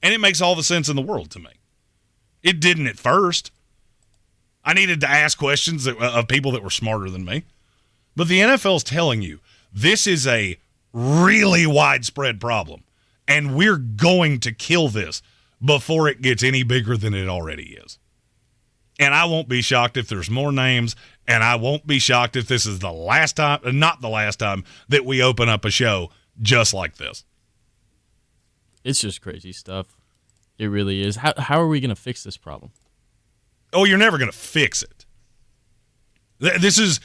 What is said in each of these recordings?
And it makes all the sense in the world to me. It didn't at first. I needed to ask questions of people that were smarter than me. But the NFL is telling you, this is a really widespread problem, and we're going to kill this before it gets any bigger than it already is. And I won't be shocked if there's more names, and I won't be shocked if this is the last time, not the last time, that we open up a show just like this. It's just crazy stuff. It really is. How are we going to fix this problem? Oh, you're never going to fix it. This is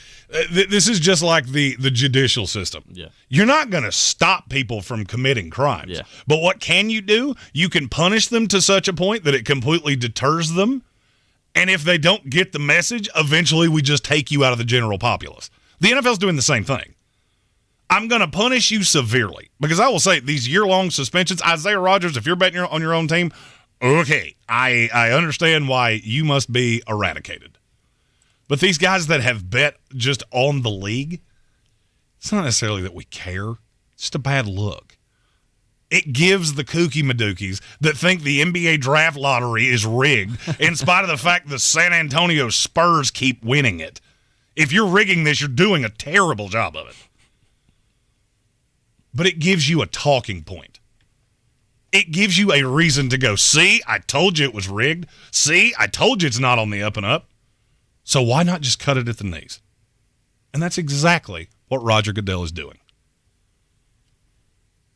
just like the judicial system. Yeah. You're not going to stop people from committing crimes. Yeah. But what can you do? You can punish them to such a point that it completely deters them. And if they don't get the message, eventually we just take you out of the general populace. The NFL's doing the same thing. I'm going to punish you severely because I will say these year-long suspensions, Isaiah Rodgers, if you're betting on your own team, okay, I understand why you must be eradicated. But these guys that have bet just on the league, it's not necessarily that we care. It's just a bad look. It gives the kooky madookies that think the NBA draft lottery is rigged in spite of the fact the San Antonio Spurs keep winning it. If you're rigging this, you're doing a terrible job of it. But it gives you a talking point. It gives you a reason to go, see, I told you it was rigged. See, I told you it's not on the up and up. So why not just cut it at the knees? And that's exactly what Roger Goodell is doing.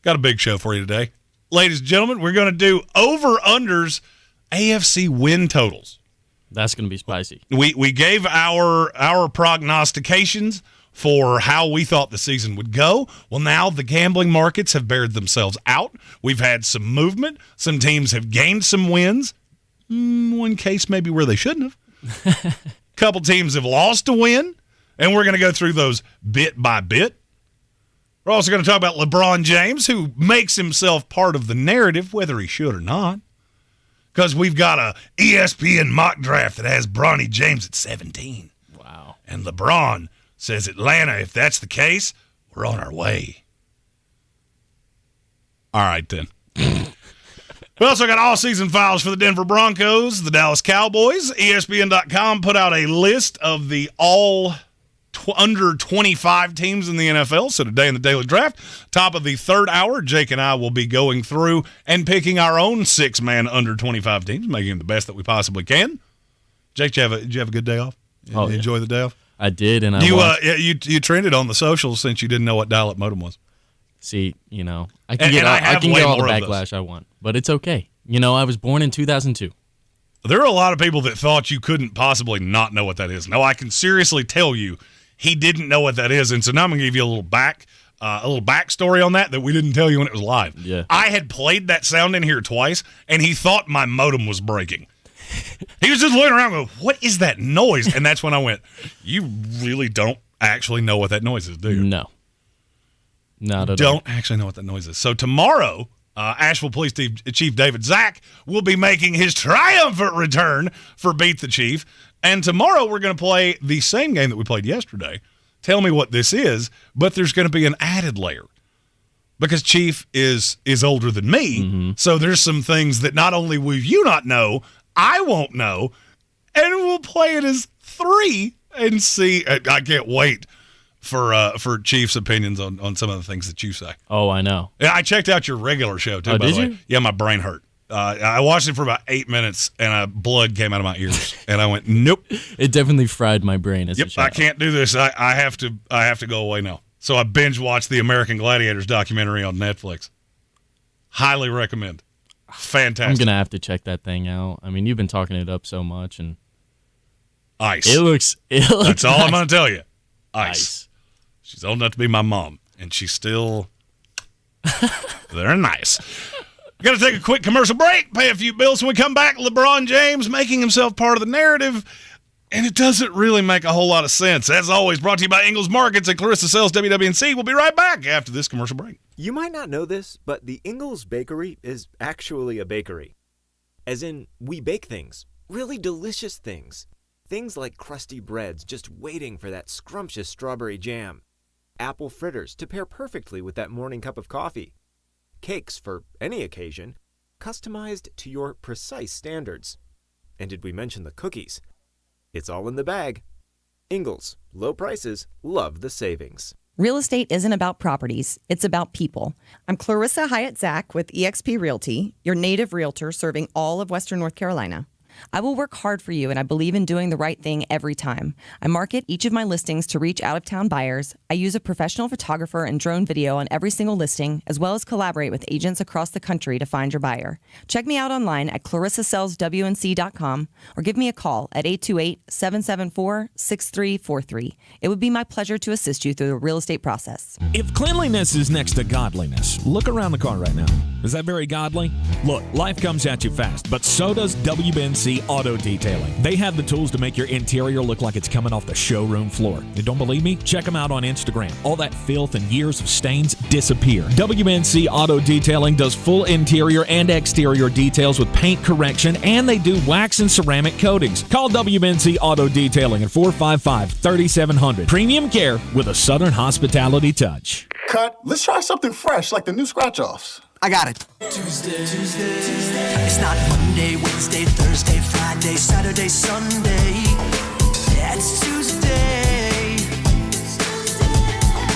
Got a big show for you today. Ladies and gentlemen, we're going to do over-unders AFC win totals. That's going to be spicy. We gave our prognostications for how we thought the season would go. Well, now the gambling markets have bared themselves out. We've had some movement. Some teams have gained some wins. One case maybe where they shouldn't have. Couple teams have lost a win, and we're going to go through those bit by bit. We're also going to talk about LeBron James, who makes himself part of the narrative, whether he should or not, because we've got a ESPN mock draft that has Bronny James at 17. Wow. And LeBron says, Atlanta, if that's the case, we're on our way. All right, then. We also got all-season files for the Denver Broncos, the Dallas Cowboys. ESPN.com put out a list of the under 25 teams in the NFL. So today in the Daily Draft, top of the third hour, Jake and I will be going through and picking our own six-man under 25 teams, making them the best that we possibly can. Jake, did you have a good day off? Enjoy the day off? I did, and you trended on the socials since you didn't know what dial-up modem was. See, I can get all the backlash I want, but it's okay. I was born in 2002. There are a lot of people that thought you couldn't possibly not know what that is. No, I can seriously tell you he didn't know what that is, and so now I'm going to give you a little backstory on that we didn't tell you when it was live. Yeah. I had played that sound in here twice, and he thought my modem was breaking. He was just looking around going, what is that noise? And that's when I went, you really don't actually know what that noise is, do you? No. Not at all. Don't actually know what that noise is. So tomorrow, Asheville Police Chief David Zack will be making his triumphant return for Beat the Chief. And tomorrow we're going to play the same game that we played yesterday. Tell me what this is, but there's going to be an added layer. Because Chief is older than me, so there's some things that not only will you not know, I won't know, and we'll play it as three and see. I can't wait for Chief's opinions on some of the things that you say. Oh, I know. Yeah, I checked out your regular show, too, by the way. Yeah, my brain hurt. I watched it for about 8 minutes, and blood came out of my ears, and I went, nope. It definitely fried my brain as a child. I can't do this. I have to go away now. So I binge-watched the American Gladiators documentary on Netflix. Highly recommend. Fantastic. I'm going to have to check that thing out. I mean, you've been talking it up so much. And ice. It looks That's all nice. I'm going to tell you. Ice. She's old enough to be my mom, and she's still very nice. We're going to take a quick commercial break, pay a few bills. When we come back, LeBron James making himself part of the narrative, and it doesn't really make a whole lot of sense. As always, brought to you by Ingles Markets and Clarissa Sells WWNC. We'll be right back after this commercial break. You might not know this, but the Ingles Bakery is actually a bakery. As in, we bake things, really delicious things. Things like crusty breads just waiting for that scrumptious strawberry jam. Apple fritters to pair perfectly with that morning cup of coffee. Cakes for any occasion. customized to your precise standards. And did we mention the cookies? It's all in the bag. Ingalls, low prices, love the savings. Real estate isn't about properties, it's about people. I'm Clarissa Hyatt-Zack with eXp Realty, your native realtor serving all of Western North Carolina. I will work hard for you, and I believe in doing the right thing every time. I market each of my listings to reach out-of-town buyers. I use a professional photographer and drone video on every single listing, as well as collaborate with agents across the country to find your buyer. Check me out online at clarissasellswnc.com or give me a call at 828-774-6343. It would be my pleasure to assist you through the real estate process. If cleanliness is next to godliness, look around the car right now. Is that very godly? Look, life comes at you fast, but so does WBNC Auto Detailing. They have the tools to make your interior look like it's coming off the showroom floor. You don't believe me? Check them out on Instagram. All that filth and years of stains disappear. WBNC Auto Detailing does full interior and exterior details with paint correction, and they do wax and ceramic coatings. Call WBNC Auto Detailing at 455-3700. Premium care with a Southern hospitality touch. Cut. Let's try something fresh, like the new scratch-offs. I got it. Tuesday. It's not Monday, Wednesday, Thursday, Friday, Saturday, Sunday. It's Tuesday.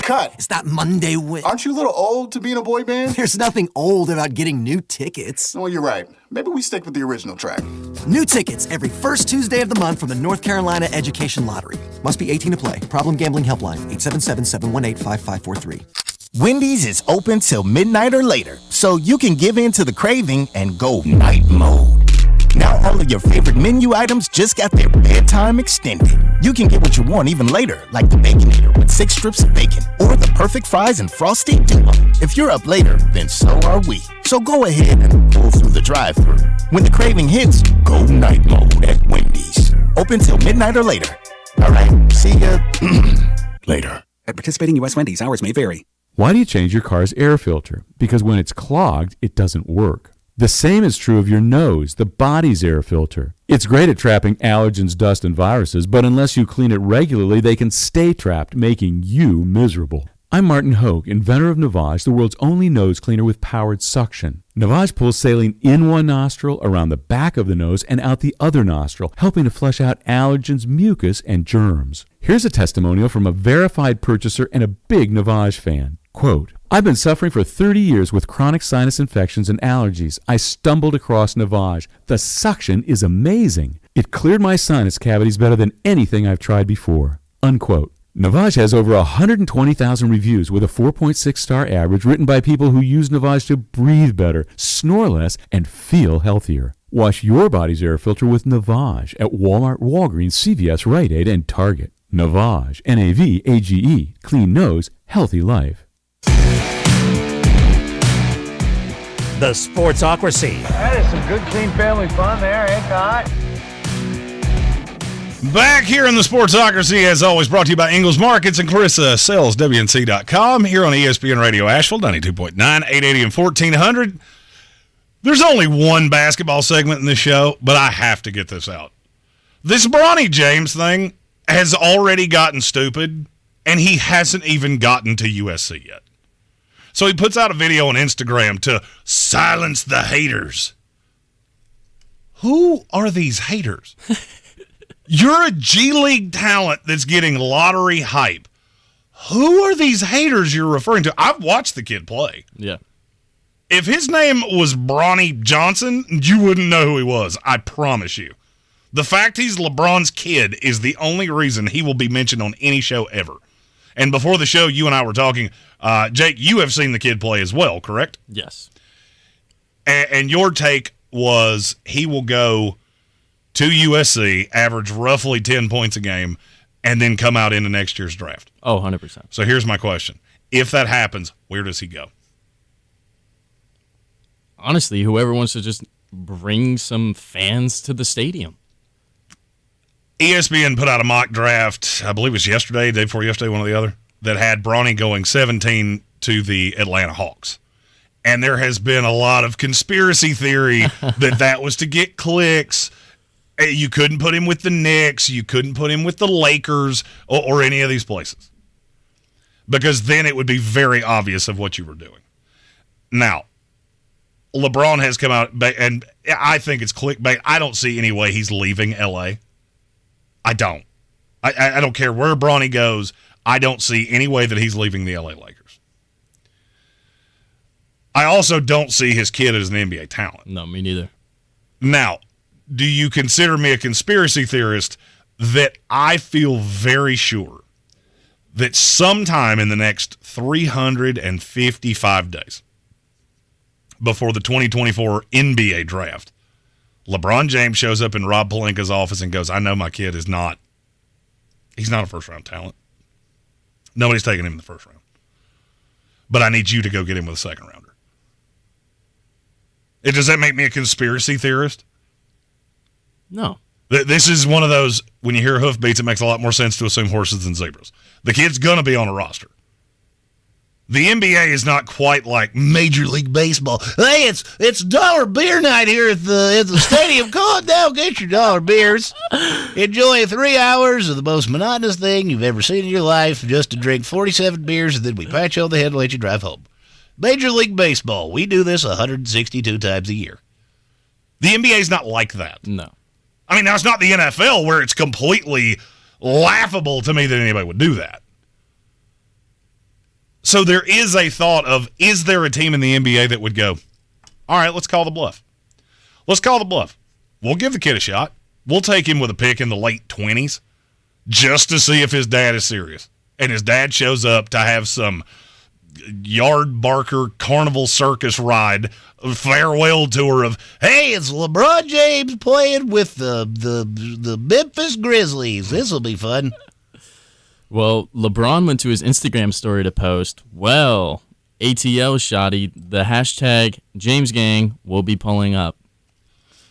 Cut. It's not Monday, Aren't you a little old to be in a boy band? There's nothing old about getting new tickets. Well, you're right. Maybe we stick with the original track. New tickets every first Tuesday of the month from the North Carolina Education Lottery. Must be 18 to play. Problem Gambling Helpline, 877-718-5543. Wendy's is open till midnight or later, so you can give in to the craving and go night mode. Now all of your favorite menu items just got their bedtime extended. You can get what you want even later, like the Baconator with 6 strips of bacon, or the perfect fries and frosty duo. If you're up later, then so are we. So go ahead and pull through the drive-thru. When the craving hits, go night mode at Wendy's. Open till midnight or later. All right, see ya later. At participating U.S. Wendy's, hours may vary. Why do you change your car's air filter? Because when it's clogged, it doesn't work. The same is true of your nose, the body's air filter. It's great at trapping allergens, dust, and viruses, but unless you clean it regularly, they can stay trapped, making you miserable. I'm Martin Hogue, inventor of Navage, the world's only nose cleaner with powered suction. Navage pulls saline in one nostril, around the back of the nose, and out the other nostril, helping to flush out allergens, mucus, and germs. Here's a testimonial from a verified purchaser and a big Navage fan. Quote, I've been suffering for 30 years with chronic sinus infections and allergies. I stumbled across Navage. The suction is amazing. It cleared my sinus cavities better than anything I've tried before. Unquote. Navage has over 120,000 reviews with a 4.6-star average written by people who use Navage to breathe better, snore less, and feel healthier. Wash your body's air filter with Navage at Walmart, Walgreens, CVS, Rite Aid, and Target. Navage, N-A-V-A-G-E, clean nose, healthy life. The Sportsocracy. That is some good, clean family fun there, ain't that? Back here in the Sportsocracy, as always, brought to you by Ingalls Markets and Clarissa sells WNC.com here on ESPN Radio Asheville, 92.9, 880 and 1400. There's only one basketball segment in this show, but I have to get this out. This Bronny James thing has already gotten stupid, and he hasn't even gotten to USC yet. So he puts out a video on Instagram to silence the haters. Who are these haters? You're a G League talent that's getting lottery hype. Who are these haters you're referring to? I've watched the kid play. Yeah. If his name was Bronny Johnson, you wouldn't know who he was. I promise you. The fact he's LeBron's kid is the only reason he will be mentioned on any show ever. And before the show, you and I were talking. Jake, you have seen the kid play as well, correct? Yes. And your take was he will go to USC, average roughly 10 points a game, and then come out into next year's draft. Oh, 100%. So here's my question. If that happens, where does he go? Honestly, whoever wants to just bring some fans to the stadium. ESPN put out a mock draft, I believe it was yesterday, day before yesterday, one or the other, that had Bronny going 17 to the Atlanta Hawks. And there has been a lot of conspiracy theory that was to get clicks. You couldn't put him with the Knicks. You couldn't put him with the Lakers or any of these places. Because then it would be very obvious of what you were doing. Now, LeBron has come out, and I think it's clickbait. I don't see any way he's leaving L.A. I don't. I don't care where Bronny goes. I don't see any way that he's leaving the L.A. Lakers. I also don't see his kid as an NBA talent. No, me neither. Now, do you consider me a conspiracy theorist that I feel very sure that sometime in the next 355 days before the 2024 NBA draft, LeBron James shows up in Rob Pelinka's office and goes, I know my kid is not, he's not a first-round talent. Nobody's taking him in the first round. But I need you to go get him with a second-rounder. Does that make me a conspiracy theorist? No. This is one of those, when you hear hoofbeats, it makes a lot more sense to assume horses than zebras. The kid's going to be on a roster. The NBA is not quite like Major League Baseball. Hey, it's dollar beer night here at the stadium. Come on down, get your dollar beers. Enjoy 3 hours of the most monotonous thing you've ever seen in your life, just to drink 47 beers, and then we pat you on the head and let you drive home. Major League Baseball, we do this 162 times a year. The NBA is not like that. No. I mean, now it's not the NFL where it's completely laughable to me that anybody would do that. So there is a thought of, is there a team in the NBA that would go, all right, let's call the bluff. Let's call the bluff. We'll give the kid a shot. We'll take him with a pick in the late 20s just to see if his dad is serious. And his dad shows up to have some yard barker carnival circus ride, farewell tour of, hey, it's LeBron James playing with the Memphis Grizzlies. This will be fun. Well, LeBron went to his Instagram story to post, well, ATL shoddy, the hashtag James Gang will be pulling up.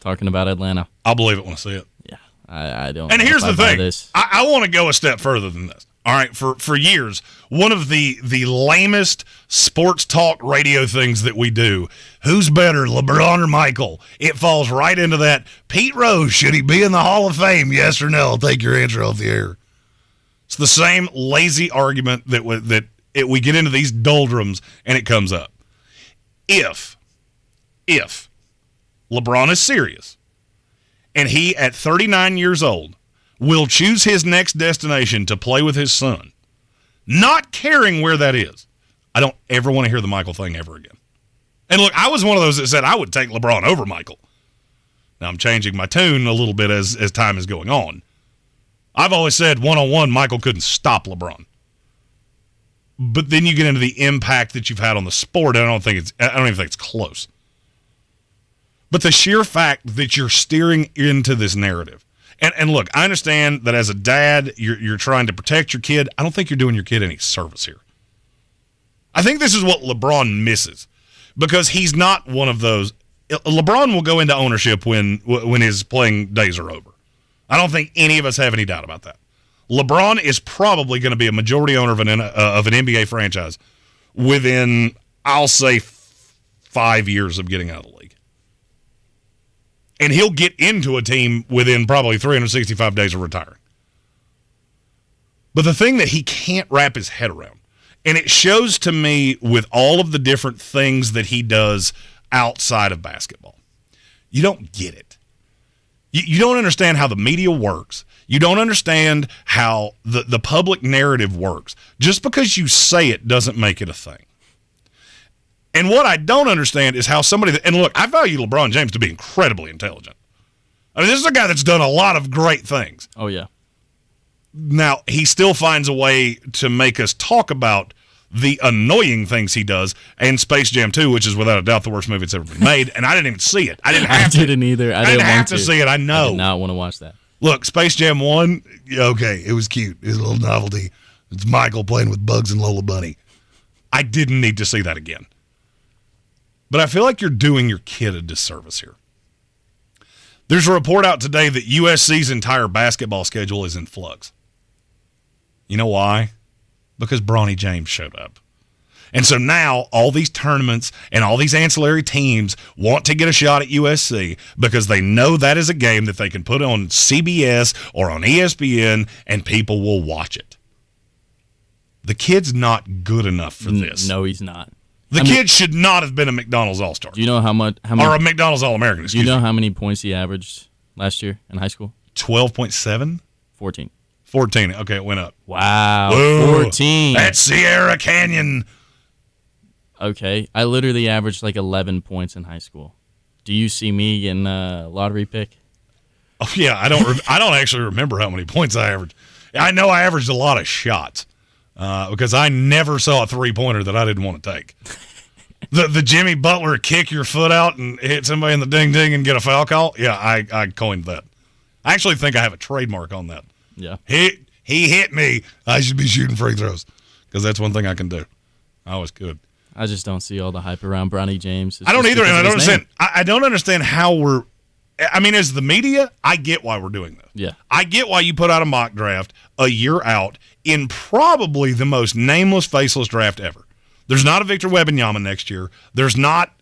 Talking about Atlanta. I'll believe it when I see it. Yeah, I don't. And here's the thing. I want to go a step further than this. All right, for years, one of the lamest sports talk radio things that we do, who's better, LeBron or Michael? It falls right into that, Pete Rose, should he be in the Hall of Fame, yes or no? I'll take your answer off the air. It's the same lazy argument that we get into these doldrums and it comes up. If LeBron is serious and he, at 39 years old, will choose his next destination to play with his son, not caring where that is, I don't ever want to hear the Michael thing ever again. And look, I was one of those that said I would take LeBron over Michael. Now I'm changing my tune a little bit as time is going on. I've always said one-on-one, Michael couldn't stop LeBron. But then you get into the impact that you've had on the sport, and I don't even think it's close. But the sheer fact that you're steering into this narrative, and look, I understand that as a dad, you're trying to protect your kid. I don't think you're doing your kid any service here. I think this is what LeBron misses, because he's not one of those. LeBron will go into ownership when his playing days are over. I don't think any of us have any doubt about that. LeBron is probably going to be a majority owner of an NBA franchise within, I'll say, 5 years of getting out of the league. And he'll get into a team within probably 365 days of retiring. But the thing that he can't wrap his head around, and it shows to me with all of the different things that he does outside of basketball, you don't get it. You don't understand how the media works. You don't understand how the public narrative works. Just because you say it doesn't make it a thing. And what I don't understand is how somebody and look, I value LeBron James to be incredibly intelligent. I mean, this is a guy that's done a lot of great things. Oh, yeah. Now, he still finds a way to make us talk about the annoying things he does, and Space Jam 2, which is without a doubt the worst movie that's ever been made, and I didn't even see it. I didn't either. I didn't want have to see it. I know. I did not want to watch that. Look, Space Jam 1, okay, it was cute. It was a little novelty. It's Michael playing with Bugs and Lola Bunny. I didn't need to see that again. But I feel like you're doing your kid a disservice here. There's a report out today that USC's entire basketball schedule is in flux. You know why? Because Bronny James showed up. And so now all these tournaments and all these ancillary teams want to get a shot at USC because they know that is a game that they can put on CBS or on ESPN and people will watch it. The kid's not good enough for this. No, he's not. The kid should not have been a McDonald's All-Star. Do you know how many or a McDonald's All-American, Do you know how many points he averaged last year in high school? 12.7? 14. 14. Okay, it went up. Wow. Whoa. 14. That's Sierra Canyon. Okay. I literally averaged like 11 points in high school. Do you see me getting a lottery pick? Oh, yeah. I don't actually remember how many points I averaged. I know I averaged a lot of shots because I never saw a three-pointer that I didn't want to take. The Jimmy Butler kick your foot out and hit somebody in the ding-ding and get a foul call? Yeah, I coined that. I actually think I have a trademark on that. Yeah. He hit me. I should be shooting free throws because that's one thing I can do. I was good. I just don't see all the hype around Bronny James. I don't either, and I don't understand. I don't understand how we're. I mean, as the media, I get why we're doing this. Yeah. I get why you put out a mock draft a year out in probably the most nameless, faceless draft ever. There's not a Victor Wembanyama next year. There's not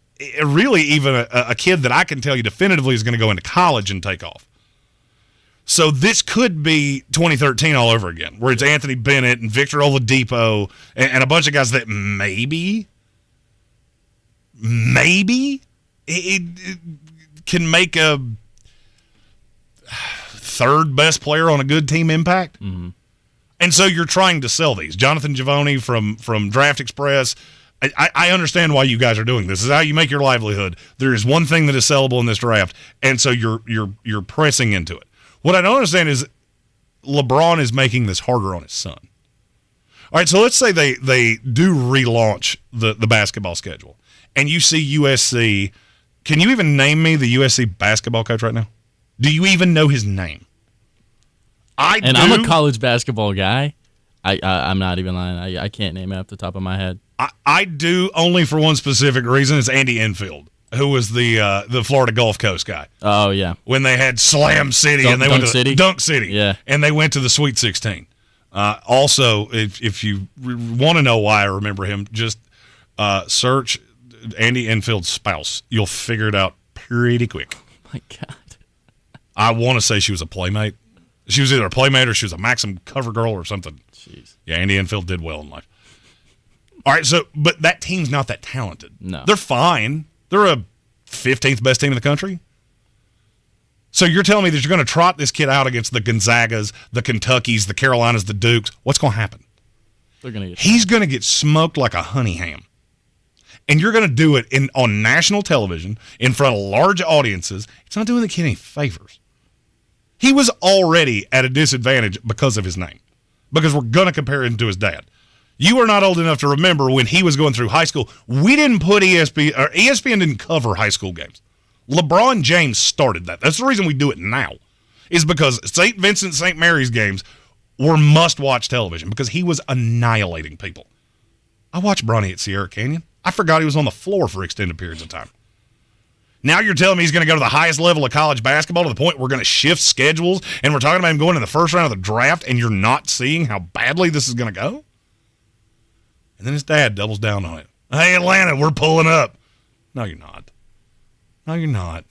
really even a kid that I can tell you definitively is going to go into college and take off. So this could be 2013 all over again, where it's Anthony Bennett and Victor Oladipo and a bunch of guys that maybe it can make a third best player on a good team impact. Mm-hmm. And so you're trying to sell these. Jonathan Givony from Draft Express. I understand why you guys are doing this. This is how you make your livelihood. There is one thing that is sellable in this draft, and so you're pressing into it. What I don't understand is LeBron is making this harder on his son. All right, so let's say they do relaunch the basketball schedule, and you see USC. Can you even name me the USC basketball coach right now? Do you even know his name? I'm a college basketball guy. I'm not even lying. I can't name it off the top of my head. I do, only for one specific reason. It's Andy Enfield, who was the Florida Gulf Coast guy. Oh, yeah. When they had Slam City and they went to Dunk City. Yeah. And they went to the Sweet 16. Also, if you want to know why I remember him, just search Andy Enfield's spouse. You'll figure it out pretty quick. Oh, my God. I want to say she was a playmate. She was either a playmate or she was a Maxim cover girl or something. Jeez. Yeah, Andy Enfield did well in life. All right, but that team's not that talented. No. They're fine. They're a 15th best team in the country. So you're telling me that you're going to trot this kid out against the Gonzagas, the Kentuckys, the Carolinas, the Dukes. What's going to happen? He's going to get smoked like a honey ham. And you're going to do it on national television in front of large audiences. It's not doing the kid any favors. He was already at a disadvantage because of his name, because we're going to compare him to his dad. You are not old enough to remember when he was going through high school. We didn't put ESPN didn't cover high school games. LeBron James started that. That's the reason we do it now, is because St. Vincent St. Mary's games were must-watch television because he was annihilating people. I watched Bronny at Sierra Canyon. I forgot he was on the floor for extended periods of time. Now you're telling me he's going to go to the highest level of college basketball to the point we're going to shift schedules and we're talking about him going in the first round of the draft and you're not seeing how badly this is going to go? And then his dad doubles down on it. Hey, Atlanta, we're pulling up. No, you're not. No, you're not.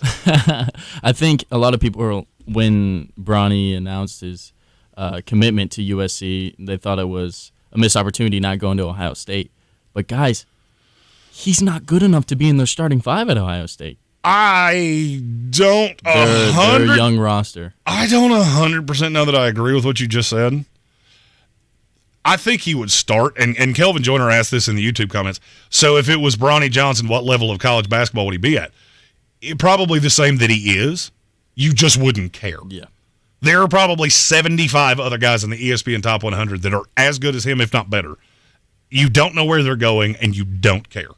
I think a lot of people, when Bronny announced his commitment to USC, they thought it was a missed opportunity not going to Ohio State. But, guys, he's not good enough to be in their starting five at Ohio State. I don't their young roster. I don't 100% know that I agree with what you just said. I think he would start, and Kelvin Joyner asked this in the YouTube comments, so if it was Bronny Johnson, what level of college basketball would he be at? Probably the same that he is. You just wouldn't care. Yeah. There are probably 75 other guys in the ESPN Top 100 that are as good as him, if not better. You don't know where they're going, and you don't care.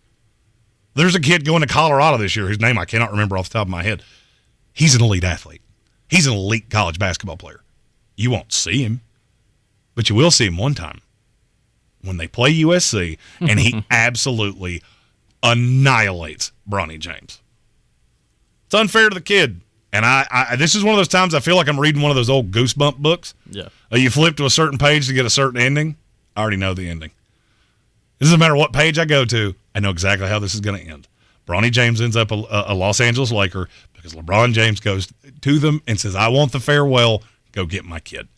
There's a kid going to Colorado this year whose name I cannot remember off the top of my head. He's an elite athlete. He's an elite college basketball player. You won't see him, but you will see him one time when they play USC, and he absolutely annihilates Bronny James. It's unfair to the kid. And I this is one of those times I feel like I'm reading one of those old Goosebump books. Yeah. You flip to a certain page to get a certain ending. I already know the ending. It doesn't matter what page I go to. I know exactly how this is going to end. Bronny James ends up a Los Angeles Laker because LeBron James goes to them and says, I want the farewell. Go get my kid.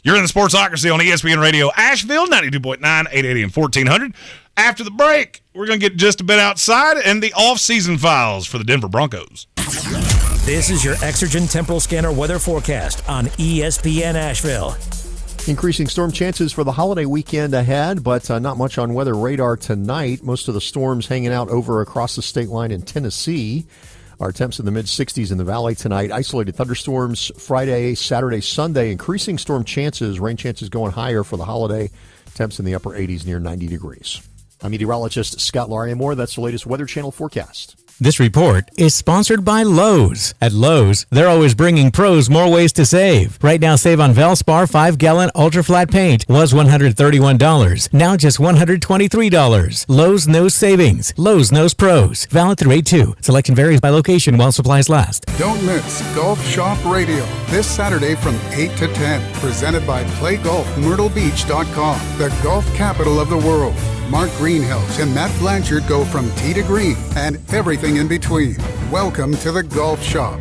You're in the Sportsocracy on ESPN Radio, Asheville, 92.9, 880 and 1400. After the break, we're going to get just a bit outside and the offseason files for the Denver Broncos. This is your Exergen Temporal Scanner weather forecast on ESPN Asheville. Increasing storm chances for the holiday weekend ahead, but not much on weather radar tonight. Most of the storms hanging out over across the state line in Tennessee. Our temps in the mid-60s in the valley tonight. Isolated thunderstorms Friday, Saturday, Sunday. Increasing storm chances, rain chances going higher for the holiday. Temps in the upper 80s near 90 degrees. I'm meteorologist Scott Larimore. That's the latest Weather Channel forecast. This report is sponsored by Lowe's. At Lowe's, they're always bringing pros more ways to save. Right now, save on Valspar 5-gallon Ultra Flat Paint was $131. Now just $123. Lowe's knows savings. Lowe's knows pros. Valid through 8/2. Selection varies by location while supplies last. Don't miss Golf Shop Radio this Saturday from 8 to 10. Presented by PlayGolfMyrtleBeach.com, the golf capital of the world. Mark Greenhouse and Matt Blanchard go from tee to green and everything in between. Welcome to the Golf Shop.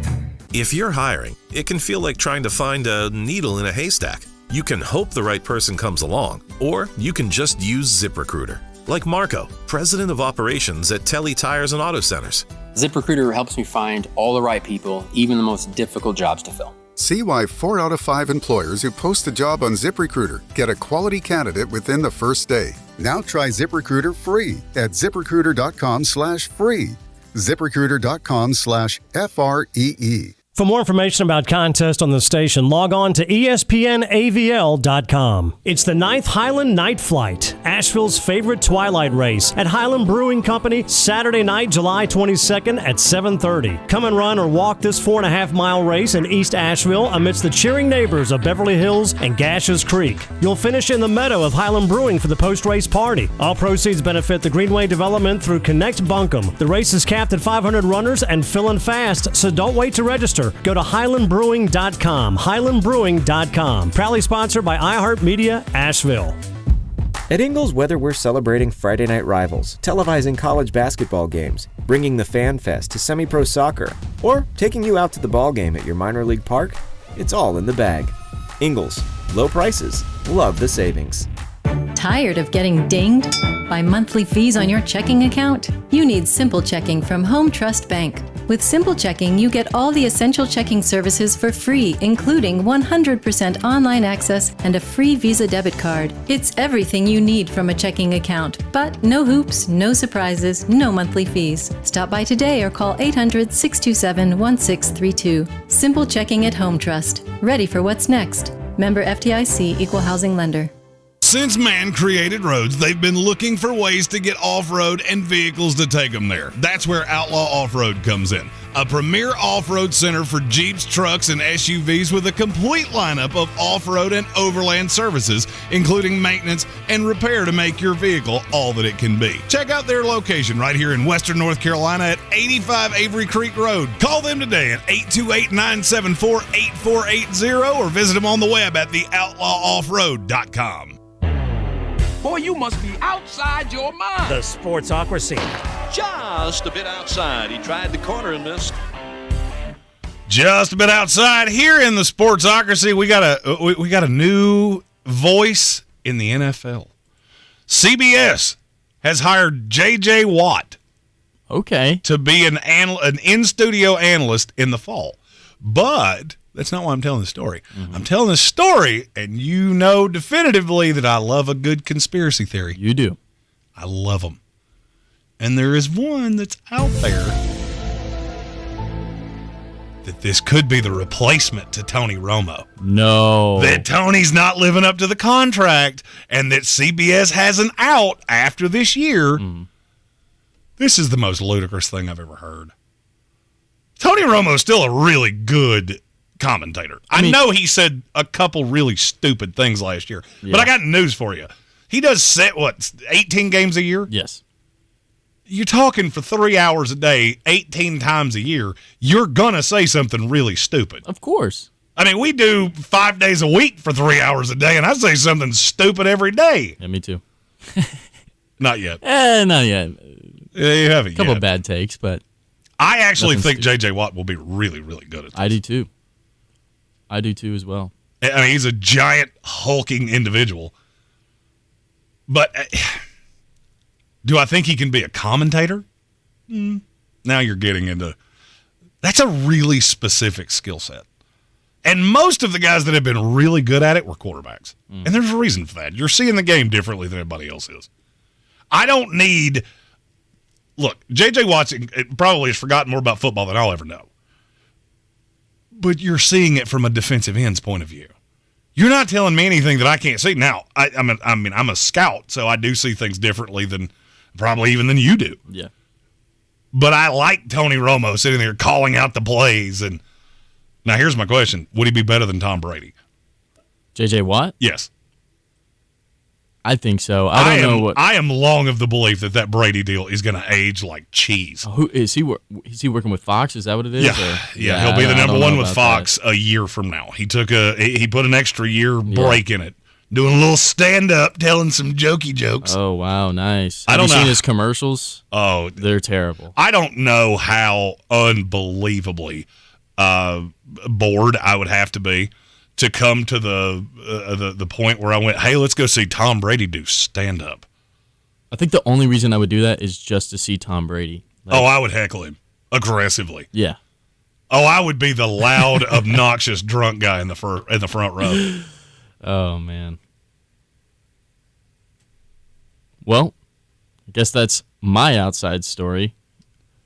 If you're hiring, it can feel like trying to find a needle in a haystack. You can hope the right person comes along, or you can just use ZipRecruiter. Like Marco, president of operations at Telly Tires and Auto Centers. ZipRecruiter helps me find all the right people, even the most difficult jobs to fill. See why 4 out of 5 employers who post a job on ZipRecruiter get a quality candidate within the first day. Now try ZipRecruiter free at ZipRecruiter.com/free. ZipRecruiter.com/FREE. For more information about contests on the station, log on to ESPNAVL.com. It's the 9th Highland Night Flight, Asheville's favorite twilight race at Highland Brewing Company, Saturday night, July 22nd at 7:30. Come and run or walk this 4.5-mile race in East Asheville amidst the cheering neighbors of Beverly Hills and Gashes Creek. You'll finish in the meadow of Highland Brewing for the post-race party. All proceeds benefit the Greenway Development through Connect Buncombe. The race is capped at 500 runners and filling fast, so don't wait to register. Go to HighlandBrewing.com. HighlandBrewing.com. Proudly sponsored by iHeartMedia, Asheville. At Ingles Weather, we're celebrating Friday night rivals, televising college basketball games, bringing the Fan Fest to semi-pro soccer, or taking you out to the ball game at your minor league park. It's all in the bag. Ingles, low prices, love the savings. Tired of getting dinged by monthly fees on your checking account? You need Simple Checking from Home Trust Bank. With Simple Checking, you get all the essential checking services for free, including 100% online access and a free Visa debit card. It's everything you need from a checking account, but no hoops, no surprises, no monthly fees. Stop by today or call 800-627-1632. Simple Checking at Home Trust. Ready for what's next. Member FDIC, Equal Housing Lender. Since man created roads, they've been looking for ways to get off-road and vehicles to take them there. That's where Outlaw Off-Road comes in. A premier off-road center for Jeeps, trucks, and SUVs with a complete lineup of off-road and overland services, including maintenance and repair to make your vehicle all that it can be. Check out their location right here in Western North Carolina at 85 Avery Creek Road. Call them today at 828-974-8480 or visit them on the web at theoutlawoffroad.com. Boy, you must be outside your mind. The Sportsocracy. Just a bit outside. He tried the corner and missed. Just a bit outside here in the Sportsocracy. We got a new voice in the NFL. CBS has hired J.J. Watt. Okay. To be an in-studio analyst in the fall. But that's not why I'm telling the story. Mm-hmm. I'm telling the story, and you know definitively that I love a good conspiracy theory. You do. I love them. And there is one that's out there that this could be the replacement to Tony Romo. No. That Tony's not living up to the contract, and that CBS has an out after this year. Mm. This is the most ludicrous thing I've ever heard. Tony Romo's still a really good commentator. I know he said a couple really stupid things last year, but I got news for you. He does 18 games a year? Yes. You're talking for 3 hours a day, 18 times a year. You're going to say something really stupid. Of course. I mean, we do 5 days a week for 3 hours a day, and I say something stupid every day. Yeah, me too. Not yet. Not yet. You haven't yet. A couple of bad takes, but I actually think J.J. Watt will be really, really good at this. I do too. I do too as well. I mean, he's a giant, hulking individual. But Do I think he can be a commentator? Now you're getting into – that's a really specific skill set. And most of the guys that have been really good at it were quarterbacks. And there's a reason for that. You're seeing the game differently than everybody else is. I don't need – look, J.J. Watson probably has forgotten more about football than I'll ever know. But you're seeing it from a defensive end's point of view. You're not telling me anything that I can't see. Now, I'm a scout, so I do see things differently than probably even than you do. Yeah. But I like Tony Romo sitting there calling out the plays. And now here's my question. Would he be better than Tom Brady? J.J. Watt? Yes. I think so. I don't know what. I am long of the belief that Brady deal is going to age like cheese. Who is he? Is he working with Fox? Is that what it is? Yeah. He'll be the number one with Fox a year from now. He put an extra year break in it, doing a little stand up, telling some jokey jokes. Oh wow, nice. Have you seen his commercials? Oh, they're terrible. I don't know how unbelievably bored I would have to be to come to the point where I went, hey, let's go see Tom Brady do stand-up. I think the only reason I would do that is just to see Tom Brady. I would heckle him aggressively. Yeah. I would be the loud, obnoxious, drunk guy in the front row. Oh, man. Well, I guess that's my outside story.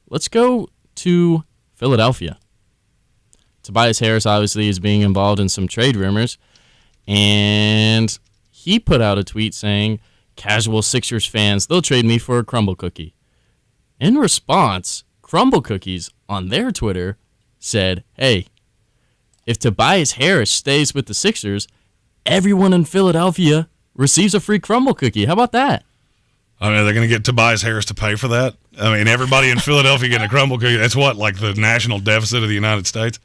Let's go to Philadelphia. Tobias Harris obviously is being involved in some trade rumors, and he put out a tweet saying, casual Sixers fans, they'll trade me for a crumble cookie. In response, Crumble Cookies on their Twitter said, hey, if Tobias Harris stays with the Sixers, everyone in Philadelphia receives a free crumble cookie. How about that? I mean, are they going to get Tobias Harris to pay for that? I mean, everybody in Philadelphia getting a crumble cookie, that's what, like the national deficit of the United States?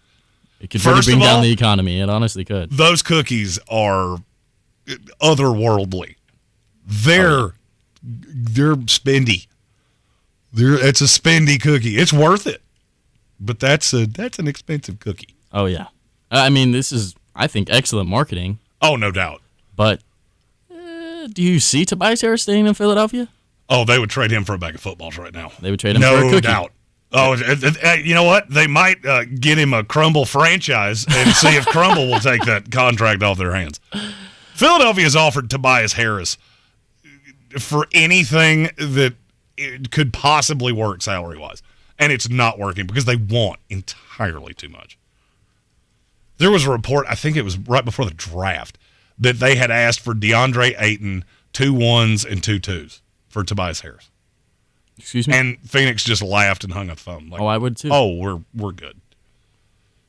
It could really bring down the economy. It honestly could. Those cookies are otherworldly. They're spendy. It's a spendy cookie. It's worth it. But that's an expensive cookie. Oh, yeah. I mean, this is, I think, excellent marketing. Oh, no doubt. But do you see Tobias Harris staying in Philadelphia? Oh, they would trade him for a bag of footballs right now. They would trade him for a cookie. No doubt. Oh, you know what? They might get him a Crumble franchise and see if Crumble will take that contract off their hands. Philadelphia has offered Tobias Harris for anything that it could possibly work salary-wise, and it's not working because they want entirely too much. There was a report, I think it was right before the draft, that they had asked for DeAndre Ayton 2 1s and 2 2s for Tobias Harris. Excuse me? And Phoenix just laughed and hung up the phone. Like, I would too. Oh, we're good.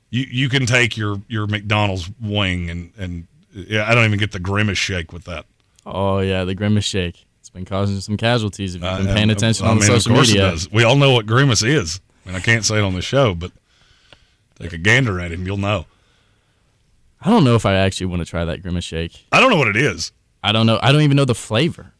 You can take your McDonald's wing and I don't even get the Grimace shake with that. Oh yeah, the Grimace shake. It's been causing some casualties if you've been paying attention on social media. It does. We all know what Grimace is. I mean, I can't say it on the show, but take a gander at him, you'll know. I don't know if I actually want to try that Grimace shake. I don't know what it is. I don't know. I don't even know the flavor.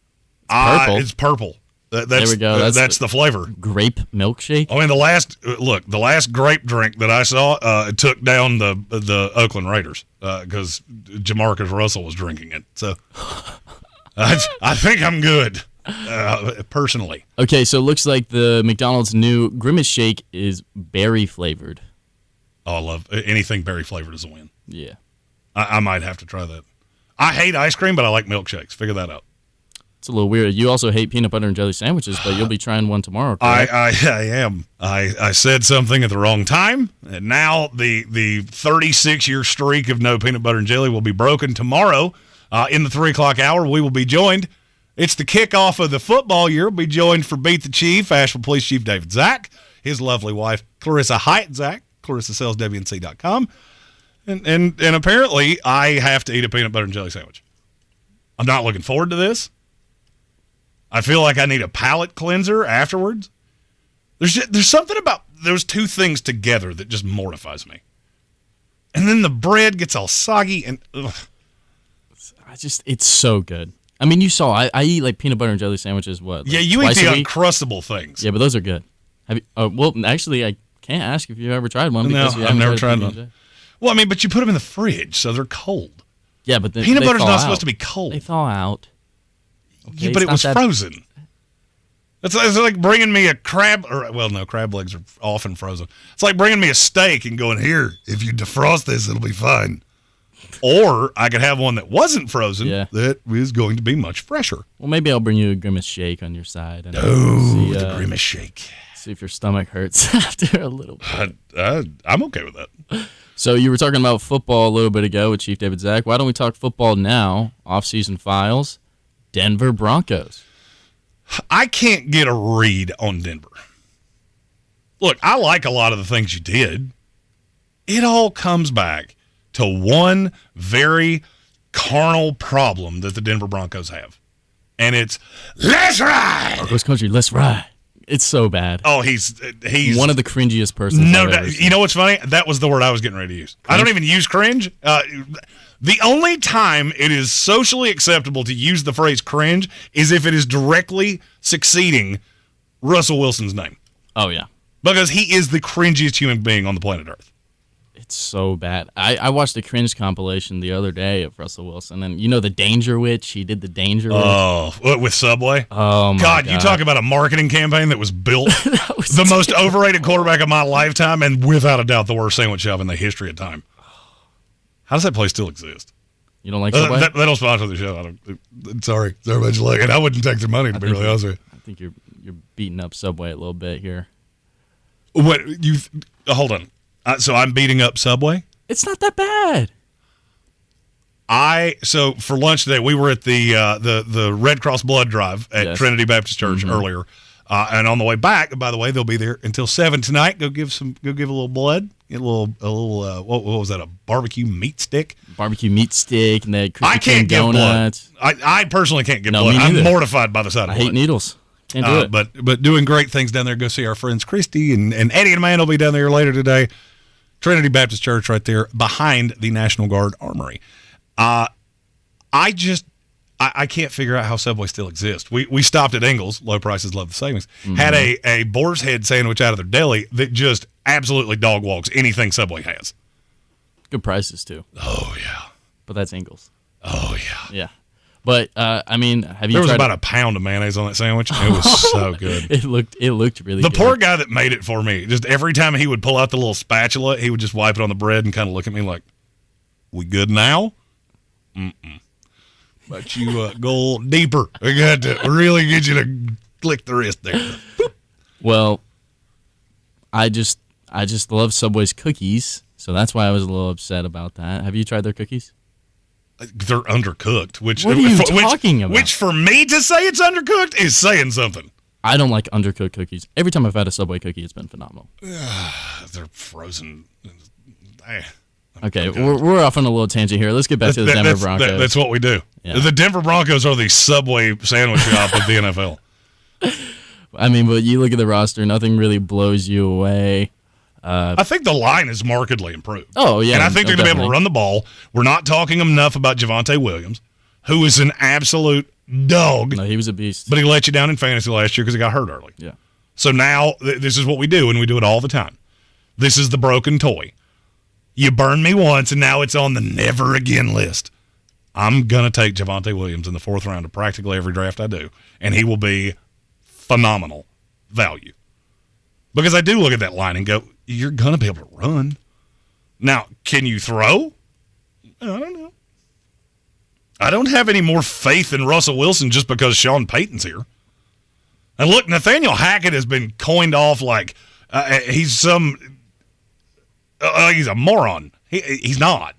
It's purple. It's purple. There we go. That's the flavor. Grape milkshake. I mean, the last grape drink that I saw took down the Oakland Raiders because Jamarcus Russell was drinking it. So I think I'm good personally. Okay, so it looks like the McDonald's new Grimace shake is berry flavored. Oh, I love anything berry flavored is a win. Yeah. I might have to try that. I hate ice cream, but I like milkshakes. Figure that out. It's a little weird. You also hate peanut butter and jelly sandwiches, but you'll be trying one tomorrow, correct? I am. I said something at the wrong time, and now the 36-year streak of no peanut butter and jelly will be broken tomorrow. In the 3 o'clock hour, we will be joined. It's the kickoff of the football year. We'll be joined for Beat the Chief, Asheville Police Chief David Zach, his lovely wife, Clarissa Hyatt Zach. Clarissa sells WNC.com. And apparently, I have to eat a peanut butter and jelly sandwich. I'm not looking forward to this. I feel like I need a palate cleanser afterwards. There's something about those two things together that just mortifies me. And then the bread gets all soggy and ugh. It's so good. I mean, you saw I eat like peanut butter and jelly sandwiches. What? Yeah, you eat the Uncrustable things. Yeah, but those are good. Have you? Well, actually, I can't ask if you've ever tried one. No, because I've never tried one. Well, I mean, but you put them in the fridge, so they're cold. Yeah, but peanut butter's not supposed to be cold. They thaw out. Okay, yeah, but it was frozen. It's like bringing me a crab, crab legs are often frozen. It's like bringing me a steak and going, here, if you defrost this, it'll be fine. Or I could have one that wasn't frozen that is going to be much fresher. Well, maybe I'll bring you a Grimace shake on your side. And the Grimace shake. See if your stomach hurts after a little bit. I'm okay with that. So you were talking about football a little bit ago with Chief David Zach. Why don't we talk football now? Off-season files, Denver Broncos. I can't get a read on Denver. Look, I like a lot of the things you did. It all comes back to one very carnal problem that the Denver Broncos have. And it's, let's ride! Broncos country, let's ride. It's so bad. Oh, he's one of the cringiest persons I've ever seen. You know what's funny? That was the word I was getting ready to use. Cringe? I don't even use cringe. The only time it is socially acceptable to use the phrase cringe is if it is directly succeeding Russell Wilson's name. Oh, yeah. Because he is the cringiest human being on the planet Earth. It's so bad. I watched a cringe compilation the other day of Russell Wilson, and you know the Danger Witch? He did the Danger Witch. Oh, with Subway? Oh, my God. You talk about a marketing campaign that was built. The most overrated quarterback of my lifetime, and without a doubt the worst sandwich shop in the history of time. How does that place still exist? You don't like Subway? They don't sponsor the show. Sorry. Sorry about you like it. I wouldn't take their money, to be really honest with you. I think you're beating up Subway a little bit here. What? Hold on. So I'm beating up Subway? It's not that bad. So for lunch today, we were at the Red Cross blood drive at Trinity Baptist Church earlier, and on the way back, by the way, they'll be there until 7 tonight. Go give a little blood, get a little what was that? A barbecue meat stick? Barbecue meat stick and that Krispy I can't Kreme give donuts. blood. I personally can't give No, blood. me I'm neither. mortified by the sight of blood. I hate needles. Can't do it. But doing great things down there. Go see our friends Christy and Eddie and Amanda will be down there later today. Trinity Baptist Church right there behind the National Guard Armory. I can't figure out how Subway still exists. We stopped at Ingles, low prices, love the savings, had a boar's head sandwich out of their deli that just absolutely dog walks anything Subway has. Good prices, too. Oh, yeah. But that's Ingles. Oh, yeah. Yeah. But, have you tried... There was about a pound of mayonnaise on that sandwich. It was so good. It looked really good. The poor guy that made it for me, just every time he would pull out the little spatula, he would just wipe it on the bread and kind of look at me like, we good now? Mm-mm. But you go a little deeper. I got to really get you to click the wrist there. Boop. Well, I just love Subway's cookies, so that's why I was a little upset about that. Have you tried their cookies? They're undercooked. What are you talking about? Which for me to say it's undercooked is saying something. I don't like undercooked cookies. Every time I've had a Subway cookie, it's been phenomenal. They're frozen. Okay, we're off on a little tangent here. Let's get back to the Denver Broncos. That's what we do. Yeah. The Denver Broncos are the Subway sandwich shop of the NFL. I mean, but you look at the roster, nothing really blows you away. I think the line is markedly improved. Oh, yeah. And I think they're going to be able to run the ball. We're not talking enough about Javonte Williams, who is an absolute dog. No, he was a beast. But he let you down in fantasy last year because he got hurt early. Yeah. So now this is what we do, and we do it all the time. This is the broken toy. You burned me once, and now it's on the never again list. I'm going to take Javonte Williams in the 4th round of practically every draft I do, and he will be phenomenal value. Because I do look at that line and go, you're going to be able to run. Now, can you throw? I don't know. I don't have any more faith in Russell Wilson just because Sean Payton's here. And look, Nathaniel Hackett has been coined off like he's a moron. He's not.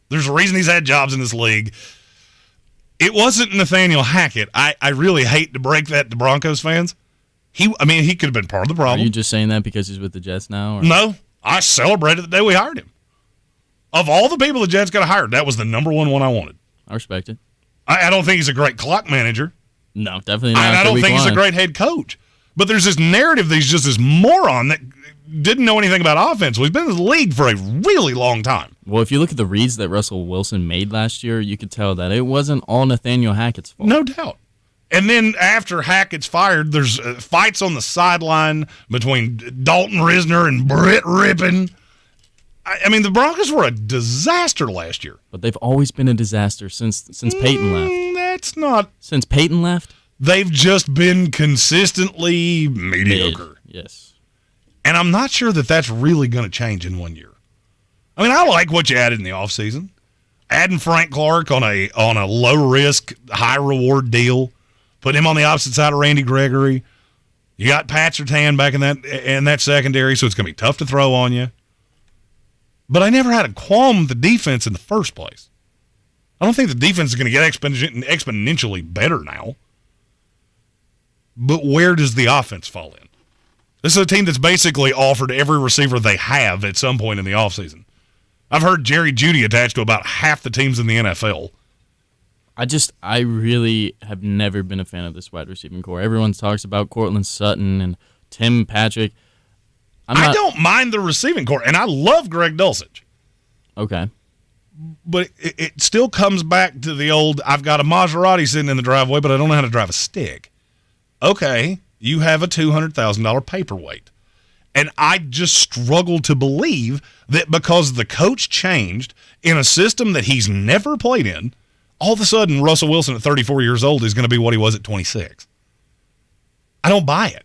There's a reason he's had jobs in this league. It wasn't Nathaniel Hackett. I really hate to break that to Broncos fans. He could have been part of the problem. Are you just saying that because he's with the Jets now? Or? No. I celebrated the day we hired him. Of all the people the Jets got hired, that was the number one I wanted. I respect it. I don't think he's a great clock manager. No, definitely not. I don't think he's a great head coach. But there's this narrative that he's just this moron that didn't know anything about offense. Well, he's been in the league for a really long time. Well, if you look at the reads that Russell Wilson made last year, you could tell that it wasn't all Nathaniel Hackett's fault. No doubt. And then after Hackett's fired, there's fights on the sideline between Dalton Risner and Brett Rippon. I mean, the Broncos were a disaster last year. But they've always been a disaster since Peyton left. That's not. Since Peyton left? They've just been consistently mediocre. Yes. And I'm not sure that that's really going to change in 1 year. I mean, I like what you added in the offseason. Adding Frank Clark on a low-risk, high-reward deal. Put him on the opposite side of Randy Gregory. You got Pat Surtain back in that secondary, so it's going to be tough to throw on you. But I never had a qualm with the defense in the first place. I don't think the defense is going to get exponentially better now. But where does the offense fall in? This is a team that's basically offered every receiver they have at some point in the offseason. I've heard Jerry Jeudy attached to about half the teams in the NFL. I really have never been a fan of this wide receiving core. Everyone talks about Cortland Sutton and Tim Patrick. I don't mind the receiving core, and I love Greg Dulcich. Okay. But it still comes back to the old, I've got a Maserati sitting in the driveway, but I don't know how to drive a stick. Okay, you have a $200,000 paperweight. And I just struggle to believe that because the coach changed in a system that he's never played in, all of a sudden Russell Wilson at 34 years old is going to be what he was at 26. I don't buy it.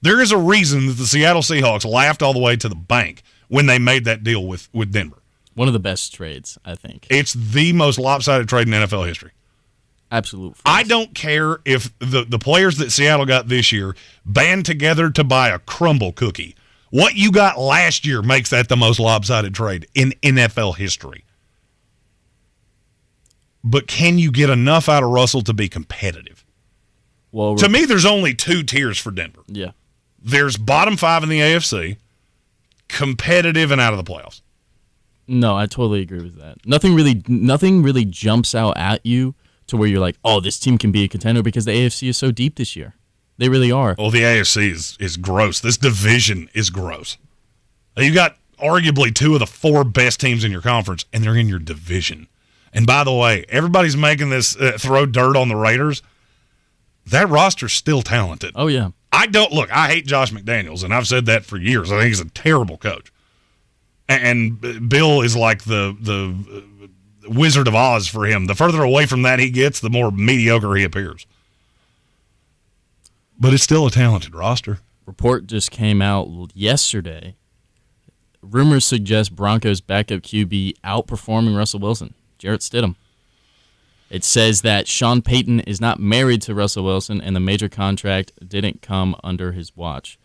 There is a reason that the Seattle Seahawks laughed all the way to the bank when they made that deal with Denver. One of the best trades, I think. It's the most lopsided trade in NFL history. Absolutely. I don't care if the players that Seattle got this year band together to buy a crumble cookie. What you got last year makes that the most lopsided trade in NFL history. But can you get enough out of Russell to be competitive? Well, to me, there's only two tiers for Denver. Yeah. There's bottom 5 in the AFC, competitive and out of the playoffs. No, I totally agree with that. Nothing really jumps out at you to where you're like, oh, this team can be a contender because the AFC is so deep this year. They really are. Well, the AFC is gross. This division is gross. You got arguably 2 of the 4 best teams in your conference, and they're in your division. And by the way, everybody's making this throw dirt on the Raiders. That roster's still talented. Oh, yeah. I hate Josh McDaniels, and I've said that for years. I think he's a terrible coach. And Bill is like the Wizard of Oz for him. The further away from that he gets, the more mediocre he appears. But it's still a talented roster. Report just came out yesterday. Rumors suggest Broncos backup QB outperforming Russell Wilson, Jarrett Stidham. It says that Sean Payton is not married to Russell Wilson, and the major contract didn't come under his watch.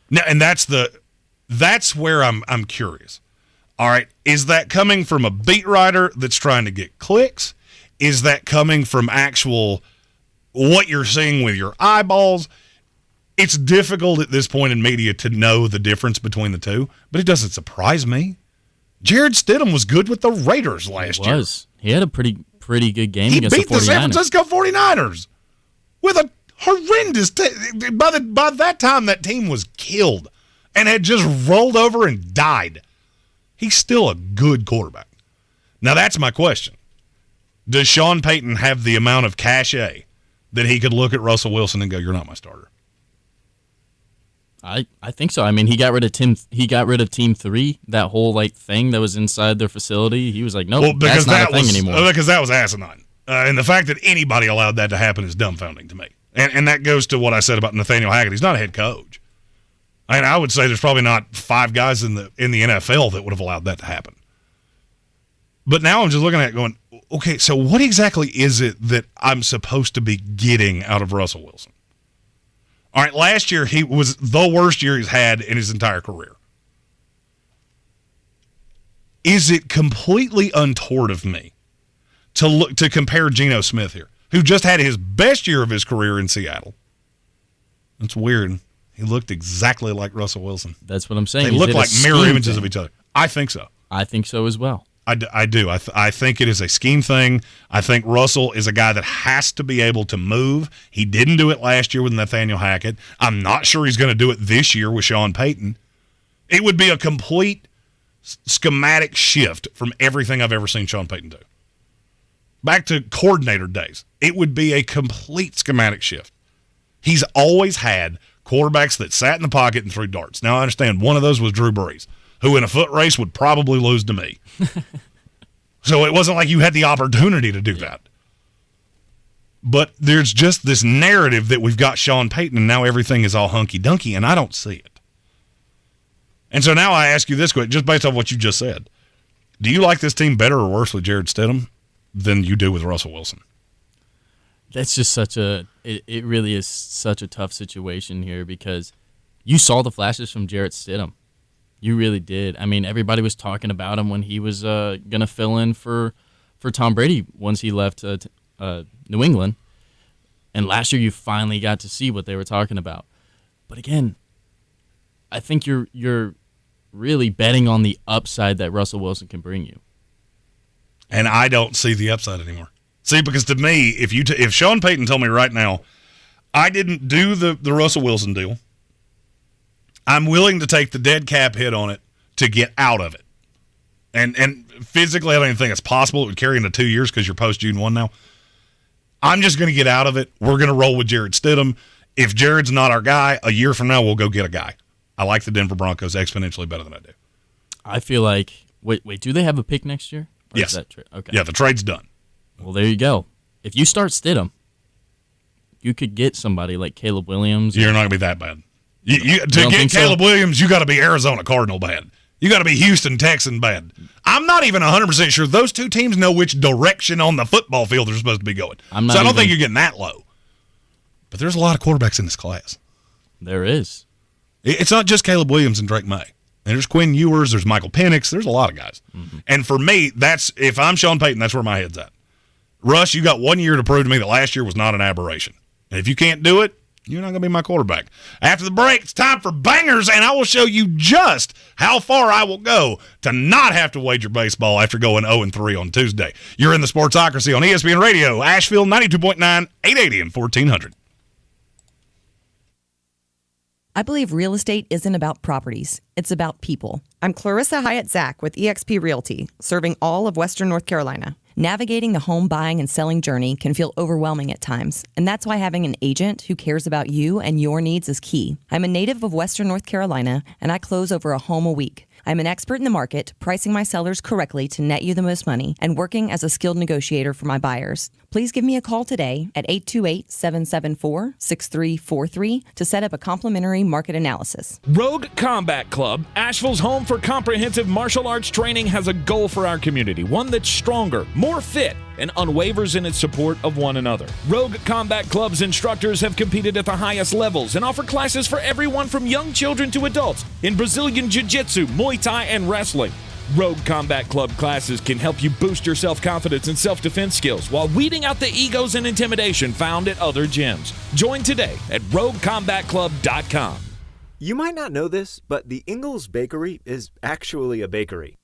Now, and that's where I'm curious. All right, is that coming from a beat writer that's trying to get clicks? Is that coming from actual what you're seeing with your eyeballs? It's difficult at this point in media to know the difference between the two, but it doesn't surprise me. Jared Stidham was good with the Raiders last year. He had a pretty good game he against the 49ers. He beat the San Francisco 49ers with a horrendous by that time, that team was killed and had just rolled over and died. He's still a good quarterback. Now, that's my question. Does Sean Payton have the amount of cachet that he could look at Russell Wilson and go, "You're not my starter"? I think so. I mean, he got rid of Team 3, that whole thing that was inside their facility. He was like, "No, that's not a thing anymore." Because that was asinine. And the fact that anybody allowed that to happen is dumbfounding to me. And that goes to what I said about Nathaniel Hackett. He's not a head coach. And I would say there's probably not 5 guys in the NFL that would have allowed that to happen. But now I'm just looking at it going, okay, so what exactly is it that I'm supposed to be getting out of Russell Wilson? All right, last year he was the worst year he's had in his entire career. Is it completely untoward of me to compare Geno Smith here, who just had his best year of his career in Seattle? It's weird. He looked exactly like Russell Wilson. That's what I'm saying. They look like mirror images of each other. I think so. I think so as well. I do. I think it is a scheme thing. I think Russell is a guy that has to be able to move. He didn't do it last year with Nathaniel Hackett. I'm not sure he's going to do it this year with Sean Payton. It would be a complete schematic shift from everything I've ever seen Sean Payton do. Back to coordinator days, it would be a complete schematic shift. He's always had quarterbacks that sat in the pocket and threw darts. Now, I understand one of those was Drew Brees, who in a foot race would probably lose to me. So it wasn't like you had the opportunity to do that. But there's just this narrative that we've got Sean Payton and now everything is all hunky-dunky, and I don't see it. And so now I ask you this question, just based on what you just said. Do you like this team better or worse with Jarrett Stidham than you do with Russell Wilson? That's just it really is such a tough situation here because you saw the flashes from Jarrett Stidham. You really did. I mean, everybody was talking about him when he was going to fill in for Tom Brady once he left New England. And last year you finally got to see what they were talking about. But again, I think you're really betting on the upside that Russell Wilson can bring you. And I don't see the upside anymore. See, because to me, if Sean Payton told me right now, I didn't do the Russell Wilson deal, I'm willing to take the dead cap hit on it to get out of it. And physically, I don't even think it's possible. It would carry into 2 years because you're post-June 1 now. I'm just going to get out of it. We're going to roll with Jarrett Stidham. If Jarrett's not our guy, a year from now, we'll go get a guy. I like the Denver Broncos exponentially better than I do. I feel like, wait, do they have a pick next year? Or Yes. Is that okay. Yeah, the trade's done. Well, there you go. If you start Stidham, you could get somebody like Caleb Williams. You're not going to be that bad. To don't get think Caleb so? Williams, you got to be Arizona Cardinal bad. You got to be Houston Texan bad. I'm not even 100% sure those two teams know which direction on the football field they're supposed to be going. So I don't think you're getting that low. But there's a lot of quarterbacks in this class. There is. It's not just Caleb Williams and Drake May. And there's Quinn Ewers, there's Michael Penix, there's a lot of guys. Mm-hmm. And for me, if I'm Sean Payton, that's where my head's at. Russ, you got 1 year to prove to me that last year was not an aberration. And if you can't do it, you're not going to be my quarterback. After the break, it's time for bangers, and I will show you just how far I will go to not have to wager baseball after going 0-3 on Tuesday. You're in the Sportsocracy on ESPN Radio, Asheville 92.9, 880 and 1400. I believe real estate isn't about properties. It's about people. I'm Clarissa Hyatt-Zach with eXp Realty, serving all of Western North Carolina. Navigating the home buying and selling journey can feel overwhelming at times, and that's why having an agent who cares about you and your needs is key. I'm a native of Western North Carolina, and I close over a home a week. I'm an expert in the market, pricing my sellers correctly to net you the most money, and working as a skilled negotiator for my buyers. Please give me a call today at 828-774-6343 to set up a complimentary market analysis. Rogue Combat Club, Asheville's home for comprehensive martial arts training, has a goal for our community, one that's stronger, more fit, and unwavers in its support of one another. Rogue Combat Club's instructors have competed at the highest levels and offer classes for everyone from young children to adults in Brazilian Jiu-Jitsu, Muay Thai, and wrestling. Rogue Combat Club classes can help you boost your self-confidence and self-defense skills while weeding out the egos and intimidation found at other gyms. Join today at roguecombatclub.com. You might not know this, but the Ingalls Bakery is actually a bakery.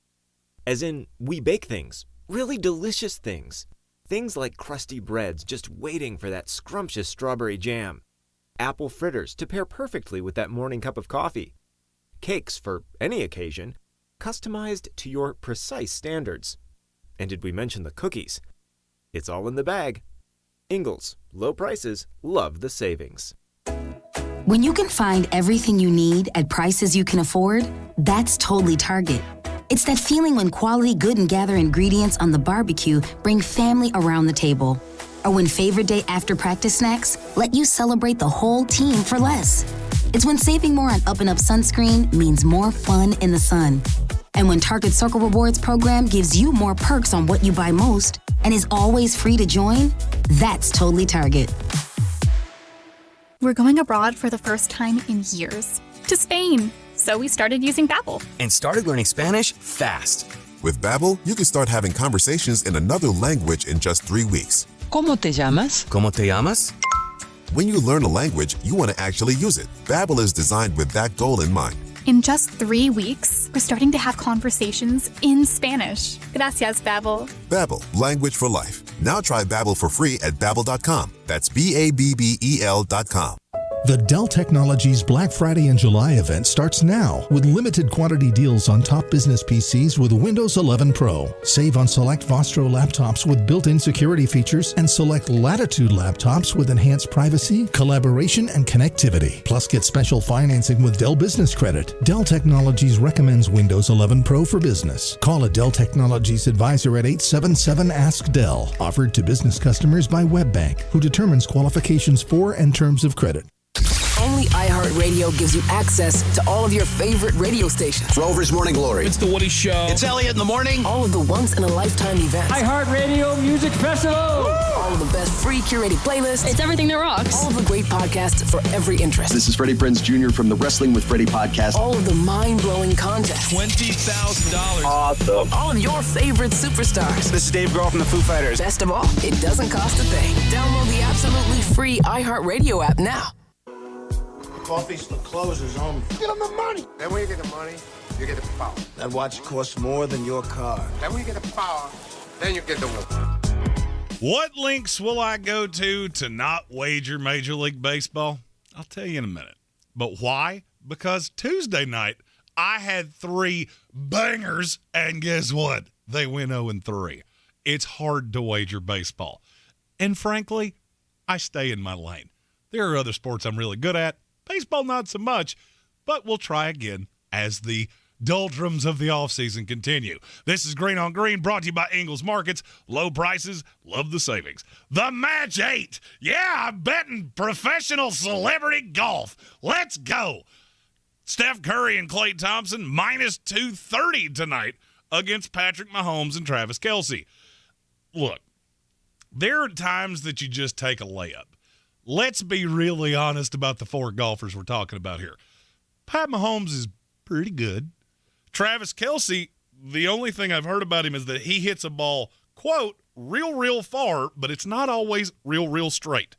As in, we bake things, really delicious things. Things like crusty breads just waiting for that scrumptious strawberry jam. Apple fritters to pair perfectly with that morning cup of coffee. Cakes for any occasion, customized to your precise standards. And did we mention the cookies? It's all in the bag. Ingalls, low prices, love the savings. When you can find everything you need at prices you can afford, that's totally Target. It's that feeling when quality Good and Gather ingredients on the barbecue bring family around the table. Or when favorite day after practice snacks let you celebrate the whole team for less. It's when saving more on Up & Up sunscreen means more fun in the sun. And when Target Circle Rewards program gives you more perks on what you buy most and is always free to join, that's totally Target. We're going abroad for the first time in years. To Spain. So we started using Babbel. And started learning Spanish fast. With Babbel, you can start having conversations in another language in just 3 weeks. ¿Cómo te llamas? ¿Cómo te llamas? When you learn a language, you want to actually use it. Babbel is designed with that goal in mind. In just 3 weeks, we're starting to have conversations in Spanish. Gracias, Babbel. Babbel, language for life. Now try Babbel for free at Babbel.com. That's BABBEL.com. The Dell Technologies Black Friday and July event starts now with limited quantity deals on top business PCs with Windows 11 Pro. Save on select Vostro laptops with built-in security features and select Latitude laptops with enhanced privacy, collaboration, and connectivity. Plus, get special financing with Dell Business Credit. Dell Technologies recommends Windows 11 Pro for business. Call a Dell Technologies advisor at 877-ASK-DELL. Offered to business customers by WebBank, who determines qualifications for and terms of credit. Only iHeartRadio gives you access to all of your favorite radio stations. Rover's Morning Glory. It's The Woody Show. It's Elliot in the Morning. All of the once-in-a-lifetime events. iHeartRadio Music Festival. All of the best free curated playlists. It's everything that rocks. All of the great podcasts for every interest. This is Freddie Prinze Jr. from the Wrestling with Freddie podcast. All of the mind-blowing contests. $20,000. Awesome. All of your favorite superstars. This is Dave Grohl from the Foo Fighters. Best of all, it doesn't cost a thing. Download the absolutely free iHeartRadio app now. Coffee closes home. Get them the money. Then when you get the money, you get the power. That watch costs more than your car. Then when you get the power, then you get the woman. What links will I go to not wager Major League Baseball? I'll tell you in a minute. But why? Because Tuesday night, I had 3 bangers, and guess what? They went 0-3. It's hard to wager baseball. And frankly, I stay in my lane. There are other sports I'm really good at. Baseball, not so much, but we'll try again as the doldrums of the offseason continue. This is Green on Green, brought to you by Ingles Markets. Low prices, love the savings. The Match 8. Yeah, I'm betting professional celebrity golf. Let's go. Steph Curry and Klay Thompson, minus 230 tonight against Patrick Mahomes and Travis Kelce. Look, there are times that you just take a layup. Let's be really honest about the 4 golfers we're talking about here. Pat Mahomes is pretty good. Travis Kelce, the only thing I've heard about him is that he hits a ball, quote, real far, but it's not always real straight.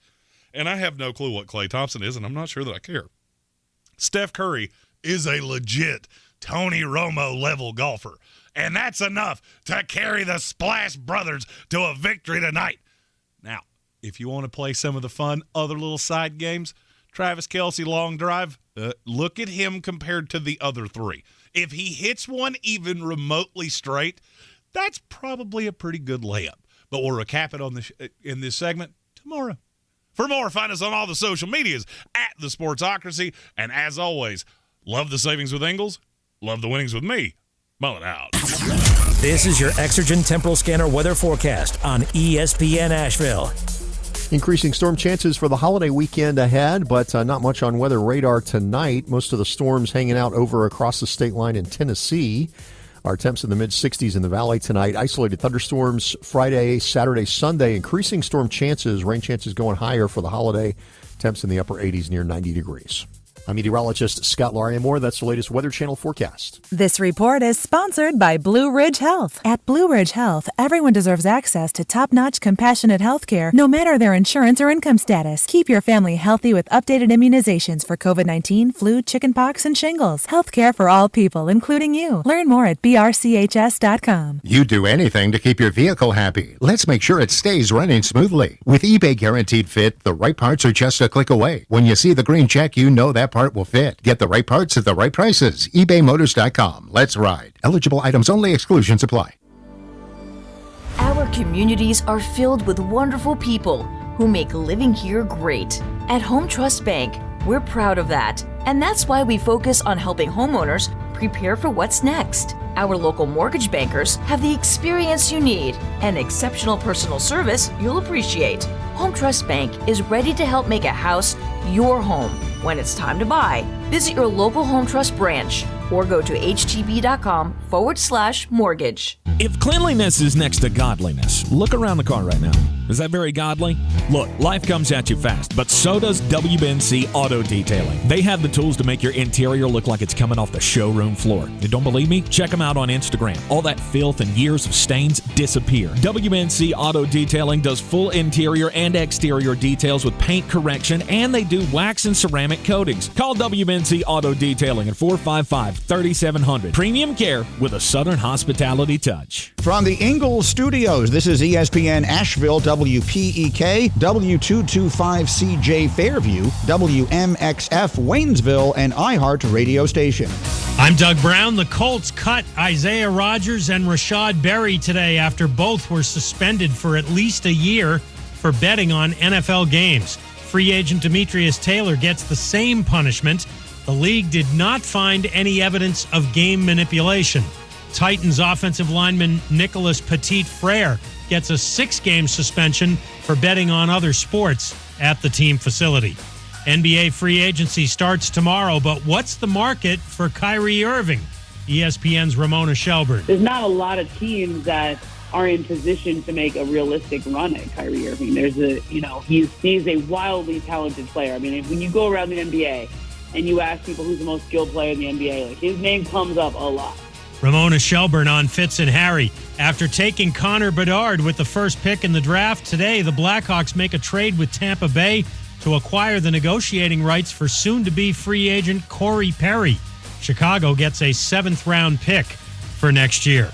And I have no clue what Klay Thompson is, and I'm not sure that I care. Steph Curry is a legit Tony Romo level golfer, and that's enough to carry the Splash Brothers to a victory tonight. Now, if you want to play some of the fun other little side games, Travis Kelce long drive, look at him compared to the other 3. If he hits one even remotely straight, that's probably a pretty good layup. But we'll recap it on in this segment tomorrow. For more, find us on all the social medias at The Sportsocracy. And as always, love the savings with Ingles, love the winnings with me. Mullet out. This is your Exergen Temporal Scanner weather forecast on ESPN Asheville. Increasing storm chances for the holiday weekend ahead, but not much on weather radar tonight. Most of the storms hanging out over across the state line in Tennessee. Our temps in the mid-60s in the valley tonight. Isolated thunderstorms Friday, Saturday, Sunday. Increasing storm chances, rain chances going higher for the holiday. Temps in the upper 80s near 90 degrees. I'm meteorologist Scott Larimore. That's the latest Weather Channel forecast. This report is sponsored by Blue Ridge Health. At Blue Ridge Health, everyone deserves access to top-notch, compassionate health care, no matter their insurance or income status. Keep your family healthy with updated immunizations for COVID-19, flu, chickenpox, and shingles. Health care for all people, including you. Learn more at brchs.com. You do anything to keep your vehicle happy. Let's make sure it stays running smoothly. With eBay Guaranteed Fit, the right parts are just a click away. When you see the green check, you know that part will fit. Get the right parts at the right prices. ebaymotors.com. Let's ride. Eligible items only. Exclusions apply. Our communities are filled with wonderful people who make living here great. At Home Trust Bank, we're proud of that. And that's why we focus on helping homeowners prepare for what's next. Our local mortgage bankers have the experience you need and exceptional personal service you'll appreciate. Home Trust Bank is ready to help make a house your home. When it's time to buy, visit your local Home Trust branch or go to htb.com/mortgage. If cleanliness is next to godliness, look around the car right now. Is that very godly? Look, life comes at you fast, but so does WBNC Auto Detailing. They have the tools to make your interior look like it's coming off the showroom floor. You don't believe me? Check them out on Instagram. All that filth and years of stains disappear. WBNC Auto Detailing does full interior and exterior details with paint correction, and they do wax and ceramic coatings. Call WBNC Auto Detailing at 455-3700. Premium care with a Southern hospitality touch. From the Ingles Studios, this is ESPN Asheville WPEK, W225CJ Fairview, WMXF Waynesville, and iHeart Radio Station. I'm Doug Brown. The Colts cut Isaiah Rodgers and Rashad Berry today after both were suspended for at least a year for betting on NFL games. Free agent Demetrius Taylor gets the same punishment. The league did not find any evidence of game manipulation. Titans offensive lineman Nicholas Petit-Frere gets a 6-game suspension for betting on other sports at the team facility. NBA free agency starts tomorrow, but what's the market for Kyrie Irving? ESPN's Ramona Shelburne. There's not a lot of teams that are in position to make a realistic run at Kyrie Irving. He's a wildly talented player. I mean, when you go around the NBA and you ask people who's the most skilled player in the NBA, his name comes up a lot. Ramona Shelburne on Fitz and Harry. After taking Connor Bedard with the first pick in the draft, today the Blackhawks make a trade with Tampa Bay to acquire the negotiating rights for soon-to-be free agent Corey Perry. Chicago gets a 7th-round pick for next year.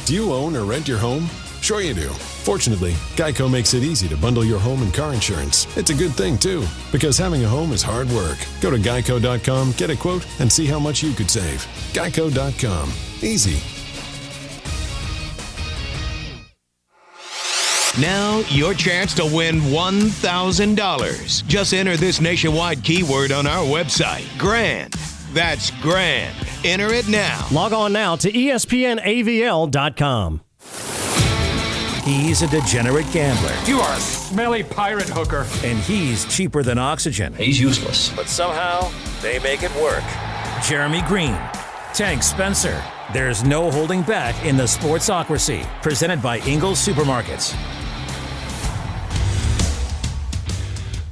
Do you own or rent your home? Sure you do. Fortunately, Geico makes it easy to bundle your home and car insurance. It's a good thing, too, because having a home is hard work. Go to geico.com, get a quote, and see how much you could save. Geico.com. Easy. Now, your chance to win $1,000. Just enter this nationwide keyword on our website, GRAND. That's GRAND. Enter it now. Log on now to ESPNAVL.com. He's a degenerate gambler. You are a smelly pirate hooker. And he's cheaper than oxygen. He's useless. But somehow, they make it work. Jeremy Green, Tank Spencer. There's no holding back in the Sportsocracy, presented by Ingles Supermarkets.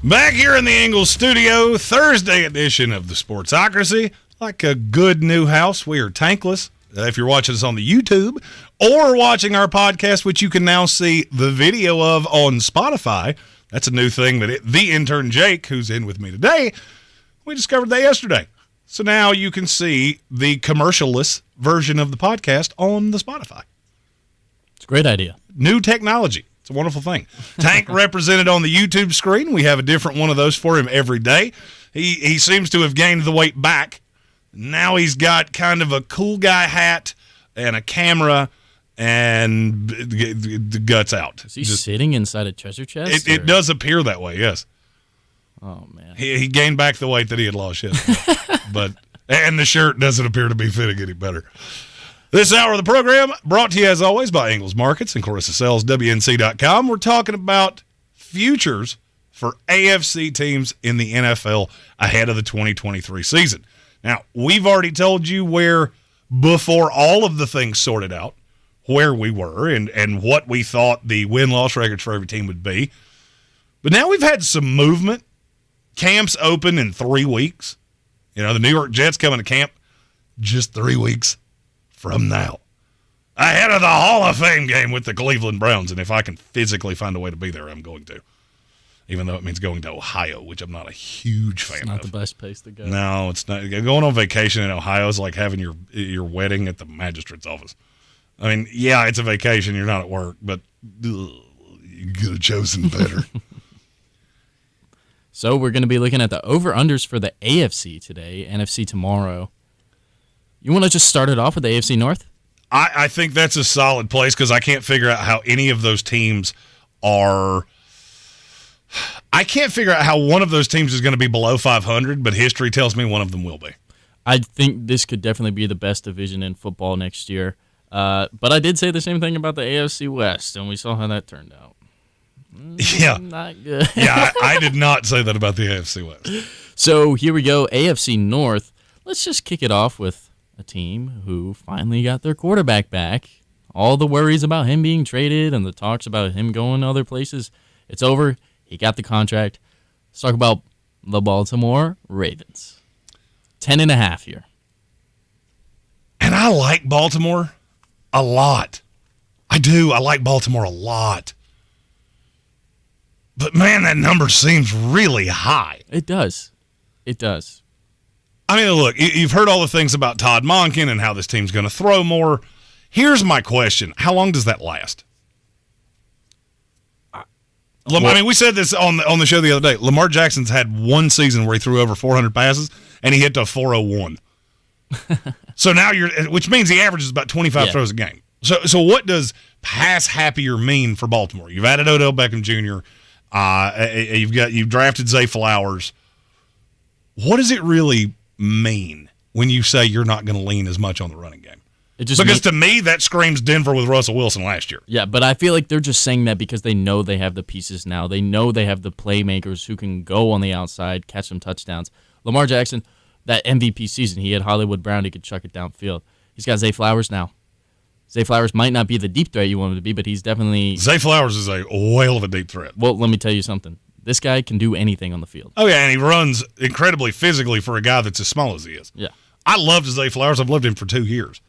Back here in the Ingles studio, Thursday edition of the Sportsocracy. Like a good new house, we are tankless. If you're watching us on the YouTube or watching our podcast, which you can now see the video of on Spotify, that's a new thing that the intern Jake, who's in with me today, we discovered that yesterday. So now you can see the commercial-less version of the podcast on the Spotify. It's a great idea. New technology. It's a wonderful thing. Tank represented on the YouTube screen. We have a different one of those for him every day. He seems to have gained the weight back. Now he's got kind of a cool guy hat and a camera and the guts out. Is he sitting inside a treasure chest? It does appear that way, yes. Oh, man. He gained back the weight that he had lost yesterday. And the shirt doesn't appear to be fitting any better. This hour of the program brought to you, as always, by Ingles Markets and Clarissa Sells, WNC.com. We're talking about futures for AFC teams in the NFL ahead of the 2023 season. Now, we've already told you where, before all of the things sorted out, where we were and what we thought the win-loss records for every team would be. But now we've had some movement. Camps open in 3 weeks. You know, the New York Jets coming to camp just 3 weeks from now. Ahead of the Hall of Fame game with the Cleveland Browns. And if I can physically find a way to be there, I'm going to. Even though it means going to Ohio, which I'm not a huge fan of. It's not the best place to go. No, it's not. Going on vacation in Ohio is like having your wedding at the magistrate's office. I mean, yeah, it's a vacation. You're not at work, but you could have chosen better. So we're going to be looking at the over-unders for the AFC today, NFC tomorrow. You want to just start it off with the AFC North? I think that's a solid place because I can't figure out how any of those teams are – I can't figure out how one of those teams is going to be below 500, but history tells me one of them will be. I think this could definitely be the best division in football next year. But I did say the same thing about the AFC West, and we saw how that turned out. Yeah. Not good. Yeah, I did not say that about the AFC West. So here we go, AFC North. Let's just kick it off with a team who finally got their quarterback back. All the worries about him being traded and the talks about him going to other places, it's over. He got the contract. Let's talk about the Baltimore Ravens. 10.5 here. And I like Baltimore a lot. I do. I like Baltimore a lot. But, man, that number seems really high. It does. It does. I mean, look, you've heard all the things about Todd Monken and how this team's going to throw more. Here's my question. How long does that last? I mean, we said this on the show the other day. Lamar Jackson's had one season where he threw over 400 passes, and he hit to 401. So now which means he averages about 25 throws a game. So what does pass happier mean for Baltimore? You've added Odell Beckham Jr. You've drafted Zay Flowers. What does it really mean when you say you're not going to lean as much on the running game? Because to me, that screams Denver with Russell Wilson last year. Yeah, but I feel like they're just saying that because they know they have the pieces now. They know they have the playmakers who can go on the outside, catch some touchdowns. Lamar Jackson, that MVP season, he had Hollywood Brown. He could chuck it downfield. He's got Zay Flowers now. Zay Flowers might not be the deep threat you want him to be, but he's definitely... Zay Flowers is a whale of a deep threat. Well, let me tell you something. This guy can do anything on the field. Oh, yeah, and he runs incredibly physically for a guy that's as small as he is. Yeah. I loved Zay Flowers. I've loved him for 2 years.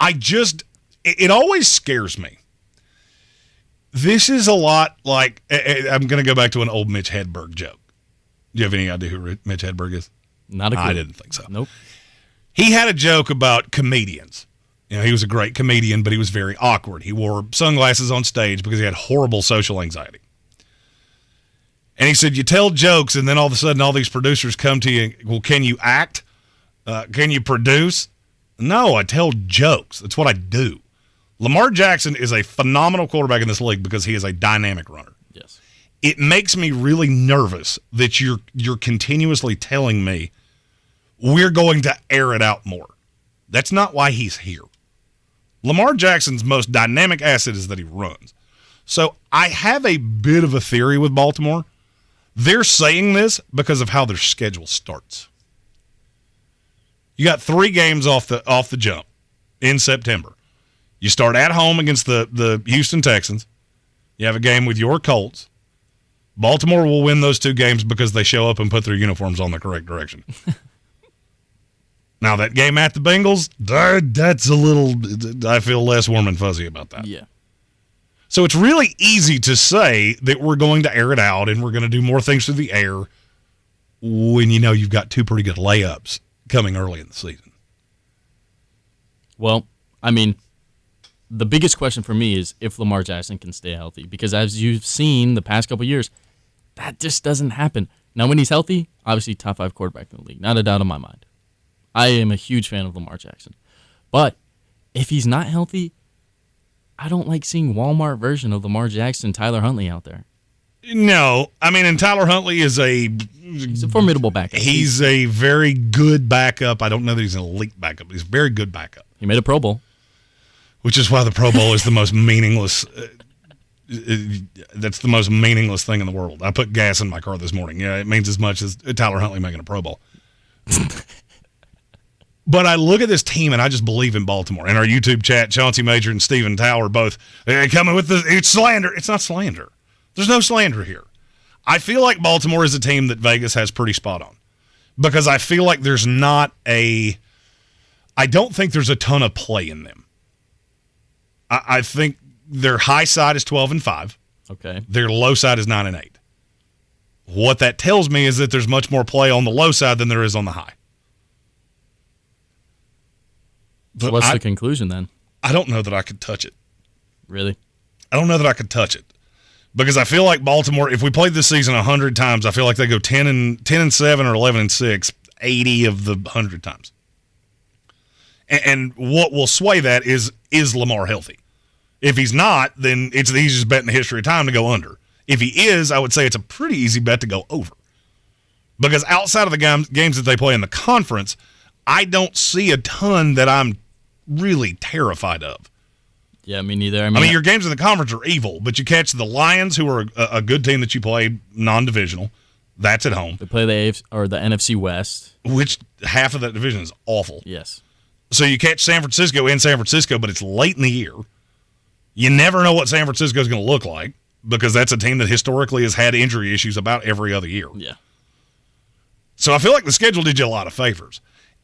It always scares me. This is a lot like, I'm going to go back to an old Mitch Hedberg joke. Do you have any idea who Mitch Hedberg is? Not a clue. I didn't think so. Nope. He had a joke about comedians. You know, he was a great comedian, but he was very awkward. He wore sunglasses on stage because he had horrible social anxiety. And he said, you tell jokes, and then all of a sudden all these producers come to you, well, can you act? Can you produce? No, I tell jokes. That's what I do. Lamar Jackson is a phenomenal quarterback in this league because he is a dynamic runner. Yes. It makes me really nervous that you're continuously telling me we're going to air it out more. That's not why he's here. Lamar Jackson's most dynamic asset is that he runs. So I have a bit of a theory with Baltimore. They're saying this because of how their schedule starts. You got 3 games off the jump in September. You start at home against the Houston Texans. You have a game with your Colts. Baltimore will win those 2 games because they show up and put their uniforms on the correct direction. Now, that game at the Bengals, that's a little, I feel less warm and fuzzy about that. Yeah. So it's really easy to say that we're going to air it out and we're going to do more things through the air when you know you've got 2 pretty good layups coming early in the season. Well, I mean, the biggest question for me is if Lamar Jackson can stay healthy. Because as you've seen the past couple of years, that just doesn't happen. Now, when he's healthy, obviously top 5 quarterback in the league. Not a doubt in my mind. I am a huge fan of Lamar Jackson. But if he's not healthy, I don't like seeing Walmart version of Lamar Jackson, Tyler Huntley out there. No. I mean, and Tyler Huntley is he's a formidable backup. He's a very good backup. I don't know that he's an elite backup, but he's a very good backup. He made a Pro Bowl. Which is why the Pro Bowl is the most meaningless. That's the most meaningless thing in the world. I put gas in my car this morning. Yeah, it means as much as Tyler Huntley making a Pro Bowl. But I look at this team, and I just believe in Baltimore. In our YouTube chat, Chauncey Major and Stephen Tower both coming with it's slander. It's not slander. There's no slander here. I feel like Baltimore is a team that Vegas has pretty spot on because I feel like there's not I don't think there's a ton of play in them. I think their high side is 12-5. Okay. Their low side is 9-8. What that tells me is that there's much more play on the low side than there is on the high. So what's the conclusion then? I don't know that I could touch it. Really? I don't know that I could touch it. Because I feel like Baltimore, if we played this season 100 times, I feel like they go 10-7 or 11-6, 80 of the 100 times. And what will sway that is Lamar healthy? If he's not, then it's the easiest bet in the history of time to go under. If he is, I would say it's a pretty easy bet to go over. Because outside of the games that they play in the conference, I don't see a ton that I'm really terrified of. Yeah, me neither. I mean, your games in the conference are evil, but you catch the Lions, who are a good team that you play non-divisional. That's at home. They play the NFC West. Which half of that division is awful. Yes. So you catch San Francisco in San Francisco, but it's late in the year. You never know what San Francisco is going to look like because that's a team that historically has had injury issues about every other year. Yeah. So I feel like the schedule did you a lot of favors.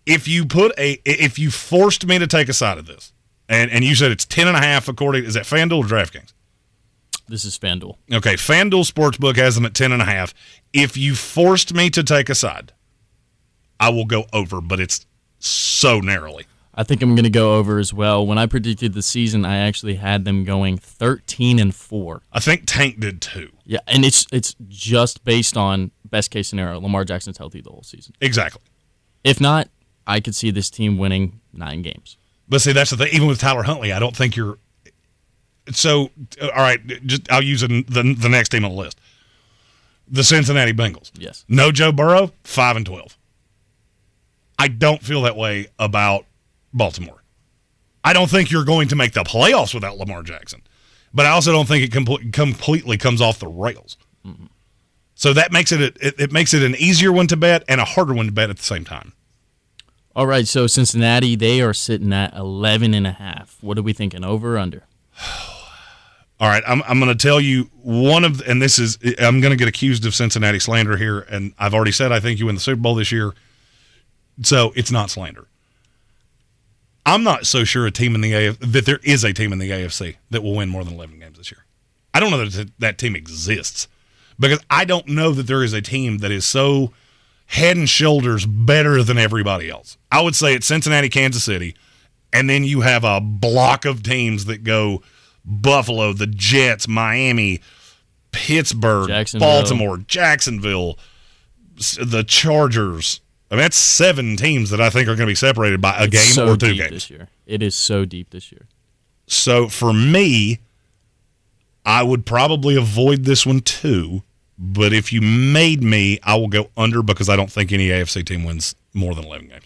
If you forced me to take a side of this, and you said it's 10.5 according, is that FanDuel or DraftKings? This is FanDuel. Okay, FanDuel Sportsbook has them at 10.5. If you forced me to take a side, I will go over, but it's so narrowly. I think I'm going to go over as well. When I predicted the season, I actually had them going 13-4. I think Tank did too. Yeah, and it's just based on best case scenario. Lamar Jackson's healthy the whole season. Exactly. If not, I could see this team winning 9 games. But see, that's the thing. Even with Tyler Huntley, I don't think you're. So, all right, I'll use the next team on the list. The Cincinnati Bengals. Yes. No Joe Burrow, 5-12. I don't feel that way about Baltimore. I don't think you're going to make the playoffs without Lamar Jackson. But I also don't think it completely comes off the rails. Mm-hmm. So that makes it makes it an easier one to bet and a harder one to bet at the same time. All right, so Cincinnati, they are sitting at 11.5. What are we thinking, over or under? All right, I'm going to tell you and this is, I'm going to get accused of Cincinnati slander here, and I've already said I think you win the Super Bowl this year, so it's not slander. I'm not so sure that there is a team in the AFC that will win more than 11 games this year. I don't know that team exists, because I don't know that there is a team that is so head and shoulders better than everybody else. I would say it's Cincinnati, Kansas City, and then you have a block of teams that go Buffalo, the Jets, Miami, Pittsburgh, Baltimore, Jacksonville, the Chargers. I mean, that's 7 teams that I think are going to be separated by a game or 2 games. This year. It is so deep this year. So for me, I would probably avoid this one too. But if you made me, I will go under, because I don't think any AFC team wins more than 11 games.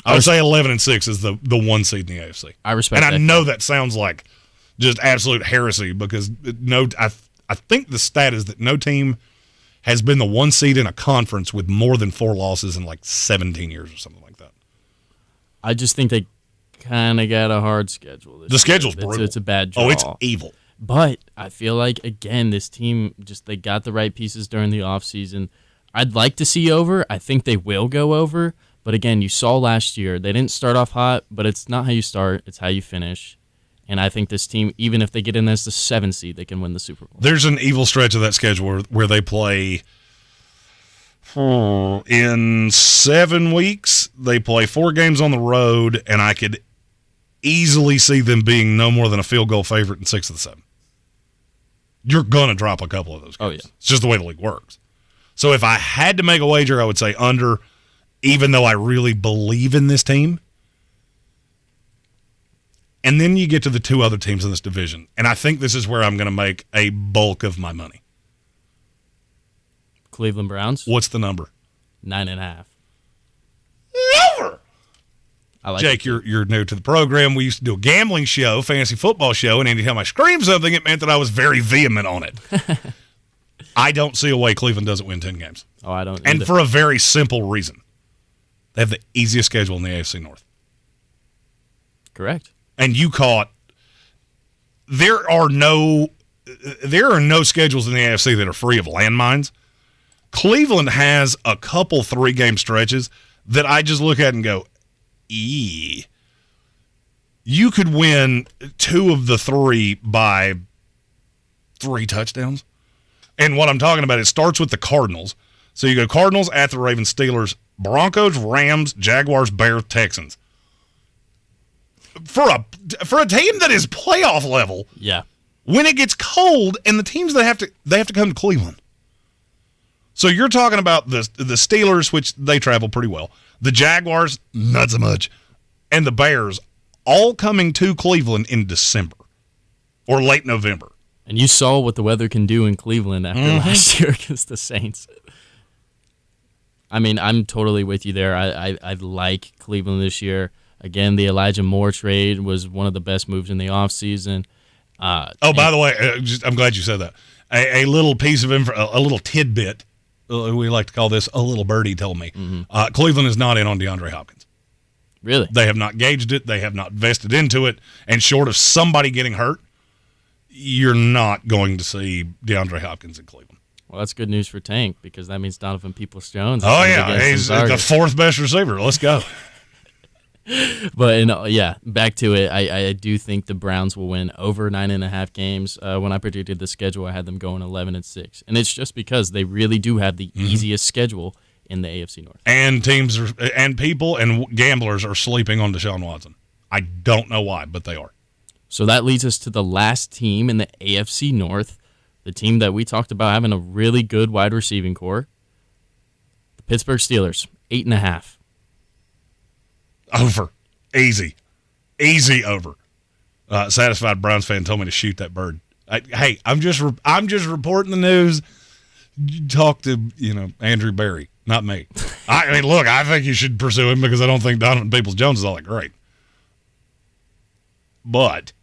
I would say 11-6 is the 1 seed in the AFC. I respect that. And I know that sounds like just absolute heresy, because I think the stat is that no team has been the 1 seed in a conference with more than 4 losses in like 17 years or something like that. I just think they kind of got a hard schedule. The schedule's brutal. It's a bad draw. Oh, it's evil. But I feel like, again, this team, they got the right pieces during the offseason. I'd like to see over. I think they will go over. But, again, you saw last year, they didn't start off hot, but it's not how you start. It's how you finish. And I think this team, even if they get in as the 7 seed, they can win the Super Bowl. There's an evil stretch of that schedule where they play in 7 weeks. They play 4 games on the road, and I could easily see them being no more than a field goal favorite in 6 of the 7. You're going to drop a couple of those games. Oh, yeah. It's just the way the league works. So if I had to make a wager, I would say under, even though I really believe in this team. And then you get to the 2 other teams in this division, and I think this is where I'm going to make a bulk of my money. Cleveland Browns. What's the number? 9.5. Over. I like Jake, you're new to the program. We used to do a gambling show, fantasy football show, and anytime I screamed something, it meant that I was very vehement on it. I don't see a way Cleveland doesn't win 10 games. Oh, I don't. And for a very simple reason. They have the easiest schedule in the AFC North. Correct. And you caught there are no schedules in the AFC that are free of landmines. Cleveland has a couple 3-game stretches that I just look at and go, you could win 2 of the 3 by 3 touchdowns. And what I'm talking about, it starts with the Cardinals. So you go Cardinals, at the Ravens, Steelers, Broncos, Rams, Jaguars, Bears, Texans. For a team that is playoff level, yeah, when it gets cold and the teams that have to come to Cleveland. So you're talking about the Steelers, which they travel pretty well, the Jaguars, not so much, and the Bears, all coming to Cleveland in December or late November. And you saw what the weather can do in Cleveland after last year against the Saints. I mean, I'm totally with you there. I like Cleveland this year. Again, the Elijah Moore trade was one of the best moves in the offseason. By the way, I'm glad you said that. A little piece of a little tidbit, we like to call this a little birdie, told me. Mm-hmm. Cleveland is not in on DeAndre Hopkins. Really? They have not gauged it. They have not vested into it. And short of somebody getting hurt, you're not going to see DeAndre Hopkins in Cleveland. Well, that's good news for Tank, because that means Donovan Peoples-Jones. Oh, yeah. He's the 4th best receiver. Let's go. But, back to it, I do think the Browns will win over 9.5 games. When I predicted the schedule, I had them going 11-6. And it's just because they really do have the easiest schedule in the AFC North. And teams and people and gamblers are sleeping on Deshaun Watson. I don't know why, but they are. So that leads us to the last team in the AFC North, the team that we talked about having a really good wide receiving core, the Pittsburgh Steelers, 8.5. Over. Easy over. Satisfied Browns fan told me to shoot that bird. Hey, I'm just reporting the news. Talk to Andrew Berry, not me. I mean, look, I think you should pursue him because I don't think Donovan Peoples-Jones is all that great. But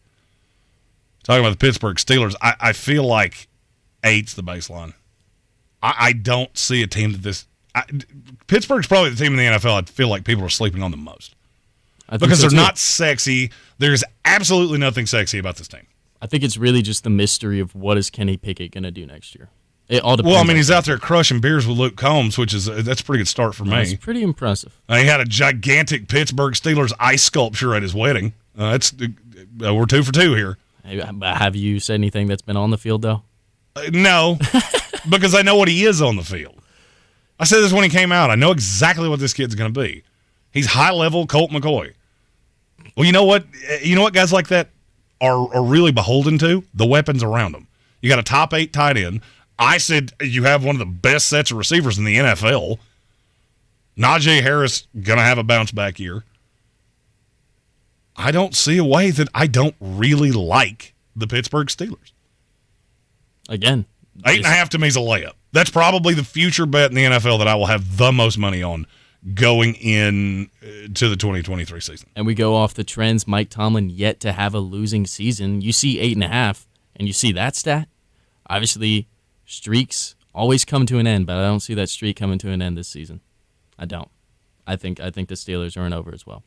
talking about the Pittsburgh Steelers, I feel like 8's the baseline. I don't see a team that Pittsburgh's probably the team in the NFL I feel like people are sleeping on the most. Because they're not sexy. There's absolutely nothing sexy about this team. I think it's really just the mystery of what is Kenny Pickett going to do next year. It all depends. Well, I mean, he's out there crushing beers with Luke Combs, that's a pretty good start for me. It's pretty impressive. He had a gigantic Pittsburgh Steelers ice sculpture at his wedding. We're 2 for 2 here. Have you said anything that's been on the field, though? No, because I know what he is on the field. I said this when he came out. I know exactly what this kid's going to be. He's high-level Colt McCoy. Well, you know what? Guys like that are really beholden to? The weapons around them. You got a top 8 tight end. I said you have one of the best sets of receivers in the NFL. Najee Harris going to have a bounce-back year. I don't see a way that I don't really like the Pittsburgh Steelers. Again, 8.5 to me is a layup. That's probably the future bet in the NFL that I will have the most money on going in to the 2023 season. And we go off the trends. Mike Tomlin yet to have a losing season. You see 8.5, and you see that stat. Obviously, streaks always come to an end, but I don't see that streak coming to an end this season. I don't. I think the Steelers are in over as well.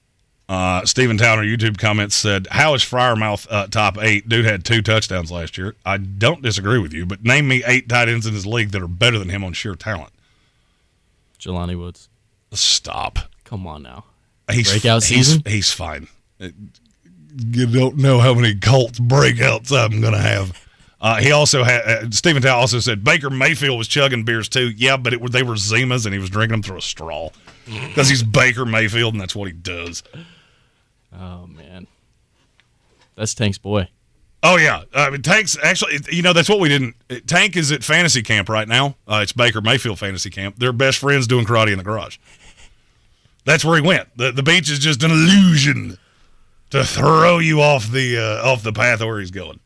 Stephen Towner, YouTube comments said, how is Freiermuth top 8? Dude had 2 touchdowns last year. I don't disagree with you, but name me 8 tight ends in this league that are better than him on sheer talent. Jelani Woods. Stop. Come on now. Breakout season? He's fine. You don't know how many Colts breakouts I'm going to have. He also had Stephen Towner also said Baker Mayfield was chugging beers too. Yeah, but they were Zimas and he was drinking them through a straw because he's Baker Mayfield and that's what he does. Oh man, that's Tank's boy. Oh yeah, I mean Tank's actually. That's what we didn't. Tank is at fantasy camp right now. It's Baker Mayfield fantasy camp. They're best friends doing karate in the garage. That's where he went. The beach is just an illusion to throw you off the path of where he's going.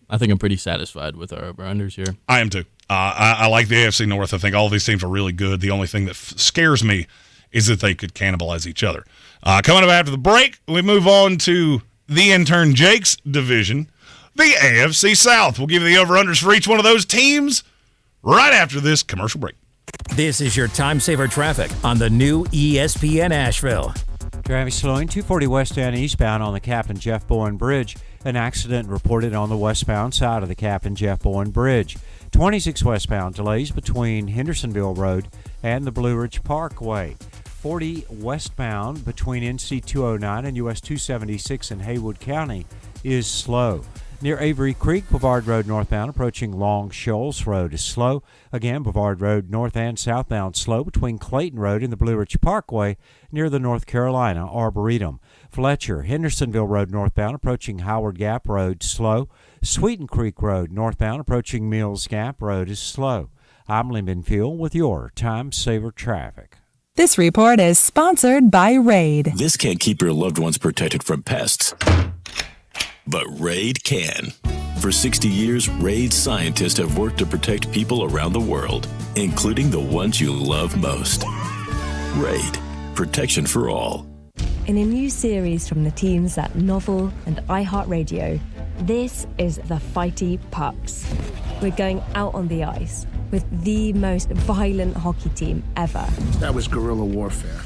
I think I'm pretty satisfied with our over-unders here. I am too. I like the AFC North. I think all of these teams are really good. The only thing that scares me is that they could cannibalize each other. Coming up after the break, we move on to the intern Jake's division, the AFC South. We'll give you the over-unders for each one of those teams right after this commercial break. This is your time saver traffic on the new ESPN Asheville. Traffic slowing 240 west and eastbound on the Captain Jeff Bowen Bridge. An accident reported on the westbound side of the Captain Jeff Bowen Bridge. 26 westbound delays between Hendersonville Road and the Blue Ridge Parkway. 40 westbound between NC 209 and US 276 in Haywood County is slow. Near Avery Creek, Brevard Road northbound approaching Long Shoals Road is slow. Again, Brevard Road north and southbound slow between Clayton Road and the Blue Ridge Parkway near the North Carolina Arboretum. Fletcher, Hendersonville Road northbound approaching Howard Gap Road slow. Sweeten Creek Road northbound approaching Mills Gap Road is slow. I'm Lyndon Field with your Time Saver Traffic. This report is sponsored by Raid. This can't keep your loved ones protected from pests, but Raid can. For 60 years, Raid scientists have worked to protect people around the world, including the ones you love most. Raid, protection for all. In a new series from the teams at Novel and iHeartRadio, this is the Fighty Pucks. We're going out on the ice with the most violent hockey team ever. That was guerrilla warfare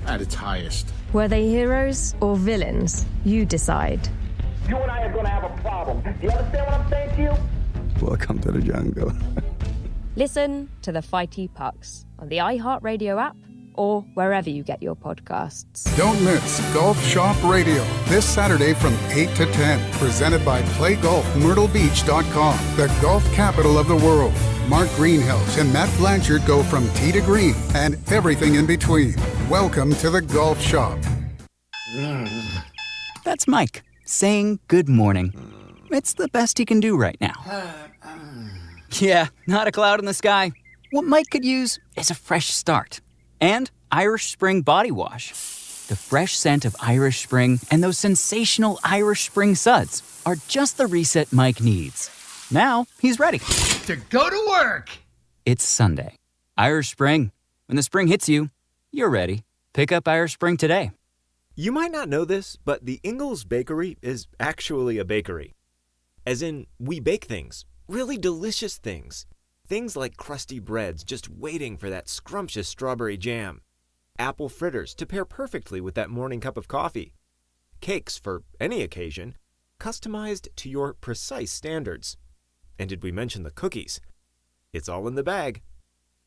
at its highest. Were they heroes or villains? You decide. You and I are going to have a problem. Do you understand what I'm saying to you? Welcome to the jungle. Listen to the Fighty Pucks on the iHeartRadio app or wherever you get your podcasts. Don't miss Golf Shop Radio this Saturday from 8 to 10. Presented by PlayGolfMyrtleBeach.com, the golf capital of the world. Mark Greenhouse and Matt Blanchard go from tee to green and everything in between. Welcome to the Golf Shop. That's Mike saying good morning. It's the best he can do right now. Yeah, not a cloud in the sky. What Mike could use is a fresh start. And Irish Spring Body Wash. The fresh scent of Irish Spring and those sensational Irish Spring suds are just the reset Mike needs. Now he's ready To go to work. It's Sunday. Irish Spring. When the spring hits you, you're ready. Pick up Irish Spring today. You might not know this, but the Ingalls Bakery is actually a bakery. As in, we bake things. Really delicious things. Things like crusty breads just waiting for that scrumptious strawberry jam. Apple fritters to pair perfectly with that morning cup of coffee. Cakes for any occasion, customized to your precise standards. And did we mention the cookies? It's all in the bag.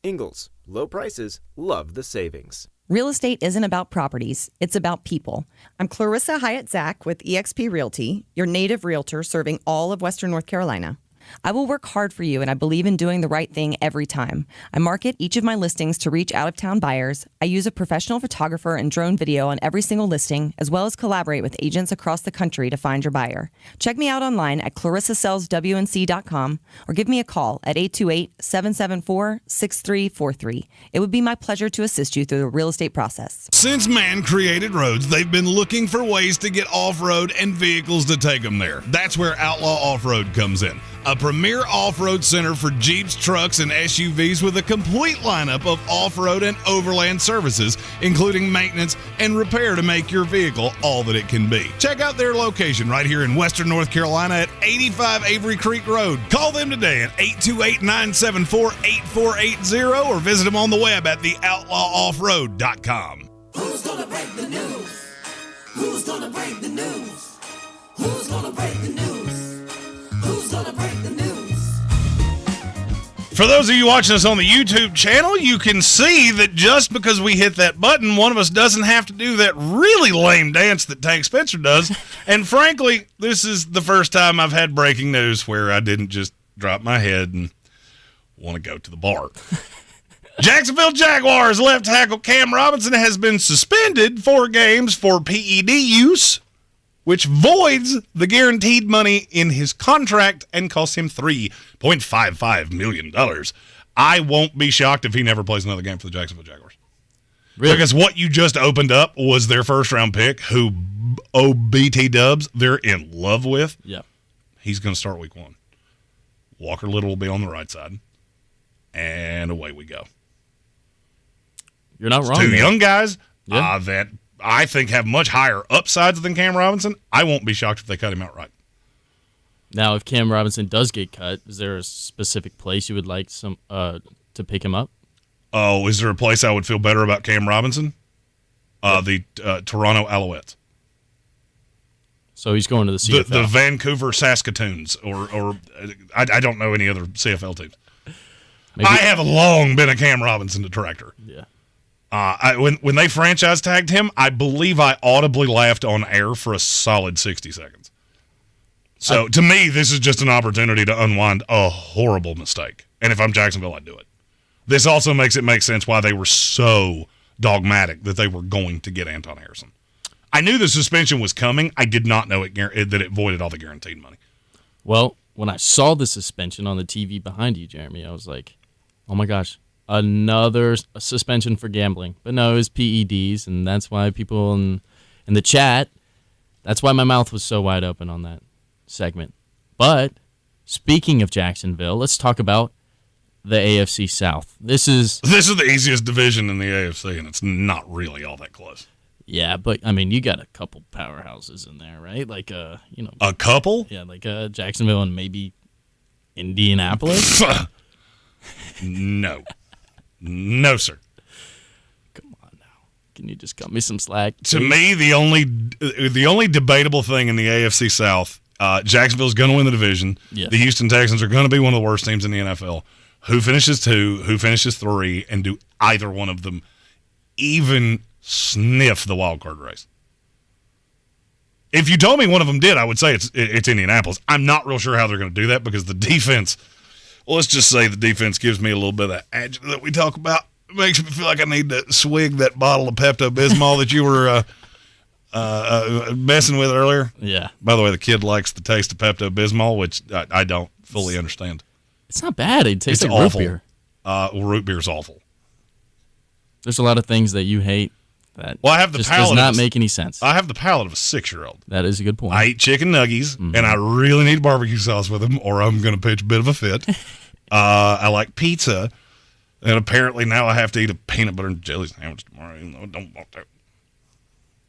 Ingalls, low prices, love the savings. Real estate isn't about properties, it's about people. I'm Clarissa Hyatt-Zach with eXp Realty, your native realtor serving all of Western North Carolina. I will work hard for you, and I believe in doing the right thing every time. I market each of my listings to reach out-of-town buyers. I use a professional photographer and drone video on every single listing, as well as collaborate with agents across the country to find your buyer. Check me out online at clarissasellswnc.com or give me a call at 828-774-6343. It would be my pleasure to assist you through the real estate process. Since man created roads, they've been looking for ways to get off-road and vehicles to take them there. That's where Outlaw Off-Road comes in. A premier off-road center for Jeeps, trucks, and SUVs with a complete lineup of off-road and overland services, including maintenance and repair to make your vehicle all that it can be. Check out their location right here in Western North Carolina at 85 Avery Creek Road. Call them today at 828-974-8480 or visit them on the web at theoutlawoffroad.com. Who's gonna break the news? Who's gonna break the news? Who's gonna break the news? Who's gonna break the news? For those of you watching us on the YouTube channel, you can see that just because we hit that button, one of us doesn't have to do that really lame dance that Tank Spencer does. And frankly, this is the first time I've had breaking news where I didn't just drop my head and want to go to the bar. Jacksonville Jaguars left tackle Cam Robinson has been suspended 4 games for PED use, which voids the guaranteed money in his contract and costs him $3.55 million. I won't be shocked if he never plays another game for the Jacksonville Jaguars. Really? Because what you just opened up was their first-round pick, who OBT Dubs they're in love with. Yeah. He's going to start week 1. Walker Little will be on the right side. And away we go. You're not wrong. 2 young guys Yeah. that I think have much higher upsides than Cam Robinson. I won't be shocked if they cut him outright. Now, if Cam Robinson does get cut, is there a specific place you would like to pick him up? Oh, is there a place I would feel better about Cam Robinson? The Toronto Alouettes. So he's going to the CFL. The Vancouver Saskatoons, or I don't know any other CFL teams. Maybe. I have long been a Cam Robinson detractor. Yeah. When they franchise tagged him, I believe I audibly laughed on air for a solid 60 seconds. So to me, this is just an opportunity to unwind a horrible mistake. And if I'm Jacksonville, I'd do it. This also makes it make sense why they were so dogmatic that they were going to get Anton Harrison. I knew the suspension was coming. I did not know that it voided all the guaranteed money. Well, when I saw the suspension on the TV behind you, Jeremy, I was like, oh my gosh, another suspension for gambling. But no, it was PEDs, and that's why people in the chat, that's why my mouth was so wide open on that segment. But speaking of Jacksonville, let's talk about the AFC South. This is the easiest division in the AFC, and it's not really all that close. Yeah, but I mean, you got a couple powerhouses in there, right? Like a couple? Yeah, like Jacksonville and maybe Indianapolis. No, sir. Come on now, can you just cut me some slack? To me, the only debatable thing in the AFC South, Jacksonville's going to win the division. Yeah. The Houston Texans are going to be one of the worst teams in the NFL. Who finishes 2? Who finishes 3? And do either one of them even sniff the wild card race? If you told me one of them did, I would say it's Indianapolis. I'm not real sure how they're going to do that because the defense Well, let's just say the defense gives me a little bit of that agita that we talk about. It makes me feel like I need to swig that bottle of Pepto-Bismol that you were messing with earlier. Yeah. By the way, the kid likes the taste of Pepto-Bismol, which I don't fully understand. It's not bad. It tastes like awful. root beer. Root beer's awful. There's a lot of things that you hate that I have the just palate does not of make any sense. I have the palate of a 6-year-old. That is a good point. I eat chicken nuggies, and I really need barbecue sauce with them, or I'm going to pitch a bit of a fit. I like pizza, and apparently now I have to eat a peanut butter and jelly sandwich tomorrow, even though I don't want to.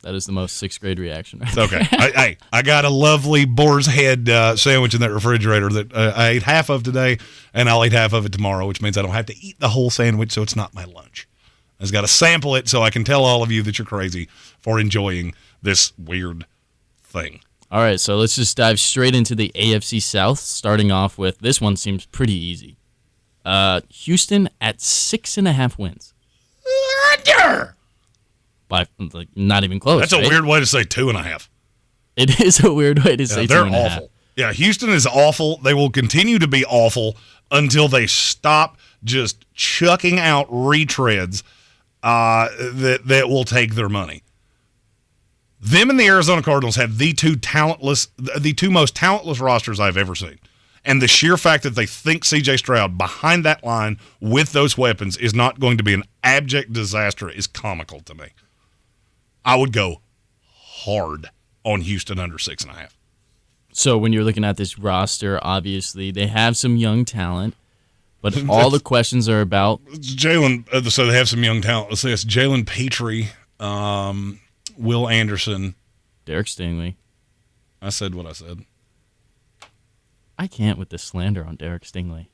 That is the most 6th grade reaction. Right Okay. I got a lovely boar's head sandwich in that refrigerator that I ate half of today, and I'll eat half of it tomorrow, which means I don't have to eat the whole sandwich, so it's not my lunch. I just got to sample it so I can tell all of you that you're crazy for enjoying this weird thing. All right, so let's just dive straight into the AFC South, starting off with this one seems pretty easy. Houston at 6.5 wins. Under! By not even close. That's a weird way to say 2.5. It is a weird way to say they're 2.5. awful. Yeah, Houston is awful. They will continue to be awful until they stop just chucking out retreads that will take their money. Them and the Arizona Cardinals have the two most talentless rosters I've ever seen. And the sheer fact that they think C.J. Stroud behind that line with those weapons is not going to be an abject disaster is comical to me. I would go hard on Houston under 6.5. So when you're looking at this roster, obviously they have some young talent, but all the questions are about Jalen. So they have some young talent. Let's say it's Jalen Petrie, Will Anderson, Derek Stingley. I said what I said. I can't with the slander on Derek Stingley.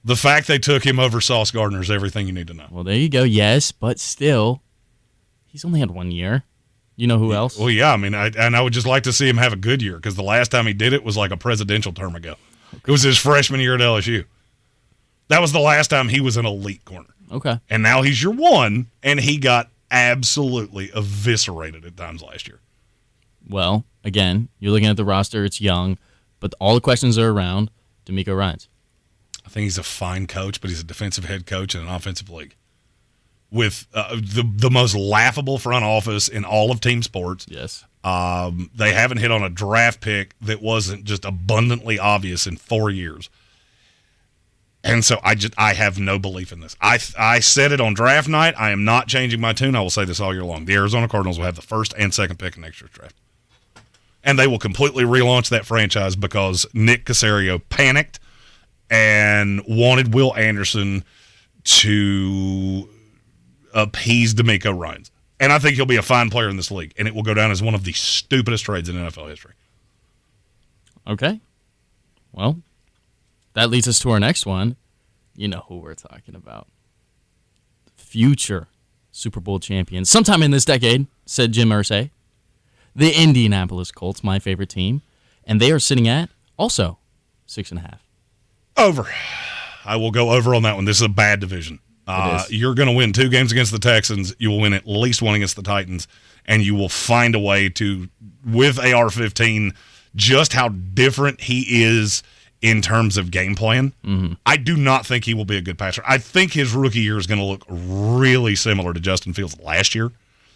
The fact they took him over Sauce Gardner is everything you need to know. Well, there you go. Yes, but still, he's only had 1 year. You know who else? Well, yeah. I mean, I would just like to see him have a good year because the last time he did it was like a presidential term ago. It was his freshman year at LSU. That was the last time he was an elite corner. Okay. And now he's your one, and he got absolutely eviscerated at times last year. Well, again, you're looking at the roster. It's young, but all the questions are around D'Amico Ryans. I think he's a fine coach, but he's a defensive head coach in an offensive league with the most laughable front office in all of team sports. Yes. They haven't hit on a draft pick that wasn't just abundantly obvious in 4 years. And so I have no belief in this. I said it on draft night. I am not changing my tune. I will say this all year long. The Arizona Cardinals will have the first and second pick in next year's draft. And they will completely relaunch that franchise because Nick Caserio panicked and wanted Will Anderson to appease D'Amico Ryans. And I think he'll be a fine player in this league, and it will go down as one of the stupidest trades in NFL history. Okay. Well, that leads us to our next one. You know who we're talking about. Future Super Bowl champions. Sometime in this decade, said Jim Irsay. The Indianapolis Colts, my favorite team. And they are sitting at, also, 6.5. Over. I will go over on that one. This is a bad division. You're going to win 2 games against the Texans. You will win at least one against the Titans. And you will find a way to, with AR-15, just how different he is in terms of game plan. Mm-hmm. I do not think he will be a good passer. I think his rookie year is going to look really similar to Justin Fields last year,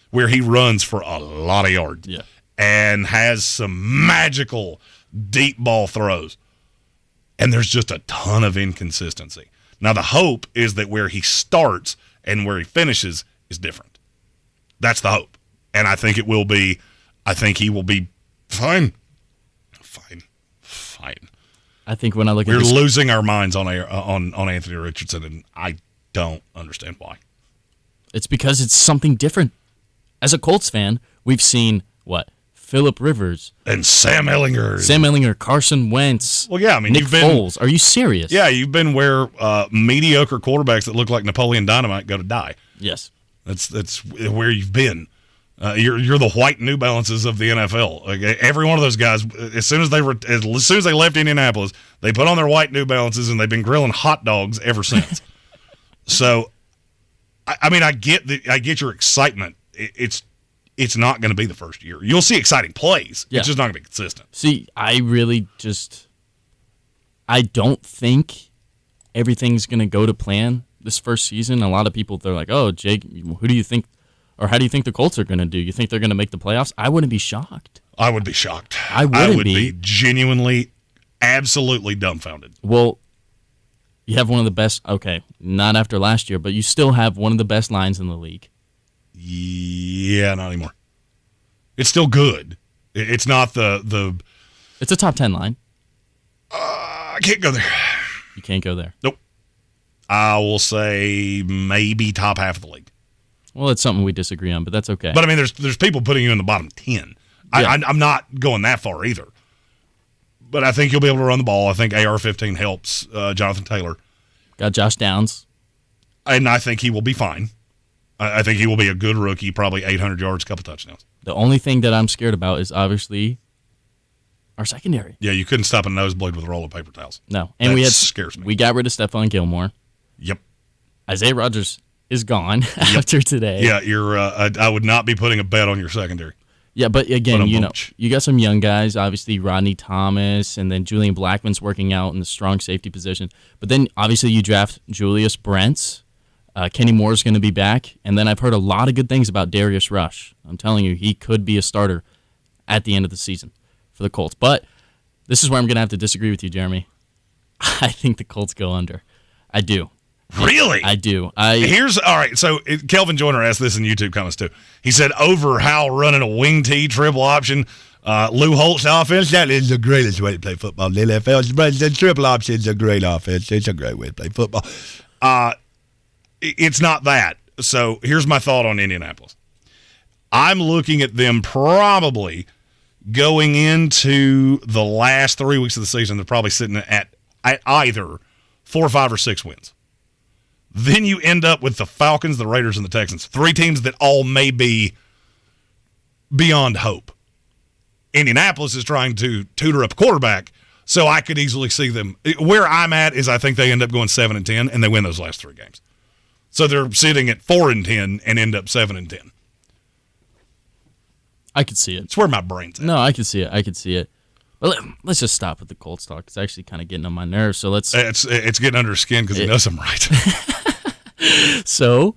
where he runs for a lot of yards and has some magical deep ball throws. And there's just a ton of inconsistency. Now, the hope is that where he starts and where he finishes is different. That's the hope. And I think he will be fine. I think when I look at We're this, losing our minds on Anthony Richardson, and I don't understand why. it's because it's something different. As a Colts fan, we've seen, Phillip Rivers. And Sam Ehlinger. Carson Wentz. Well, yeah, I mean, Nick you've been, Foles. Are you serious? Yeah, you've been where mediocre quarterbacks that look like Napoleon Dynamite go to die. Yes. That's where you've been. You're the white New Balances of the NFL. Like, every one of those guys, as soon as they left Indianapolis, they put on their white New Balances and they've been grilling hot dogs ever since. So, I mean, I get your excitement. It's not going to be the first year. You'll see exciting plays. Yeah. It's just not going to be consistent. See, I really I don't think everything's going to go to plan this first season, a lot of people, they're like, oh, Jake, who do you think, or how do you think the Colts are going to do? You think they're going to make the playoffs? I wouldn't be shocked. I would be shocked. I would be genuinely, absolutely dumbfounded. Well, you have one of the best, okay, not after last year, but you still have one of the best lines in the league. Yeah, not anymore. It's still good. It's not the. It's a top 10 line. I can't go there. You can't go there. Nope. I will say maybe top half of the league. Well, it's something we disagree on, but that's okay. But I mean, there's people putting you in the bottom 10. Yeah. I'm not going that far either. But I think you'll be able to run the ball. I think AR-15 helps Jonathan Taylor. Got Josh Downs. And I think he will be fine. I think he will be a good rookie, probably 800 yards, a couple touchdowns. The only thing that I'm scared about is obviously our secondary. Yeah, you couldn't stop a nosebleed with a roll of paper towels. No. And that scares me. We got rid of Stephon Gilmore. Yep. Isaiah Rodgers is gone after today. Yeah, you're. I would not be putting a bet on your secondary. Yeah, but again, you got some young guys, obviously Rodney Thomas, and then Julian Blackmon's working out in the strong safety position. But then, obviously, you draft Julius Brents. Kenny Moore's going to be back. And then I've heard a lot of good things about Darius Rush. I'm telling you, he could be a starter at the end of the season for the Colts. But this is where I'm going to have to disagree with you, Jeremy. I think the Colts go under. I do. Really? I do. All right. So Kelvin Joyner asked this in YouTube comments too. He said, over Howell running a wing T triple option, Lou Holtz offense, that is the greatest way to play football in the NFL. The triple option is a great offense. It's a great way to play football. It's not that. So here's my thought on Indianapolis. I'm looking at them probably going into the last 3 weeks of the season. They're probably sitting at either 4, 5, or 6 wins. Then you end up with the Falcons, the Raiders, and the Texans. 3 teams that all may be beyond hope. Indianapolis is trying to tutor up a quarterback, so I could easily see them. Where I'm at is I think they end up going 7-10, and they win those last 3 games. So they're sitting at 4-10 and end up 7-10. I could see it. It's where my brain's at. No, I could see it. But let's just stop with the Colts talk. It's actually kind of getting on my nerves. So let's. It's getting under his skin because he knows I'm right. So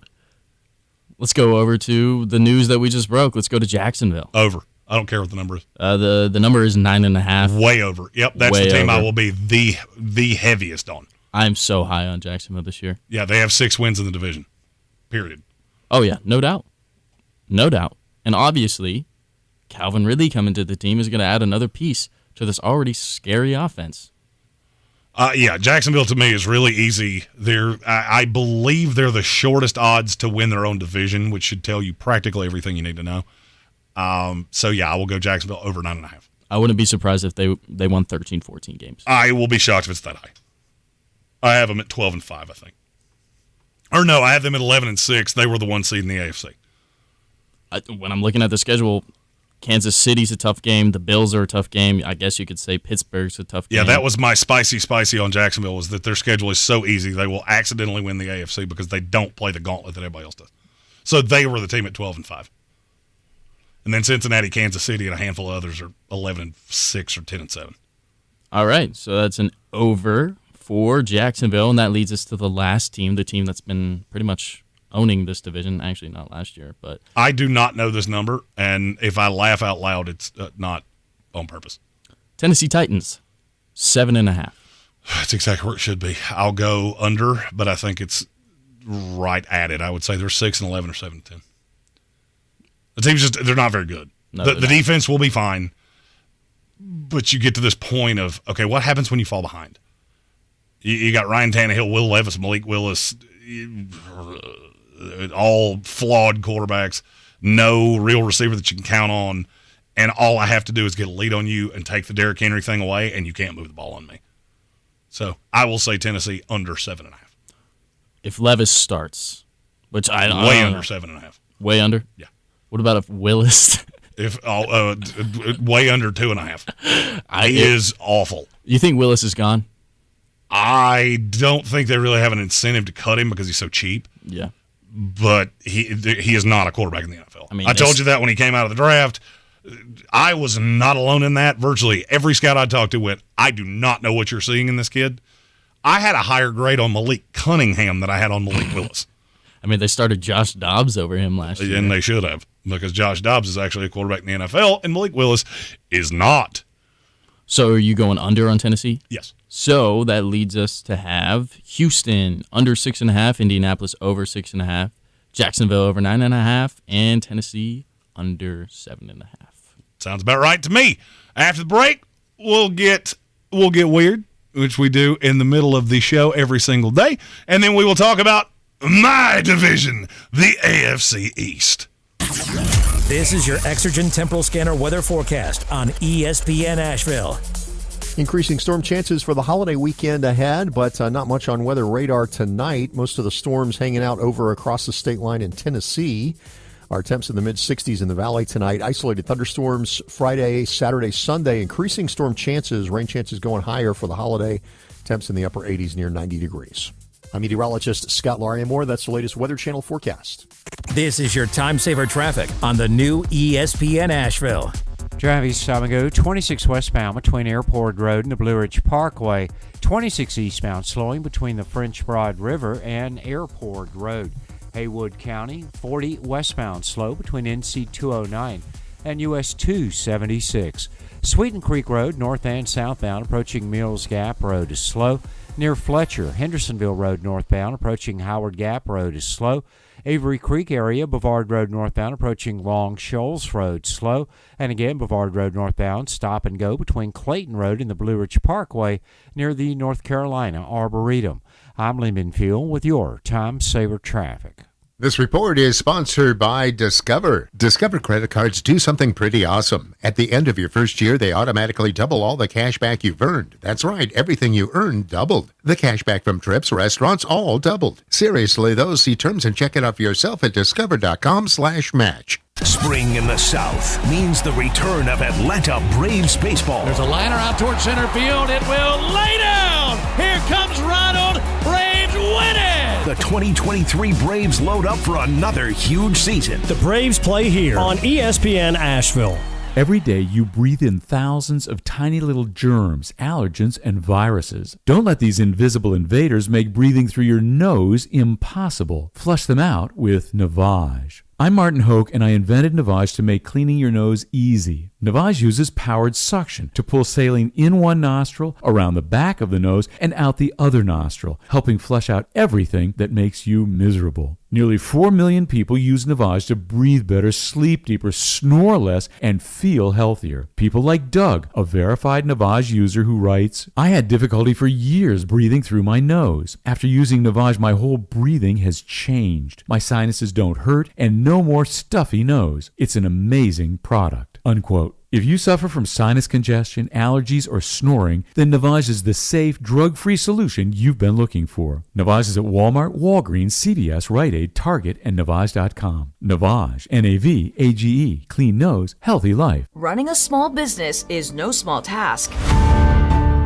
let's go over to the news that we just broke. Let's go to Jacksonville. Over. I don't care what the number is. The number is 9.5. Way over. Yep, that's Way the team over. I will be the heaviest on. I'm so high on Jacksonville this year. Yeah, they have 6 wins in the division. Period. Oh yeah, no doubt, and obviously, Calvin Ridley coming to the team is going to add another piece to this already scary offense. Yeah, Jacksonville to me is really easy. I believe they're the shortest odds to win their own division, which should tell you practically everything you need to know. So yeah, I will go Jacksonville over 9.5. I wouldn't be surprised if they won 13, 14 games. I will be shocked if it's that high. I have them at 12-5, I think. Or no, I have them at 11-6. They were the 1 seed in the AFC. When I'm looking at the schedule, Kansas City's a tough game. The Bills are a tough game. I guess you could say Pittsburgh's a tough game. Yeah, that was my spicy on Jacksonville, was that their schedule is so easy they will accidentally win the AFC because they don't play the gauntlet that everybody else does. So they were the team at 12-5. And then Cincinnati, Kansas City, and a handful of others are 11-6 or 10-7. All right, so that's an over for Jacksonville, and that leads us to the last team, the team that's been pretty much owning this division. Actually, not last year, but I do not know this number, and if I laugh out loud, it's not on purpose. Tennessee Titans, 7.5. That's exactly where it should be. I'll go under, but I think it's right at it. I would say they're 6-11 or 7-10. The team's they're not very good. No, the defense will be fine, but you get to this point of, okay, what happens when you fall behind? You got Ryan Tannehill, Will Levis, Malik Willis, all flawed quarterbacks, no real receiver that you can count on, and all I have to do is get a lead on you and take the Derrick Henry thing away, and you can't move the ball on me. So I will say Tennessee under 7.5. If Levis starts, which I don't way know. under 7.5. Way under? Yeah. What about if Willis? Way under 2.5. He is awful. You think Willis is gone? I don't think they really have an incentive to cut him because he's so cheap. Yeah. But he is not a quarterback in the NFL. I mean, I told you that when he came out of the draft. I was not alone in that. Virtually every scout I talked to went, I do not know what you're seeing in this kid. I had a higher grade on Malik Cunningham than I had on Malik Willis. I mean, they started Josh Dobbs over him last year. And they should have, because Josh Dobbs is actually a quarterback in the NFL, and Malik Willis is not. So are you going under on Tennessee? Yes. So that leads us to have Houston under 6.5, Indianapolis over 6.5, Jacksonville over 9.5, and Tennessee under 7.5. Sounds about right to me. After the break, we'll get weird, which we do in the middle of the show every single day, and then we will talk about my division, the AFC East. This is your Exergen Temporal Scanner weather forecast on ESPN Asheville. Increasing storm chances for the holiday weekend ahead, but not much on weather radar tonight. Most of the storms hanging out over across the state line in Tennessee. Our temps in the mid-60s in the valley tonight. Isolated thunderstorms Friday, Saturday, Sunday. Increasing storm chances, rain chances going higher for the holiday. Temps in the upper 80s near 90 degrees. I'm meteorologist Scott Larimore. That's the latest Weather Channel forecast. This is your time saver traffic on the new ESPN Asheville. Travis Samago, 26 westbound between Airport Road and the Blue Ridge Parkway. 26 eastbound slowing between the French Broad River and Airport Road. Haywood County, 40 westbound slow between NC 209 and US 276. Sweeten Creek Road, north and southbound, approaching Mills Gap Road is slow. Near Fletcher, Hendersonville Road northbound, approaching Howard Gap Road is slow. Avery Creek area, Bavard Road northbound, approaching Long Shoals Road slow. And again, Bavard Road northbound, stop and go between Clayton Road and the Blue Ridge Parkway near the North Carolina Arboretum. I'm Lee Minfield with your Time Saver Traffic. This report is sponsored by Discover. Discover credit cards do something pretty awesome. At the end of your first year, they automatically double all the cash back you've earned. That's right, everything you earned doubled. The cash back from trips, restaurants, all doubled. Seriously, though, see terms and check it out for yourself at discover.com/match. Spring in the South means the return of Atlanta Braves baseball. There's a liner out towards center field. It will lay down. Here comes Ronald. Braves win it. The 2023 Braves load up for another huge season. The Braves play here on ESPN Asheville. Every day you breathe in thousands of tiny little germs, allergens, and viruses. Don't let these invisible invaders make breathing through your nose impossible. Flush them out with Navage. I'm Martin Hoke, and I invented Navage to make cleaning your nose easy. Navage uses powered suction to pull saline in one nostril, around the back of the nose, and out the other nostril, helping flush out everything that makes you miserable. Nearly 4 million people use Navage to breathe better, sleep deeper, snore less, and feel healthier. People like Doug, a verified Navage user who writes, I had difficulty for years breathing through my nose. After using Navage, my whole breathing has changed. My sinuses don't hurt, and no more stuffy nose. It's an amazing product. Unquote. If you suffer from sinus congestion, allergies, or snoring, then Navage is the safe, drug-free solution you've been looking for. Navage is at Walmart, Walgreens, CVS, Rite Aid, Target, and Navage.com. Navage, N-A-V-A-G-E, clean nose, healthy life. Running a small business is no small task.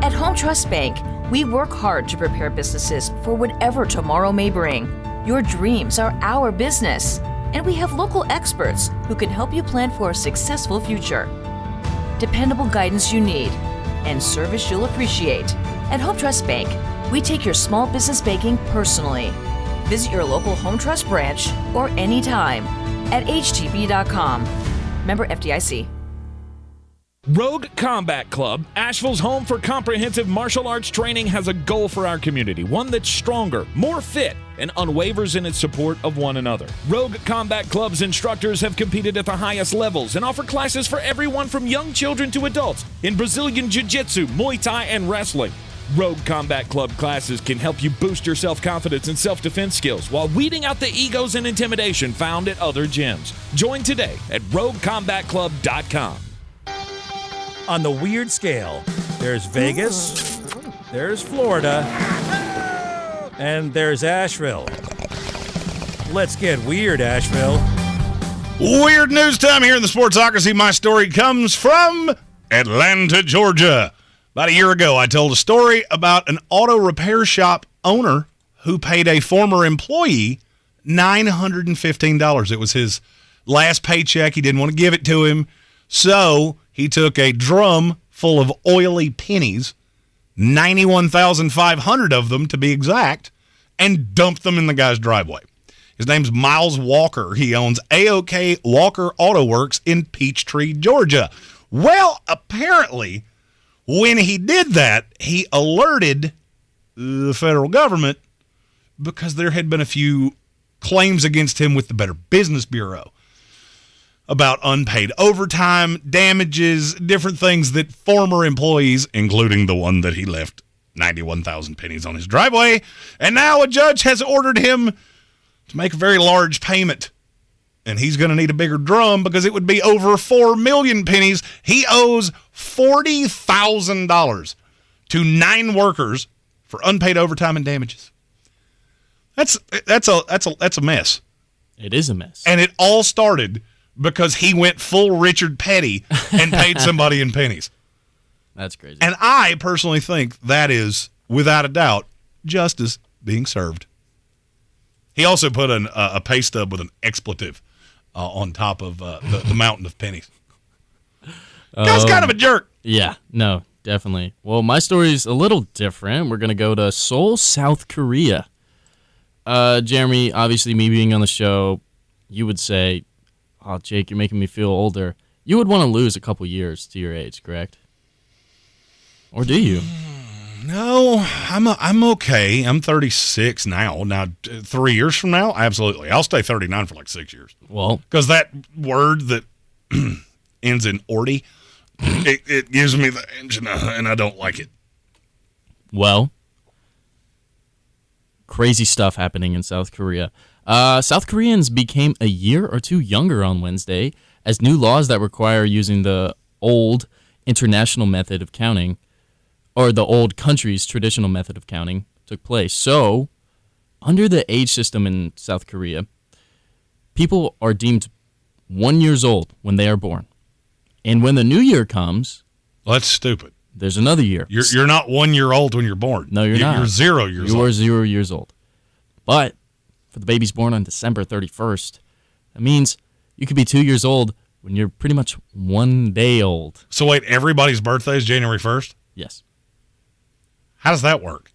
At Home Trust Bank, we work hard to prepare businesses for whatever tomorrow may bring. Your dreams are our business, and we have local experts who can help you plan for a successful future. Dependable guidance you need, and service you'll appreciate. At Home Trust Bank, we take your small business banking personally. Visit your local Home Trust branch or anytime at htb.com. Member FDIC. Rogue Combat Club, Asheville's home for comprehensive martial arts training, has a goal for our community, one that's stronger, more fit, and unwavers in its support of one another. Rogue Combat Club's instructors have competed at the highest levels and offer classes for everyone from young children to adults in Brazilian Jiu-Jitsu, Muay Thai, and wrestling. Rogue Combat Club classes can help you boost your self-confidence and self-defense skills while weeding out the egos and intimidation found at other gyms. Join today at roguecombatclub.com. On the weird scale, there's Vegas, there's Florida, and there's Asheville. Let's get weird, Asheville. Weird news time here in the Sportsocracy. My story comes from Atlanta, Georgia. About a year ago, I told a story about an auto repair shop owner who paid a former employee $915. It was his last paycheck. He didn't want to give it to him, so he took a drum full of oily pennies 91,500 of them to be exact, and dumped them in the guy's driveway. His name's Miles Walker. He owns AOK Walker Auto Works in Peachtree, Georgia. Well, apparently, when he did that, he alerted the federal government because there had been a few claims against him with the Better Business Bureau about unpaid overtime, damages, different things that former employees, including the one that he left 91,000 pennies on his driveway, and now a judge has ordered him to make a very large payment. And he's going to need a bigger drum because it would be over 4 million pennies. He owes $40,000 to 9 workers for unpaid overtime and damages. That's a mess. It is a mess. And it all started because he went full Richard Petty and paid somebody in pennies. That's crazy. And I personally think that is, without a doubt, justice being served. He also put a pay stub with an expletive on top of the mountain of pennies. Guy's kind of a jerk. Yeah, no, definitely. Well, my story's a little different. We're going to go to Seoul, South Korea. Jeremy, obviously me being on the show, you would say, oh, Jake, you're making me feel older. You would want to lose a couple years to your age, correct? Or do you? No, I'm okay. I'm 36 now. Now, 3 years from now, absolutely. I'll stay 39 for like 6 years. Well, because that word that ends in orty, it gives me the angina, and I don't like it. Well, crazy stuff happening in South Korea. South Koreans became a year or two younger on Wednesday as new laws that require using the old international method of counting, or the old country's traditional method of counting, took place. So, under the age system in South Korea, people are deemed 1 year old when they are born. And when the new year comes... Well, that's stupid. There's another year. You're not 1 year old when you're born. No, you're not. You're 0 years old. You are 0 years old. But for the babies born on December 31st, that means you could be 2 years old when you're pretty much 1 day old. So wait, everybody's birthday is January 1st? Yes. How does that work?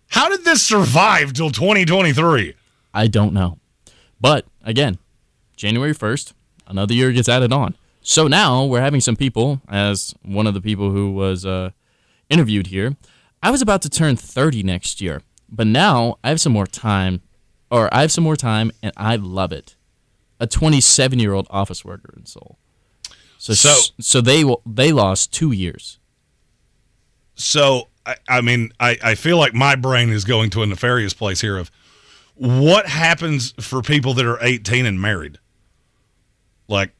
How did this survive till 2023? I don't know. But, again, January 1st, another year gets added on. So now we're having some people, as one of the people who was interviewed here, I was about to turn 30 next year. But now I have some more time, and I love it. A 27-year-old office worker in Seoul. So they lost 2 years. So, I feel like my brain is going to a nefarious place here of what happens for people that are 18 and married? Like,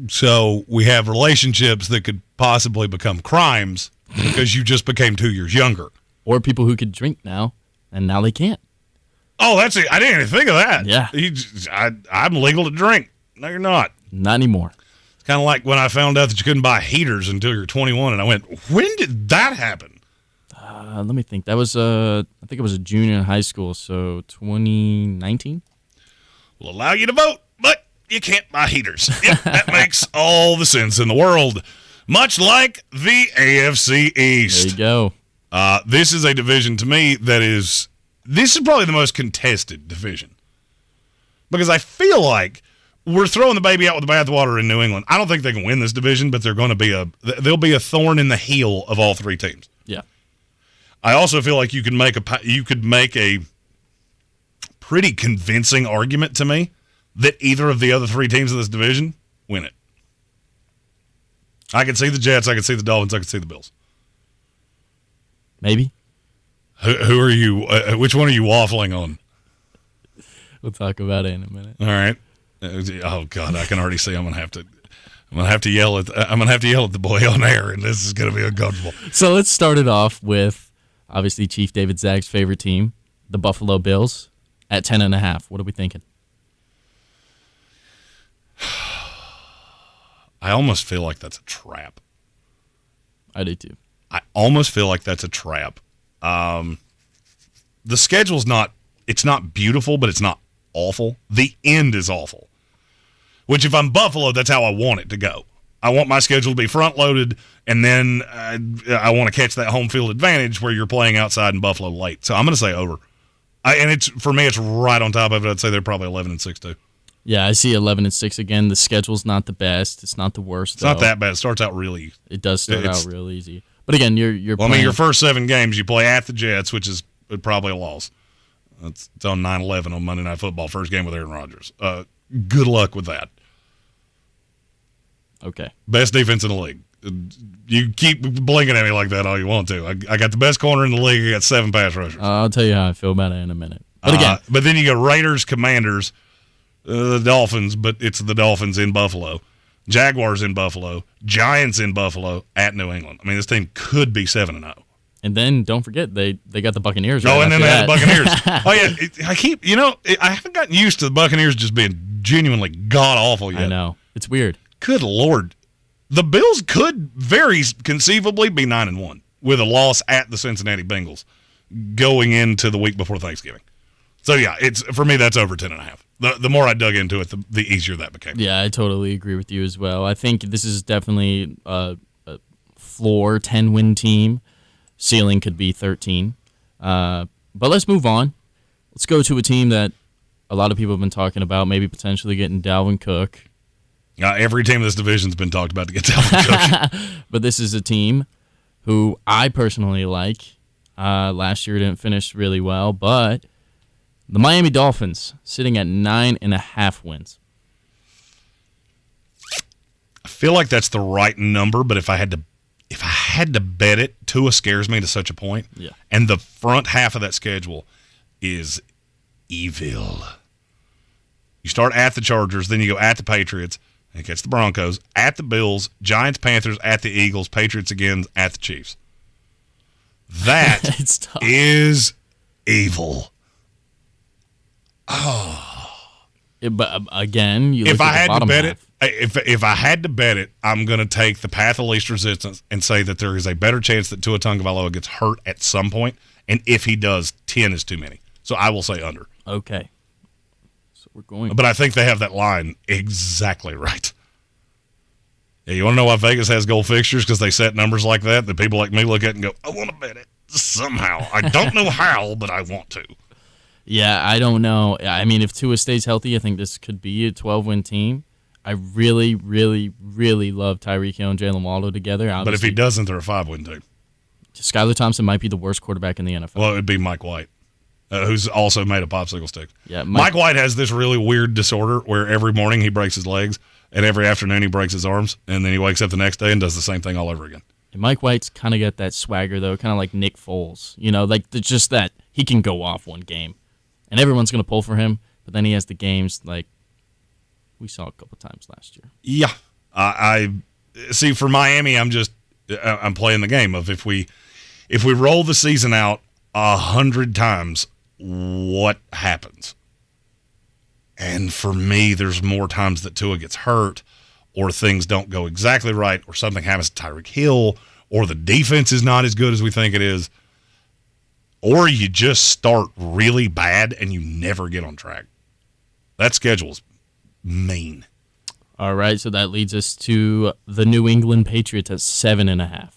so we have relationships that could possibly become crimes because you just became 2 years younger. Or people who could drink now, and now they can't. Oh, that's it. I didn't even think of that. Yeah. I'm legal to drink. No, you're not. Not anymore. It's kind of like when I found out that you couldn't buy heaters until you're 21, and I went, when did that happen? Let me think. That was, I think it was a junior in high school, so 2019? Will allow you to vote, but you can't buy heaters. Yep, that makes all the sense in the world. Much like the AFC East. There you go. This is a division to me this is probably the most contested division. Because I feel like we're throwing the baby out with the bathwater in New England. I don't think they can win this division, but they'll be a thorn in the heel of all three teams. Yeah. I also feel like you could make a pretty convincing argument to me that either of the other three teams in this division win it. I could see the Jets, I could see the Dolphins, I could see the Bills. Maybe. Who are you? Which one are you waffling on? We'll talk about it in a minute. All right. Oh God, I can already see I'm gonna have to yell at the boy on air, and this is gonna be uncomfortable. So let's start it off with obviously Chief David Zagg's favorite team, the Buffalo Bills, at 10.5. What are we thinking? I almost feel like that's a trap. I do too. I almost feel like that's a trap. The schedule's not beautiful, but it's not awful. The end is awful. Which, if I'm Buffalo, that's how I want it to go. I want my schedule to be front-loaded, and then I want to catch that home field advantage where you're playing outside in Buffalo late. So I'm going to say over. And for me, it's right on top of it. I'd say they're probably 11-6 too. Yeah, I see 11-6 again. The schedule's not the best. It's not the worst. It's not that bad. It starts out really easy. It does start out real easy. But again, you're well, playing. your first 7 games, you play at the Jets, which is probably a loss. It's on 9/11 on Monday Night Football, first game with Aaron Rodgers. Good luck with that. Okay. Best defense in the league. You keep blinking at me like that all you want to. I got the best corner in the league. I got 7 pass rushers. I'll tell you how I feel about it in a minute. But again, but then you go Raiders, Commanders, the Dolphins, but it's the Dolphins in Buffalo, Jaguars in Buffalo, Giants in Buffalo, at New England. I mean, this team could be 7-0. And then don't forget they got the Buccaneers. Oh, right and then they after had the that. Buccaneers. I haven't gotten used to the Buccaneers just being genuinely god awful yet. I know, it's weird. Good Lord, the Bills could very conceivably be 9-1 with a loss at the Cincinnati Bengals going into the week before Thanksgiving. So yeah, for me that's over 10.5. The more I dug into it, the easier that became. Yeah, I totally agree with you as well. I think this is definitely a floor 10-win team. Ceiling could be 13. But let's move on. Let's go to a team that a lot of people have been talking about, maybe potentially getting Dalvin Cook. Every team in this division has been talked about to get Dalvin Cook. But this is a team who I personally like. Last year didn't finish really well, but the Miami Dolphins sitting at 9.5 wins. I feel like that's the right number, but if I had to bet it, Tua scares me to such a point. Yeah. And the front half of that schedule is evil. You start at the Chargers, then you go at the Patriots, and catch the Broncos, at the Bills, Giants, Panthers, at the Eagles, Patriots again, at the Chiefs. That is evil. Oh. But again, you look if at I the had to bottom bet half. it, if I had to bet it, I'm going to take the path of least resistance and say that there is a better chance that Tua Tagovailoa gets hurt at some point, and if he does, 10 is too many. So I will say under. Okay. So we're going. But I think they have that line exactly right. Yeah, you want to know why Vegas has gold fixtures? Because they set numbers like that people like me look at and go, I want to bet it somehow. I don't know how, but I want to. Yeah, I don't know. I mean, if Tua stays healthy, I think this could be a 12-win team. I really, really, really love Tyreek Hill and Jalen Waddle together. But if he doesn't, they're a 5-win team. Skylar Thompson might be the worst quarterback in the NFL. Well, it would be Mike White, who's also made a popsicle stick. Yeah, Mike White has this really weird disorder where every morning he breaks his legs, and every afternoon he breaks his arms, and then he wakes up the next day and does the same thing all over again. And Mike White's kind of got that swagger, though, kind of like Nick Foles. You know, like just that he can go off one game, and everyone's going to pull for him, but then he has the games like we saw a couple times last year. Yeah. I see, for Miami, I'm playing the game of if we roll the season out 100 times, what happens? And for me, there's more times that Tua gets hurt, or things don't go exactly right, or something happens to Tyreek Hill, or the defense is not as good as we think it is, or you just start really bad and you never get on track. That schedule's mean. All right, so that leads us to the New England Patriots at 7.5.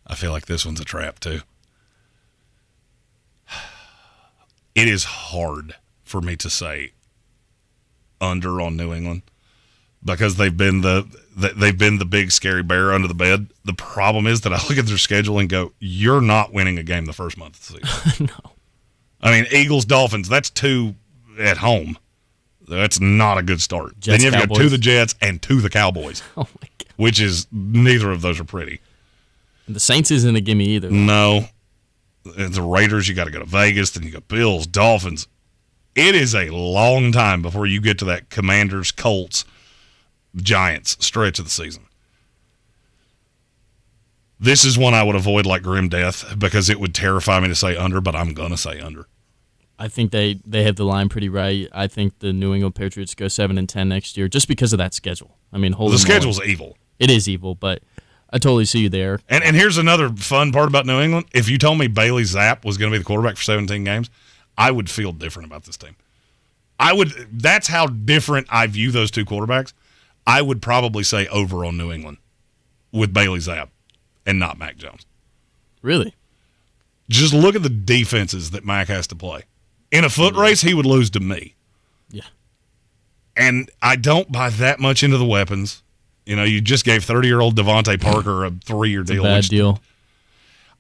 I feel like this one's a trap, too. It is hard for me to say under on New England because they've been the big scary bear under the bed. The problem is that I look at their schedule and go, you're not winning a game the first month of the season. No. I mean, Eagles, Dolphins, that's 2 at home. That's not a good start. Jets, then you've got Cowboys. 2 the Jets and 2 the Cowboys. Oh my God. Which is, neither of those are pretty. And the Saints isn't a gimme either. No. The Raiders, you got to go to Vegas, then you got Bills, Dolphins. It is a long time before you get to that Commanders, Colts, Giants stretch of the season. This is one I would avoid like grim death because it would terrify me to say under, but I'm going to say under. I think they have the line pretty right. I think the New England Patriots go 7-10 next year just because of that schedule. I mean, the schedule's evil. It is evil, but I totally see you there. And here's another fun part about New England. If you told me Bailey Zapp was going to be the quarterback for 17 games, I would feel different about this team. That's how different I view those 2 quarterbacks. I would probably say over on New England with Bailey Zapp and not Mac Jones. Really? Just look at the defenses that Mac has to play. In a foot race, he would lose to me. Yeah. And I don't buy that much into the weapons. You know, you just gave 30-year-old Devontae Parker a 3-year deal. Bad deal.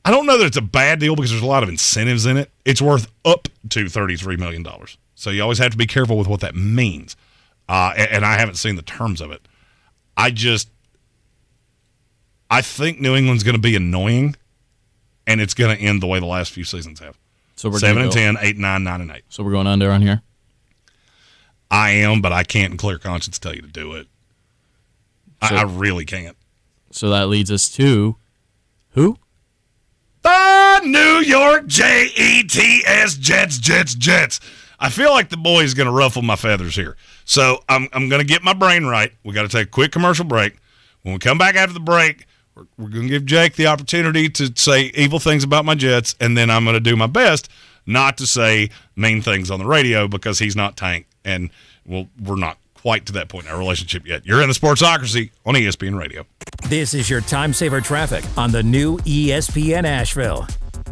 I don't know that it's a bad deal because there's a lot of incentives in it. It's worth up to $33 million. So you always have to be careful with what that means. And I haven't seen the terms of it. I think New England's going to be annoying, and it's going to end the way the last few seasons have. So we're 7-10, 8-9, 9-8. So we're going under on here? I am, but I can't in clear conscience tell you to do it. So, I really can't. So that leads us to who? The New York Jets. I feel like the boy is going to ruffle my feathers here. So I'm going to get my brain right. We got to take a quick commercial break. When we come back after the break, we're going to give Jake the opportunity to say evil things about my Jets, and then I'm going to do my best not to say mean things on the radio because he's not Tank, and we're not quite to that point in our relationship yet. You're in the Sportsocracy on ESPN Radio. This is your time saver traffic on the new ESPN Asheville.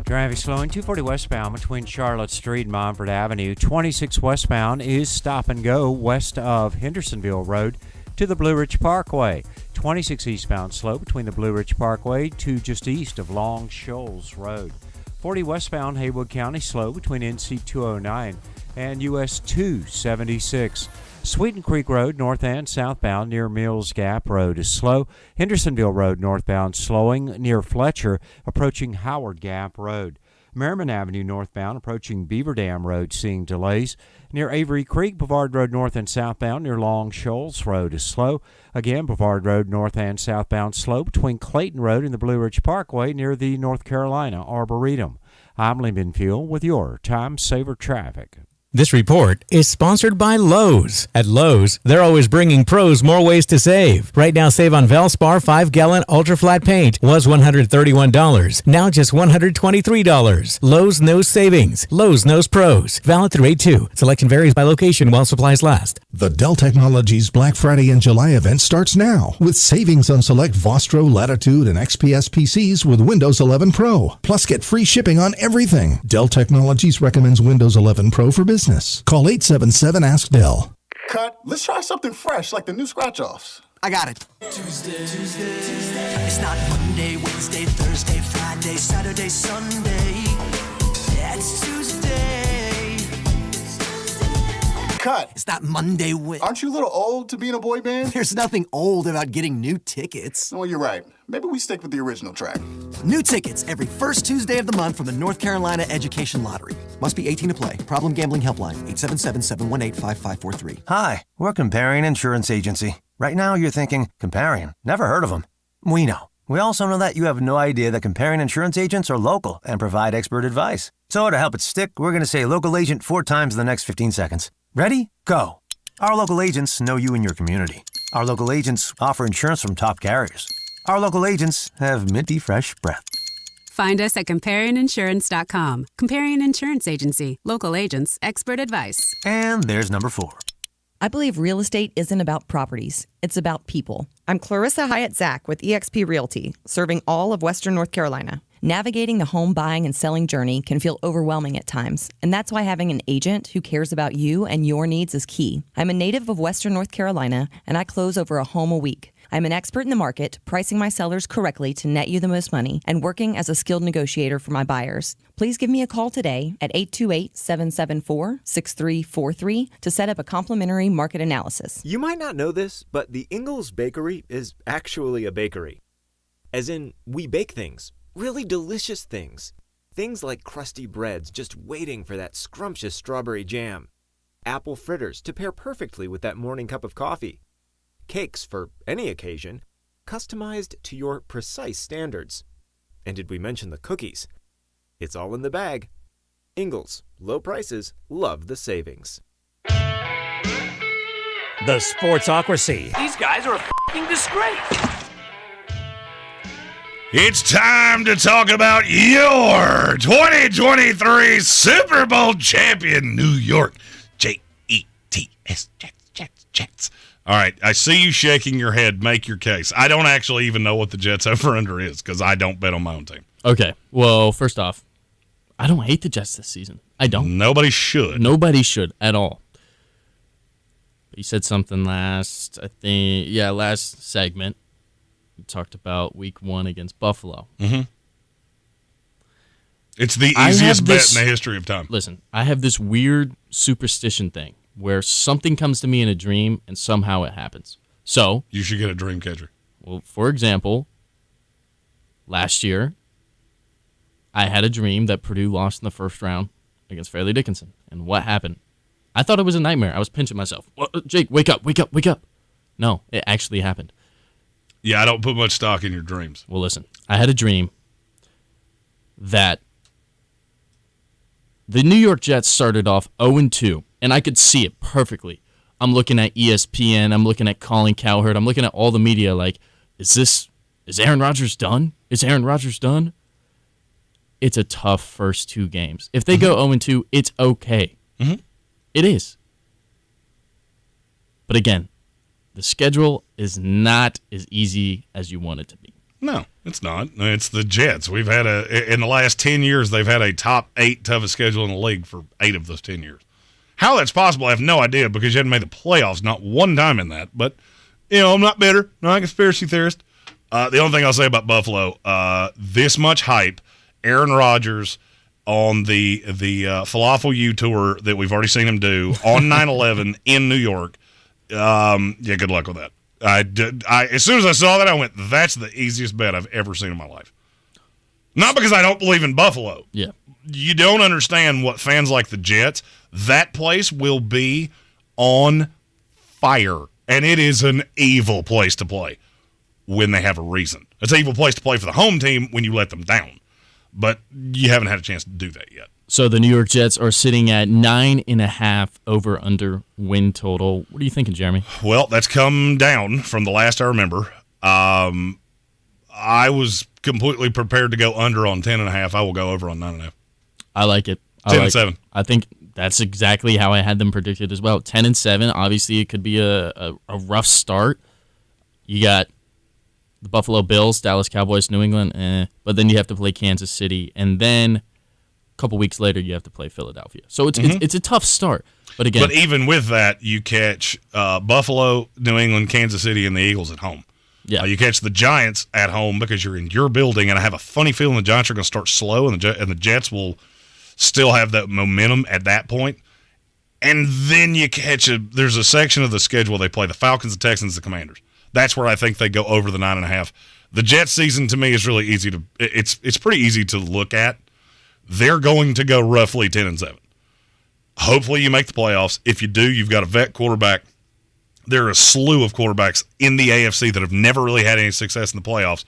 Traffic slowing 240 westbound between Charlotte Street and Montford Avenue. 26 westbound is stop and go west of Hendersonville Road to the Blue Ridge Parkway. 26 eastbound slow between the Blue Ridge Parkway to just east of Long Shoals Road. 40 westbound Haywood County slow between NC 209 and US 276. Sweeten Creek Road, north and southbound near Mills Gap Road is slow. Hendersonville Road, northbound, slowing near Fletcher, approaching Howard Gap Road. Merriman Avenue, northbound, approaching Beaver Dam Road, seeing delays. Near Avery Creek, Brevard Road, north and southbound, near Long Shoals Road is slow. Again, Brevard Road, north and southbound, slow between Clayton Road and the Blue Ridge Parkway near the North Carolina Arboretum. I'm Lyndon Fuel with your Time Saver Traffic. This report is sponsored by Lowe's. At Lowe's, they're always bringing pros more ways to save. Right now, save on Valspar 5-gallon Ultra Flat Paint. Was $131. Now just $123. Lowe's knows savings. Lowe's knows pros. Valid through 8/2. Selection varies by location while supplies last. The Dell Technologies Black Friday and July event starts now with savings on select Vostro, Latitude, and XPS PCs with Windows 11 Pro. Plus, get free shipping on everything. Dell Technologies recommends Windows 11 Pro for business. Call 877-ASK-DELL. Cut. Let's try something fresh, like the new scratch-offs. I got it. Tuesday. It's not Monday, Wednesday, Thursday, Friday, Saturday, Sunday. It's Tuesday. Cut. It's not Monday, Aren't you a little old to be in a boy band? There's nothing old about getting new tickets. Well, you're right. Maybe we stick with the original track. New tickets every first Tuesday of the month from the North Carolina Education Lottery. Must be 18 to play. Problem Gambling Helpline, 877-718-5543. Hi, we're Comparion Insurance Agency. Right now you're thinking, Comparion? Never heard of them. We know. We also know that you have no idea that Comparion Insurance agents are local and provide expert advice. So to help it stick, we're going to say local agent 4 times in the next 15 seconds. Ready? Go. Our local agents know you and your community. Our local agents offer insurance from top carriers. Our local agents have minty fresh breath. Find us at ComparionInsurance.com. Comparion Insurance Agency. Local agents, expert advice. And there's number 4. I believe real estate isn't about properties. It's about people. I'm Clarissa Hyatt-Zack with eXp Realty, serving all of Western North Carolina. Navigating the home buying and selling journey can feel overwhelming at times, and that's why having an agent who cares about you and your needs is key. I'm a native of Western North Carolina, and I close over a home a week. I'm an expert in the market, pricing my sellers correctly to net you the most money, and working as a skilled negotiator for my buyers. Please give me a call today at 828-774-6343 to set up a complimentary market analysis. You might not know this, but the Ingalls Bakery is actually a bakery. As in, we bake things, really delicious things. Things like crusty breads just waiting for that scrumptious strawberry jam. Apple fritters to pair perfectly with that morning cup of coffee. Cakes for any occasion, customized to your precise standards. And did we mention the cookies? It's all in the bag. Ingalls, low prices, love the savings. The Sportsocracy. These guys are a f***ing disgrace. It's time to talk about your 2023 Super Bowl champion, New York Jets. Jets. All right, I see you shaking your head. Make your case. I don't actually even know what the Jets over-under is because I don't bet on my own team. Okay, well, first off, I don't hate the Jets this season. I don't. Nobody should. Nobody should at all. But you said something last segment. You talked about week 1 against Buffalo. Mm-hmm. It's the easiest bet in the history of time. Listen, I have this weird superstition thing where something comes to me in a dream and somehow it happens. So you should get a dream catcher. Well, for example, last year, I had a dream that Purdue lost in the first round against Fairleigh Dickinson. And what happened? I thought it was a nightmare. I was pinching myself. Jake, wake up. No, it actually happened. Yeah, I don't put much stock in your dreams. Well, listen, I had a dream that the New York Jets started off 0-2, and I could see it perfectly. I'm looking at ESPN. I'm looking at Colin Cowherd. I'm looking at all the media like, is Aaron Rodgers done? Is Aaron Rodgers done? It's a tough first 2 games. If they go 0-2, it's okay. Mm-hmm. It is. But again, the schedule is not as easy as you want it to be. No, it's not. It's the Jets. We've had in the last 10 years, they've had a top 8 toughest schedule in the league for 8 of those 10 years. How that's possible, I have no idea because you haven't made the playoffs not one time in that. But, I'm not bitter. Not a conspiracy theorist. The only thing I'll say about Buffalo, this much hype, Aaron Rodgers on the Falafel U tour that we've already seen him do on 9/11 in New York. Good luck with that. As soon as I saw that, I went, that's the easiest bet I've ever seen in my life. Not because I don't believe in Buffalo. Yeah. You don't understand what fans like the Jets, that place will be on fire. And it is an evil place to play when they have a reason. It's an evil place to play for the home team when you let them down. But you haven't had a chance to do that yet. So the New York Jets are sitting at 9.5 over-under win total. What are you thinking, Jeremy? Well, that's come down from the last I remember. I was completely prepared to go under on 10.5. I will go over on 9.5. I like it. 10-7. I think that's exactly how I had them predicted as well. 10-7. Obviously, it could be a rough start. You got the Buffalo Bills, Dallas Cowboys, New England, but then you have to play Kansas City, and then a couple weeks later you have to play Philadelphia. So it's a tough start. But again, even with that, you catch Buffalo, New England, Kansas City, and the Eagles at home. Yeah, you catch the Giants at home because you're in your building, and I have a funny feeling the Giants are going to start slow, and the Jets will still have that momentum at that point. And then you catch there's a section of the schedule they play the Falcons, the Texans, the Commanders. That's where I think they go over the 9.5. The Jets season to me is really easy to. It's pretty easy to look at. They're going to go roughly 10-7. Hopefully you make the playoffs. If you do, you've got a vet quarterback. There are a slew of quarterbacks in the AFC that have never really had any success in the playoffs.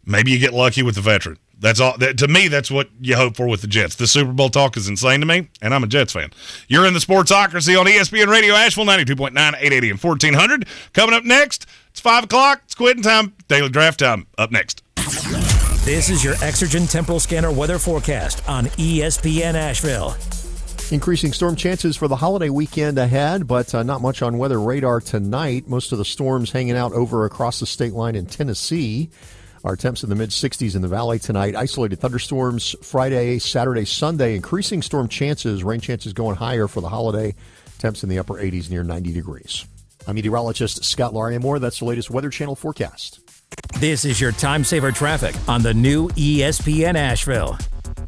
Maybe you get lucky with the veteran. That's all. To me, that's what you hope for with the Jets. The Super Bowl talk is insane to me, and I'm a Jets fan. You're in the Sportsocracy on ESPN Radio Asheville, 92.9, 880, and 1400. Coming up next, it's 5 o'clock. It's quitting time. Daily draft time. Up next. This is your Exergen Temporal Scanner weather forecast on ESPN Asheville. Increasing storm chances for the holiday weekend ahead, but not much on weather radar tonight. Most of the storms hanging out over across the state line in Tennessee. Our temps in the mid-60s in the valley tonight. Isolated thunderstorms Friday, Saturday, Sunday. Increasing storm chances, rain chances going higher for the holiday. Temps in the upper 80s near 90 degrees. I'm meteorologist Scott Larimore. That's the latest Weather Channel forecast. This is your time saver traffic on the new ESPN Asheville.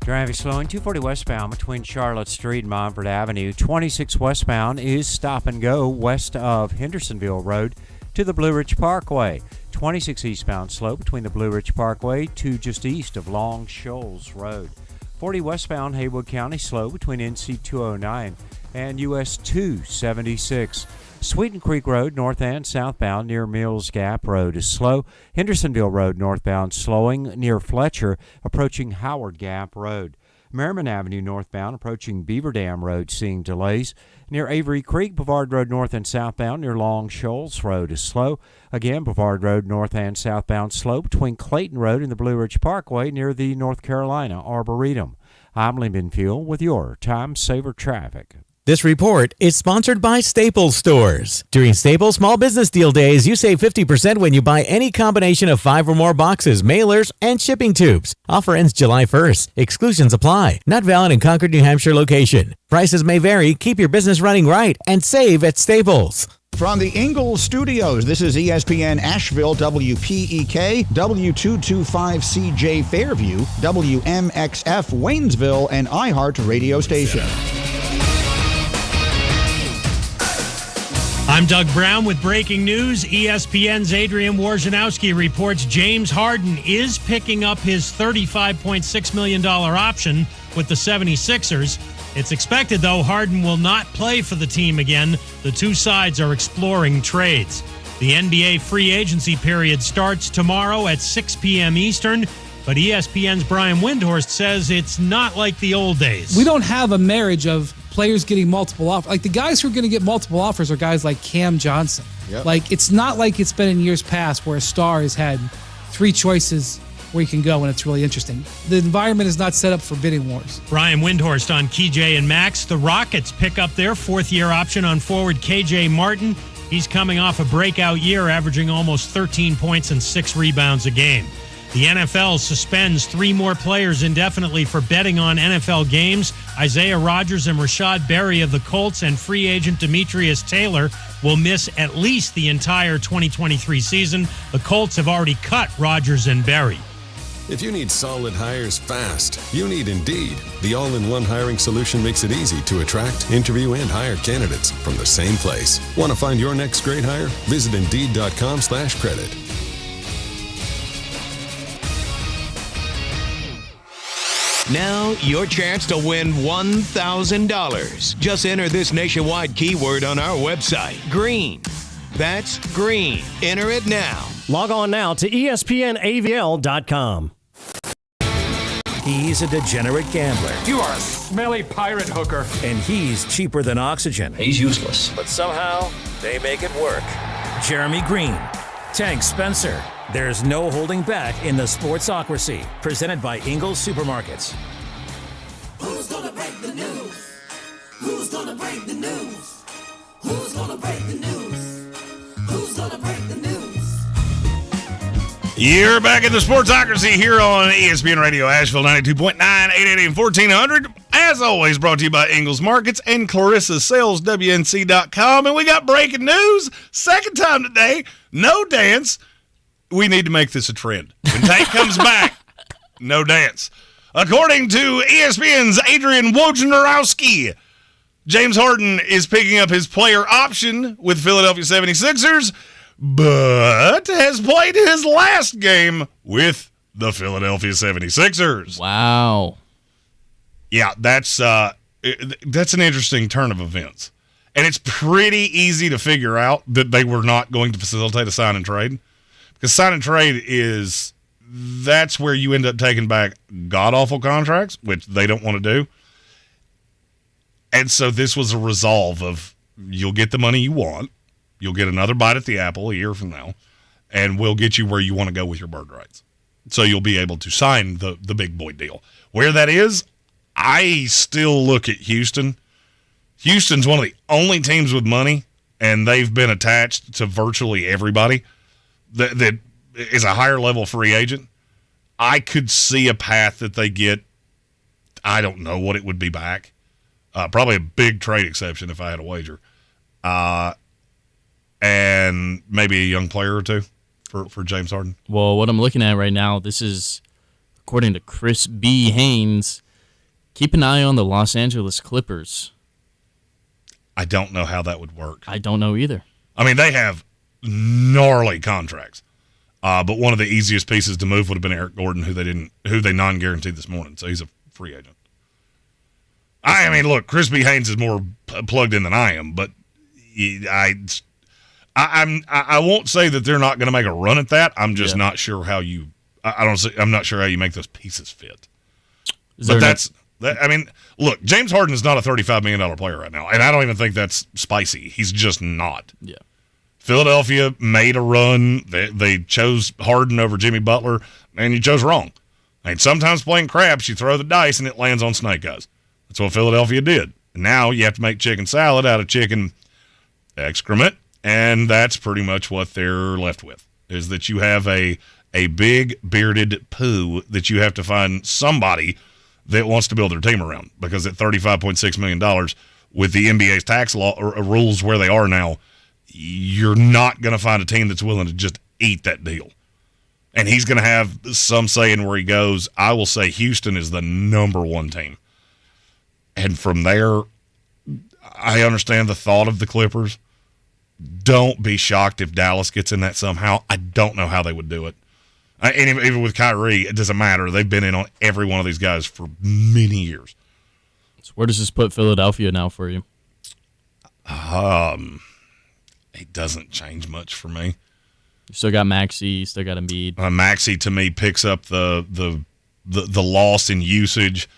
Traffic slowing 240 westbound between Charlotte Street and Montford Avenue. 26 westbound is stop and go west of Hendersonville Road to the Blue Ridge Parkway. 26 eastbound slow between the Blue Ridge Parkway to just east of Long Shoals Road. 40 westbound Haywood County slow between NC 209 and US 276. Sweeten Creek Road north and southbound near Mills Gap Road is slow. Hendersonville Road northbound slowing near Fletcher approaching Howard Gap Road. Merriman Avenue northbound approaching Beaver Dam Road seeing delays. Near Avery Creek, Brevard Road north and southbound near Long Shoals Road is slow. Again, Brevard Road north and southbound slow between Clayton Road and the Blue Ridge Parkway near the North Carolina Arboretum. I'm Lee Benfield with your Time Saver Traffic. This report is sponsored by Staples Stores. During Staples Small Business Deal Days, you save 50% when you buy any combination of 5 or more boxes, mailers, and shipping tubes. Offer ends July 1st. Exclusions apply. Not valid in Concord, New Hampshire location. Prices may vary. Keep your business running right and save at Staples. From the Ingalls Studios, this is ESPN Asheville, WPEK, W225CJ Fairview, WMXF Waynesville, and iHeart radio station. I'm Doug Brown with breaking news. ESPN's Adrian Wojnarowski reports James Harden is picking up his $35.6 million option with the 76ers. It's expected, though, Harden will not play for the team again. The two sides are exploring trades. The NBA free agency period starts tomorrow at 6 p.m. Eastern, but ESPN's Brian Windhorst says it's not like the old days. We don't have a marriage of players getting multiple offers. Like, the guys who are going to get multiple offers are guys like Cam Johnson. Yep. Like, it's not like it's been in years past where a star has had 3 choices where you can go, and it's really interesting. The environment is not set up for bidding wars. Brian Windhorst on KJ and Max. The Rockets pick up their 4th-year option on forward KJ Martin. He's coming off a breakout year, averaging almost 13 points and 6 rebounds a game. The NFL suspends 3 more players indefinitely for betting on NFL games. Isaiah Rodgers and Rashad Berry of the Colts and free agent Demetrius Taylor will miss at least the entire 2023 season. The Colts have already cut Rodgers and Berry. If you need solid hires fast, you need Indeed. The all-in-one hiring solution makes it easy to attract, interview, and hire candidates from the same place. Want to find your next great hire? Visit Indeed.com/credit. Now, your chance to win $1,000. Just enter this nationwide keyword on our website, green. That's green. Enter it now. Log on now to ESPNAVL.com. He's a degenerate gambler. You are a smelly pirate hooker. And he's cheaper than oxygen. He's useless. But somehow, they make it work. Jeremy Green, Tank Spencer. There's no holding back in the Sportsocracy. Presented by Ingalls Supermarkets. Who's gonna break the news? Who's gonna break the news? Who's gonna break the news? Who's gonna break the news? You're back in the Sportsocracy here on ESPN Radio Asheville 92.9, 880 and 1400. As always, brought to you by Ingalls Markets and Clarissa Sales, WNC.com. And we got breaking news. Second time today, no dance. We need to make this a trend. When Tank comes back, no dance. According to ESPN's Adrian Wojnarowski, James Harden is picking up his player option with Philadelphia 76ers, but has played his last game with the Philadelphia 76ers. Wow. Yeah, that's an interesting turn of events. And it's pretty easy to figure out that they were not going to facilitate a sign and trade. Because sign and trade that's where you end up taking back god-awful contracts, which they don't want to do. And so this was a resolve of, you'll get the money you want, you'll get another bite at the apple a year from now, and we'll get you where you want to go with your bird rights. So you'll be able to sign the big boy deal. Where that is, I still look at Houston. Houston's one of the only teams with money, and they've been attached to virtually everybody that is a higher level free agent. I could see a path that they get. I don't know what it would be back. Probably a big trade exception if I had a wager. And maybe a young player or two for James Harden. Well, what I'm looking at right now, this is, according to Chris B. Haynes, keep an eye on the Los Angeles Clippers. I don't know how that would work. I don't know either. I mean, they have gnarly contracts. But one of the easiest pieces to move would have been Eric Gordon, who they non-guaranteed this morning. So he's a free agent. I mean, look, Chris B. Haynes is more plugged in than I am, but I won't say that they're not going to make a run at that. I'm just not sure how you. I'm not sure how you make those pieces fit. But I mean, look, James Harden is not a $35 million player right now, and I don't even think that's spicy. He's just not. Yeah. Philadelphia made a run. They chose Harden over Jimmy Butler, and you chose wrong. I mean, sometimes playing craps, you throw the dice, and it lands on snake eyes. That's what Philadelphia did. And now you have to make chicken salad out of chicken excrement, and that's pretty much what they're left with, is that you have a big bearded poo that you have to find somebody that wants to build their team around, because at $35.6 million with the NBA's tax law or rules where they are now, you're not going to find a team that's willing to just eat that deal. And he's going to have some saying where he goes, I will say Houston is the number one team. And from there, I understand the thought of the Clippers. Don't be shocked if Dallas gets in that somehow. I don't know how they would do it. And even with Kyrie, it doesn't matter. They've been in on every one of these guys for many years. So where does this put Philadelphia now for you? It doesn't change much for me. You still got Maxey, you still got Embiid. Maxey, to me, picks up the loss in usage,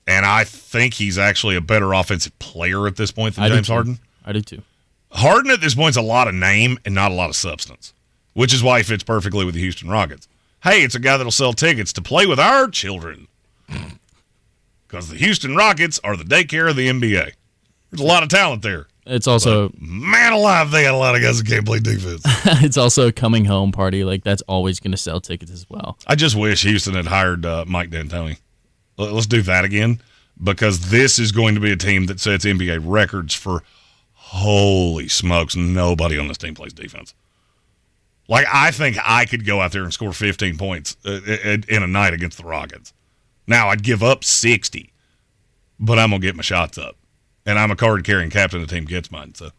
and I think he's actually a better offensive player at this point than James Harden. I do too. Harden at this point is a lot of name and not a lot of substance, which is why he fits perfectly with the Houston Rockets. Hey, it's a guy that'll sell tickets to play with our children, because the Houston Rockets are the daycare of the NBA. There's a lot of talent there. It's also, but, man alive, they got a lot of guys that can't play defense. It's also a coming home party. Like, that's always going to sell tickets as well. I just wish Houston had hired Mike D'Antoni. Let's do that again, because this is going to be a team that sets NBA records for, holy smokes, nobody on this team plays defense. Like, I think I could go out there and score 15 points in a night against the Rockets. Now, I'd give up 60, but I'm going to get my shots up. And I'm a card-carrying captain. The team gets mine. So,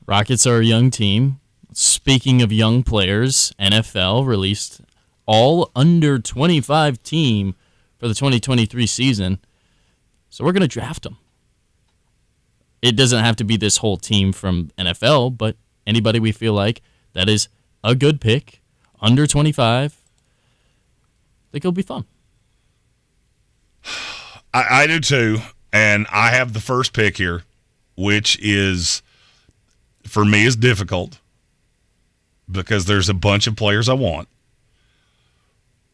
Rockets are a young team. Speaking of young players, NFL released all under 25 team for the 2023 season. So we're going to draft them. It doesn't have to be this whole team from NFL, but anybody we feel like that is a good pick, under 25, I think it'll be fun. I do too. And I have the first pick here, which is, for me, is difficult because there's a bunch of players I want.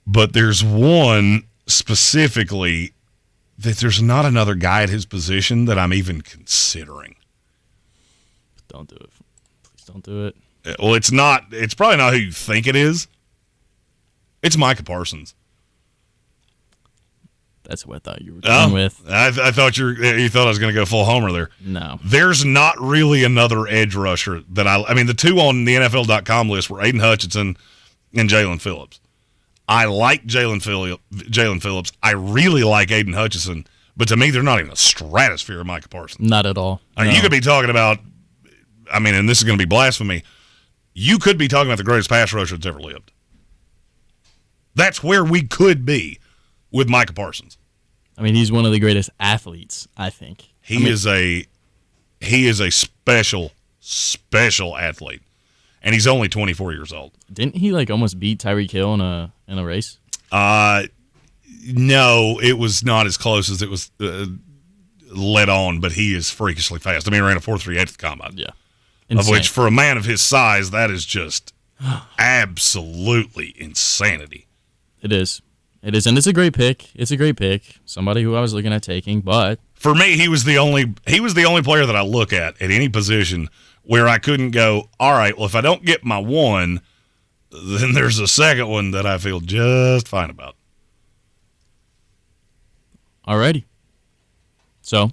But there's one specifically that there's not another guy at his position that I'm even considering. Don't do it. Please don't do it. Well, it's not. It's probably not who you think it is. It's Micah Parsons. That's what I thought you were going with. I thought you thought I was going to go full homer there. No. There's not really another edge rusher that I mean, the two on the NFL.com list were Aiden Hutchinson and Jalen Phillips. I like Jalen Phillips. I really like Aiden Hutchinson, but to me, they're not even a stratosphere of Micah Parsons. Not at all. I mean, you could be talking about, I mean, and this is going to be blasphemy, you could be talking about the greatest pass rusher that's ever lived. That's where we could be with Micah Parsons. I mean, he's one of the greatest athletes, I think. He is a special athlete, and he's only 24 years old. Didn't he almost beat Tyreek Hill in a race? No, it was not as close as it was led on, but he is freakishly fast. I mean, he ran a 4.38 at the combine. Yeah, of which for a man of his size, that is just absolutely insanity. It is. It is, and it's a great pick. It's a great pick. Somebody who I was looking at taking, but for me, he was the only player that I look at any position where I couldn't go, all right, well, if I don't get my one, then there's a second one that I feel just fine about. Alrighty. So,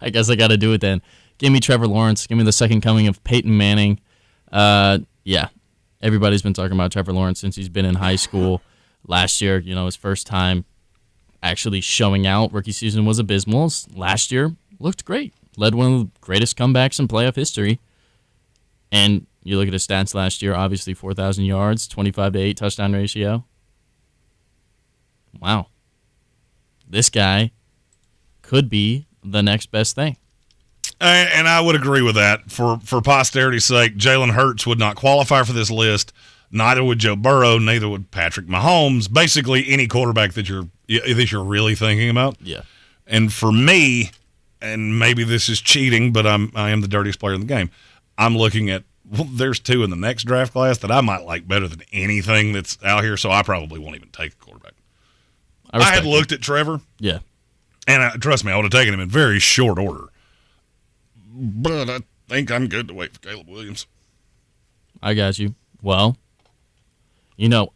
I guess I got to do it then. Give me Trevor Lawrence. Give me the second coming of Peyton Manning. Yeah. Everybody's been talking about Trevor Lawrence since he's been in high school. Last year, his first time actually showing out. Rookie season was abysmal. Last year, looked great. Led one of the greatest comebacks in playoff history. And you look at his stats last year, obviously 4,000 yards, 25-8 touchdown ratio. Wow. This guy could be the next best thing. And I would agree with that. For posterity's sake, Jalen Hurts would not qualify for this list. Neither would Joe Burrow. Neither would Patrick Mahomes. Basically, any quarterback that you're really thinking about. Yeah. And for me, and maybe this is cheating, but I am the dirtiest player in the game. I'm looking at, there's two in the next draft class that I might like better than anything that's out here, so I probably won't even take a quarterback. I had looked at Trevor. Yeah. And trust me, I would have taken him in very short order. But I think I'm good to wait for Caleb Williams. I got you. Well,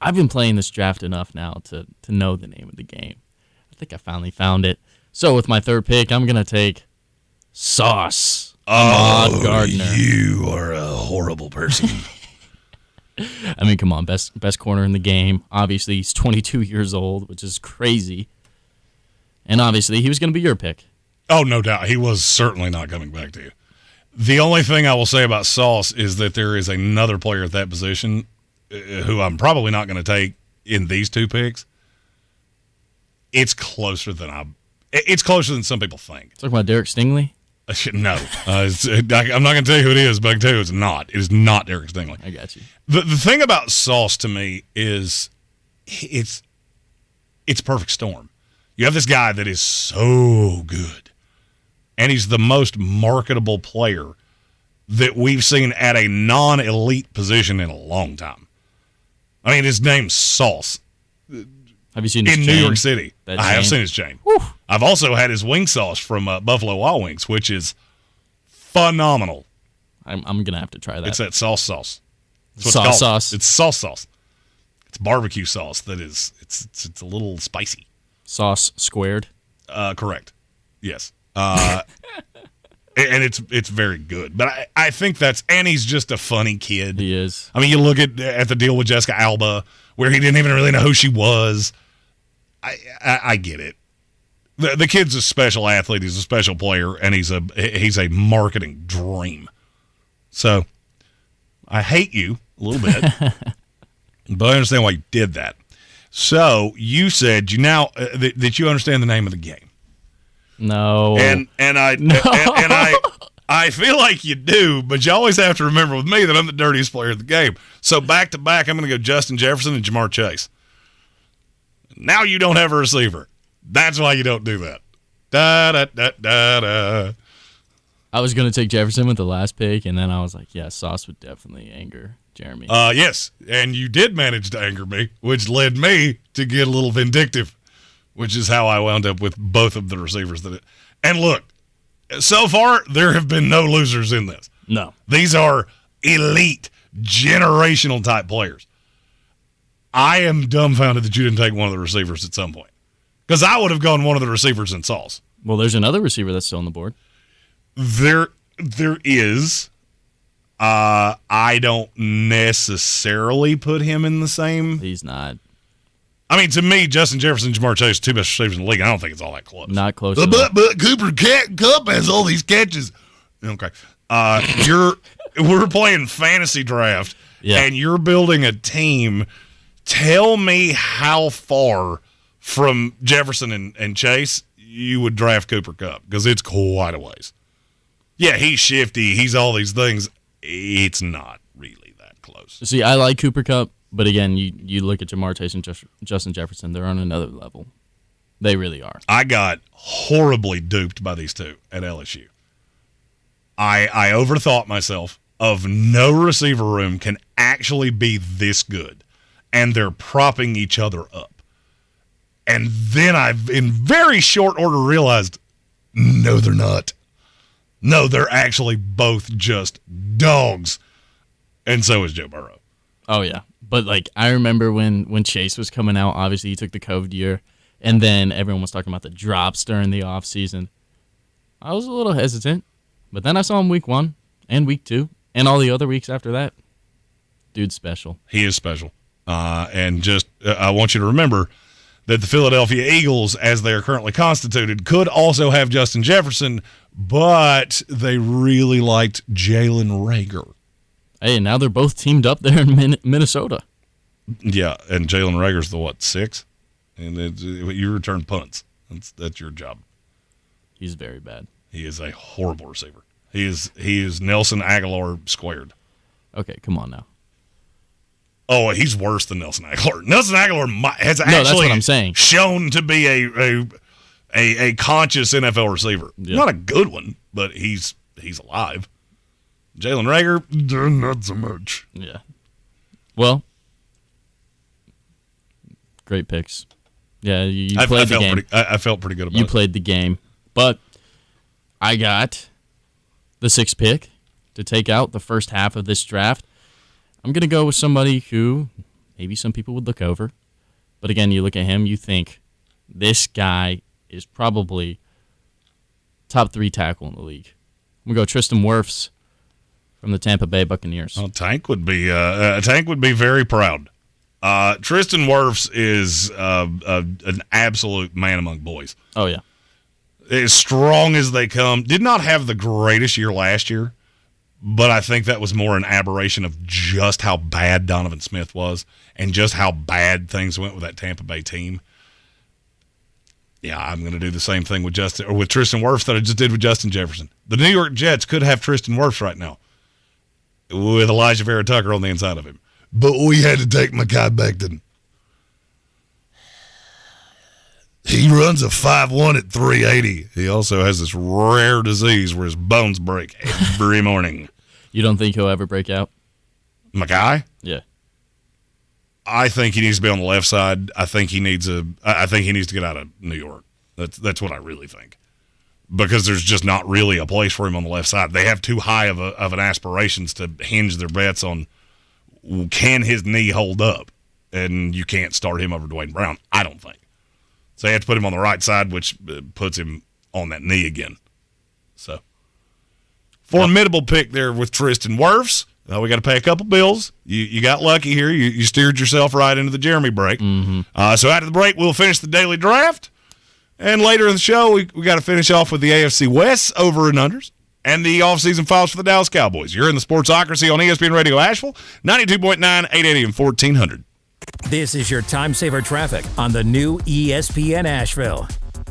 I've been playing this draft enough now to know the name of the game. I think I finally found it. So with my third pick, I'm going to take Sauce. Ahmad Gardner. You are a horrible person. I mean, come on, best corner in the game. Obviously, he's 22 years old, which is crazy. And obviously, he was going to be your pick. Oh, no doubt. He was certainly not coming back to you. The only thing I will say about Sauce is that there is another player at that position who I'm probably not going to take in these two picks. It's closer than some people think. Talking about Derek Stingley? No. I'm not going to tell you who it is, but I can tell you it's not. It is not Derek Stingley. I got you. The thing about Sauce to me is it's perfect storm. You have this guy that is so good, and he's the most marketable player that we've seen at a non-elite position in a long time. I mean, his name's Sauce. Have you seen his in chain? New York City? That I have chain? seen his chain. Whew. I've also had his wing sauce from Buffalo Wild Wings, which is phenomenal. I'm gonna have to try that. It's that sauce. That's what Sauce it's called. sauce. It's sauce. It's barbecue sauce that is it's a little spicy. Sauce squared. Correct. Yes. And it's very good. But I think and he's just a funny kid. He is. I mean, you look at the deal with Jessica Alba, where he didn't even really know who she was. I get it. The kid's a special athlete. He's a special player, and he's a marketing dream. So I hate you a little bit, but I understand why you did that. So you said that you understand the name of the game. No. And I feel like you do, but you always have to remember with me that I'm the dirtiest player of the game. So back to back, I'm going to go Justin Jefferson and Jamar Chase. Now you don't have a receiver. That's why you don't do that. I was going to take Jefferson with the last pick, and then I was like, yeah, Sauce would definitely anger Jeremy. Yes, and you did manage to anger me, which led me to get a little vindictive, which is how I wound up with both of the receivers. And look, so far, there have been no losers in this. No. These are elite, generational type players. I am dumbfounded that you didn't take one of the receivers at some point. Because I would have gone one of the receivers in Sauce. Well, there's another receiver that's still on the board. There is. I don't necessarily put him in the same. He's not. I mean, to me, Justin Jefferson and Jamar Chase, two best receivers in the league. I don't think it's all that close. Not close. But Cooper Kupp has all these catches. Okay. We're playing fantasy draft, and you're building a team. Tell me how far from Jefferson and Chase you would draft Cooper Kupp, because it's quite a ways. Yeah, he's shifty. He's all these things. It's not really that close. See, I like Cooper Kupp, but again, you look at Jamar Chase and Justin Jefferson, they're on another level. They really are. I got horribly duped by these two at LSU. I overthought myself of no receiver room can actually be this good, and they're propping each other up. And then I've, in very short order, realized, no, they're not. No, they're actually both just dogs. And so is Joe Burrow. Oh, yeah. But, I remember when Chase was coming out, obviously he took the COVID year, and then everyone was talking about the drops during the offseason. I was a little hesitant, but then I saw him week 1 and week 2 and all the other weeks after that. Dude's special. He is special. And just, I want you to remember that the Philadelphia Eagles, as they are currently constituted, could also have Justin Jefferson, but they really liked Jalen Reagor. Hey, now they're both teamed up there in Minnesota. Yeah, and Jalen Reagor's the 6? And you return punts. That's your job. He's very bad. He is a horrible receiver. He is Nelson Aguilar squared. Okay, come on now. Oh, he's worse than Nelson Aguilar. Nelson Aguilar has actually that's what I'm saying. Shown to be a conscious NFL receiver. Yeah. Not a good one, but he's alive. Jalen Reagor, not so much. Yeah. Well, great picks. Yeah, you played the game. I felt pretty good about it. You played the game. But I got the 6th pick to take out the first half of this draft. I'm going to go with somebody who maybe some people would look over. But again, you look at him, you think this guy is probably top 3 tackle in the league. I'm going to go Tristan Wirfs from the Tampa Bay Buccaneers. Well, Tank would be very proud. Tristan Wirfs is an absolute man among boys. Oh, yeah. As strong as they come. Did not have the greatest year last year, but I think that was more an aberration of just how bad Donovan Smith was and just how bad things went with that Tampa Bay team. Yeah, I'm going to do the same thing with Tristan Wirfs that I just did with Justin Jefferson. The New York Jets could have Tristan Wirfs right now with Elijah Vera Tucker on the inside of him. But we had to take Mekhi Becton. He runs a 5'1" at 380. He also has this rare disease where his bones break every morning. You don't think he'll ever break out? Mekhi? Yeah. I think he needs to be on the left side. I think he needs to get out of New York. That's what I really think. Because there's just not really a place for him on the left side. They have too high of an aspirations to hinge their bets on can his knee hold up, and you can't start him over Dwayne Brown. I don't think. So you have to put him on the right side, which puts him on that knee again. So formidable pick there with Tristan Wirfs. We got to pay a couple bills. You got lucky here. You steered yourself right into the Jeremy break. Mm-hmm. So after the break, we'll finish the daily draft. And later in the show, we got to finish off with the AFC West over and unders and the offseason files for the Dallas Cowboys. You're in the Sportsocracy on ESPN Radio Asheville, 92.9, 880, and 1400. This is your time saver traffic on the new ESPN Asheville.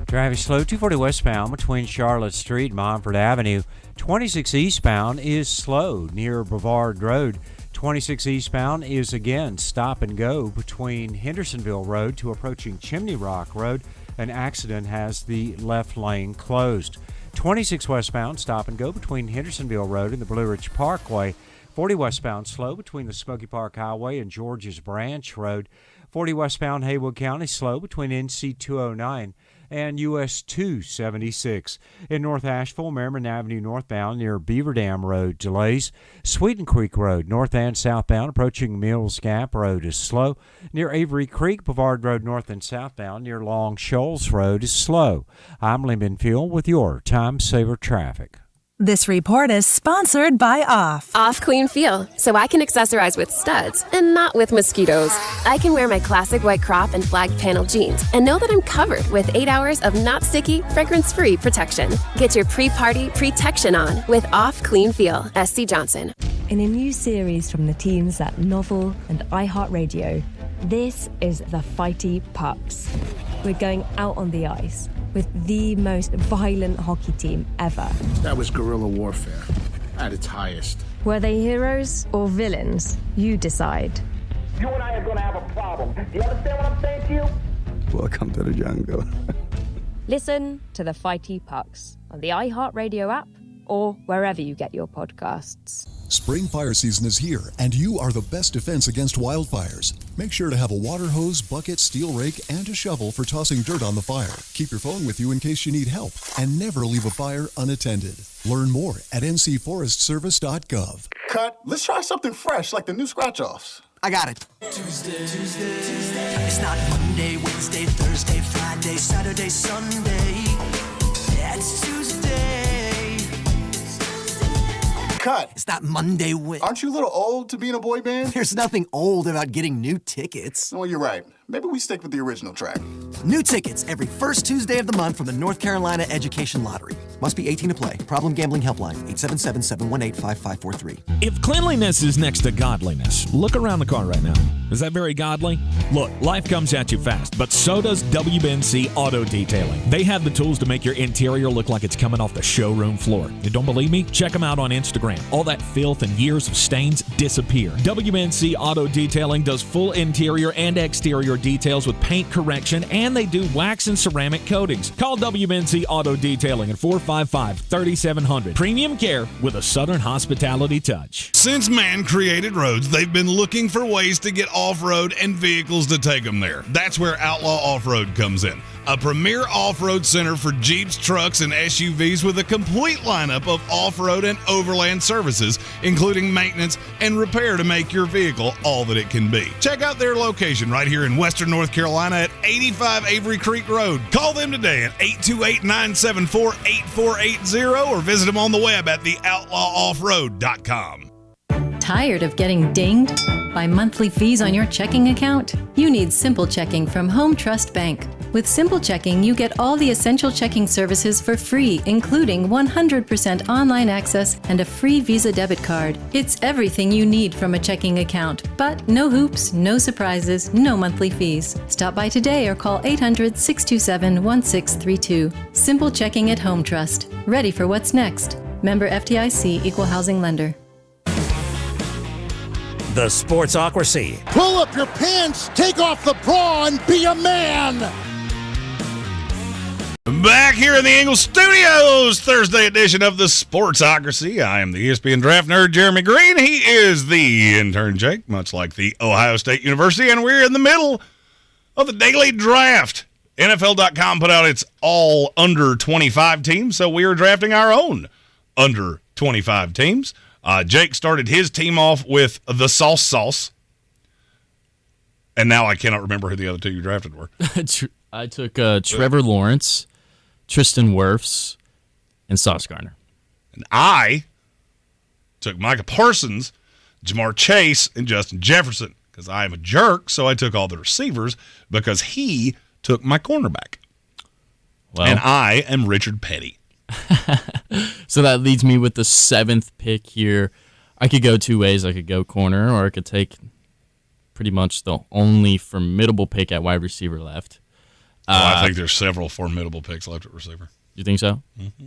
Traffic slow 240 westbound between Charlotte Street and Montford Avenue. 26 eastbound is slow near Brevard Road. 26 eastbound is again stop and go between Hendersonville Road to approaching Chimney Rock Road. An accident has the left lane closed. 26 westbound stop and go between Hendersonville Road and the Blue Ridge Parkway. 40 westbound slow between the Smoky Park Highway and George's Branch Road. 40 westbound Haywood County slow between NC 209 and US 276. In North Asheville, Merriman Avenue northbound near Beaver Dam Road delays. Sweeten Creek Road north and southbound approaching Mills Gap Road is slow. Near Avery Creek, Brevard Road north and southbound near Long Shoals Road is slow. I'm Lyndon Field with your Time Saver Traffic. This report is sponsored by Off. Off Clean Feel, so I can accessorize with studs and not with mosquitoes. I can wear my classic white crop and flag panel jeans and know that I'm covered with 8 hours of not sticky, fragrance-free protection. Get your pre-party protection on with Off Clean Feel. SC Johnson. In a new series from the teams at Novel and iHeartRadio, this is the Fighty Pucks. We're going out on the ice with the most violent hockey team ever. That was guerrilla warfare at its highest. Were they heroes or villains? You decide. You and I are going to have a problem. Do you understand what I'm saying to you? Welcome to the jungle. Listen to the Fighty Pucks on the iHeartRadio app or wherever you get your podcasts. Spring fire season is here, and you are the best defense against wildfires. Make sure to have a water hose, bucket, steel rake, and a shovel for tossing dirt on the fire. Keep your phone with you in case you need help, and never leave a fire unattended. Learn more at ncforestservice.gov. Cut. Let's try something fresh, like the new scratch-offs. I got it. Tuesday. It's not Monday, Wednesday, Thursday, Friday, Saturday, Sunday. It's Tuesday. Cut. It's not Monday, Aren't you a little old to be in a boy band? There's nothing old about getting new tickets. Well, you're right. Maybe we stick with the original track. New tickets every first Tuesday of the month from the North Carolina Education Lottery. Must be 18 to play. Problem Gambling Helpline, 877-718-5543. If cleanliness is next to godliness, look around the car right now. Is that very godly? Look, life comes at you fast, but so does WNC Auto Detailing. They have the tools to make your interior look like it's coming off the showroom floor. You don't believe me? Check them out on Instagram. All that filth and years of stains disappear. WNC Auto Detailing does full interior and exterior details with paint correction, and they do wax and ceramic coatings. Call WNC Auto Detailing at 455-3700. Premium care with a Southern hospitality touch. Since man created roads, they've been looking for ways to get off-road and vehicles to take them there. That's where Outlaw Off-Road comes in. A premier off-road center for Jeeps, trucks, and SUVs with a complete lineup of off-road and overland services, including maintenance and repair to make your vehicle all that it can be. Check out their location right here in Western North Carolina at 85 Avery Creek Road. Call them today at 828-974-8480 or visit them on the web at theoutlawoffroad.com. Tired of getting dinged by monthly fees on your checking account? You need Simple Checking from Home Trust Bank. With Simple Checking, you get all the essential checking services for free, including 100% online access and a free Visa debit card. It's everything you need from a checking account, but no hoops, no surprises, no monthly fees. Stop by today or call 800-627-1632. Simple Checking at Home Trust. Ready for what's next. Member FDIC, Equal Housing Lender. The Sportsocracy. Pull up your pants, take off the bra, and be a man! Back here in the Ingalls Studios, Thursday edition of the Sportsocracy. I am the ESPN draft nerd, Jeremy Green. He is the intern, Jake, much like the Ohio State University, and we're in the middle of the daily draft. NFL.com put out its all under 25 teams, so we are drafting our own under 25 teams. Jake started his team off with the Sauce, and now I cannot remember who the other two you drafted were. I took Trevor Lawrence, Tristan Wirfs, and Sauce Gardner. And I took Micah Parsons, Jamar Chase, and Justin Jefferson because I am a jerk, so I took all the receivers because he took my cornerback. Well, and I am Richard Petty. So that leads me with the 7th pick here. I could go two ways. I could go corner, or I could take pretty much the only formidable pick at wide receiver left. I think there's several formidable picks left at receiver. You think so? Mm-hmm.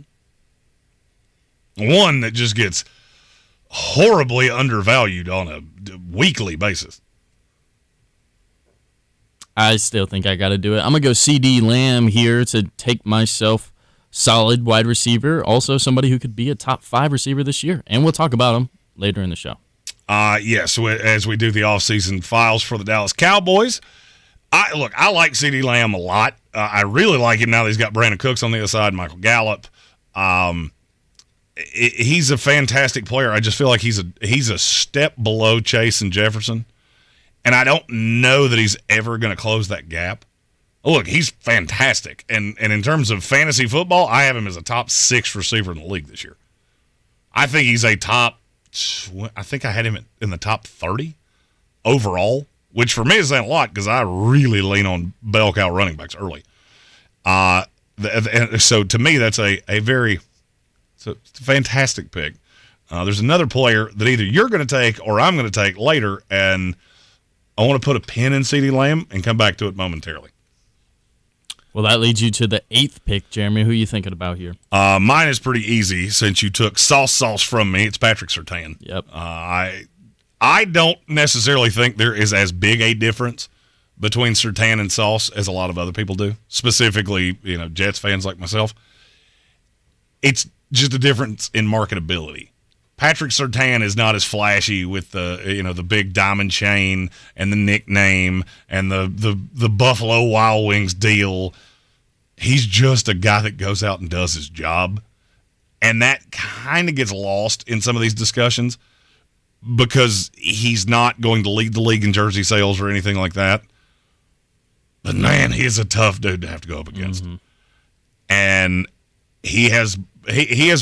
One that just gets horribly undervalued on a weekly basis. I still think I got to do it. I'm going to go CD Lamb here to take myself solid wide receiver, also somebody who could be a top 5 receiver this year, and we'll talk about him later in the show. Yes, as we do the offseason files for the Dallas Cowboys. I like CeeDee Lamb a lot. I really like him now that he's got Brandon Cooks on the other side, Michael Gallup. He's a fantastic player. I just feel like he's a step below Chase and Jefferson, and I don't know that he's ever going to close that gap. Look, he's fantastic. And in terms of fantasy football, I have him as a top 6 receiver in the league this year. I think he's I think I had him in the top 30 overall, which for me is saying a lot because I really lean on bell cow running backs early. So to me, that's a fantastic pick. There's another player that either you're going to take or I'm going to take later, and I want to put a pin in CeeDee Lamb and come back to it momentarily. Well, that leads you to the 8th pick, Jeremy. Who are you thinking about here? Mine is pretty easy since you took Sauce from me. It's Patrick Surtain. Yep. I don't necessarily think there is as big a difference between Surtain and Sauce as a lot of other people do, specifically, Jets fans like myself. It's just a difference in marketability. Patrick Surtain is not as flashy with the big diamond chain and the nickname and the Buffalo Wild Wings deal. He's just a guy that goes out and does his job. And that kind of gets lost in some of these discussions because he's not going to lead the league in jersey sales or anything like that. But man, he is a tough dude to have to go up against. Mm-hmm. And he has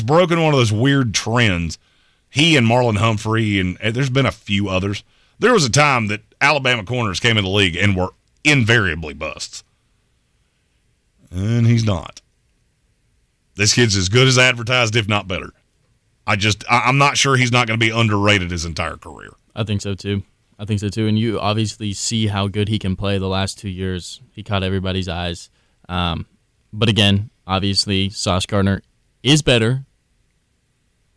broken one of those weird trends. He and Marlon Humphrey, and there's been a few others. There was a time that Alabama corners came in the league and were invariably busts. And he's not. This kid's as good as advertised, if not better. I'm not sure he's not going to be underrated his entire career. I think so, too. And you obviously see how good he can play the last 2 years. He caught everybody's eyes. But again, obviously, Sauce Gardner is better.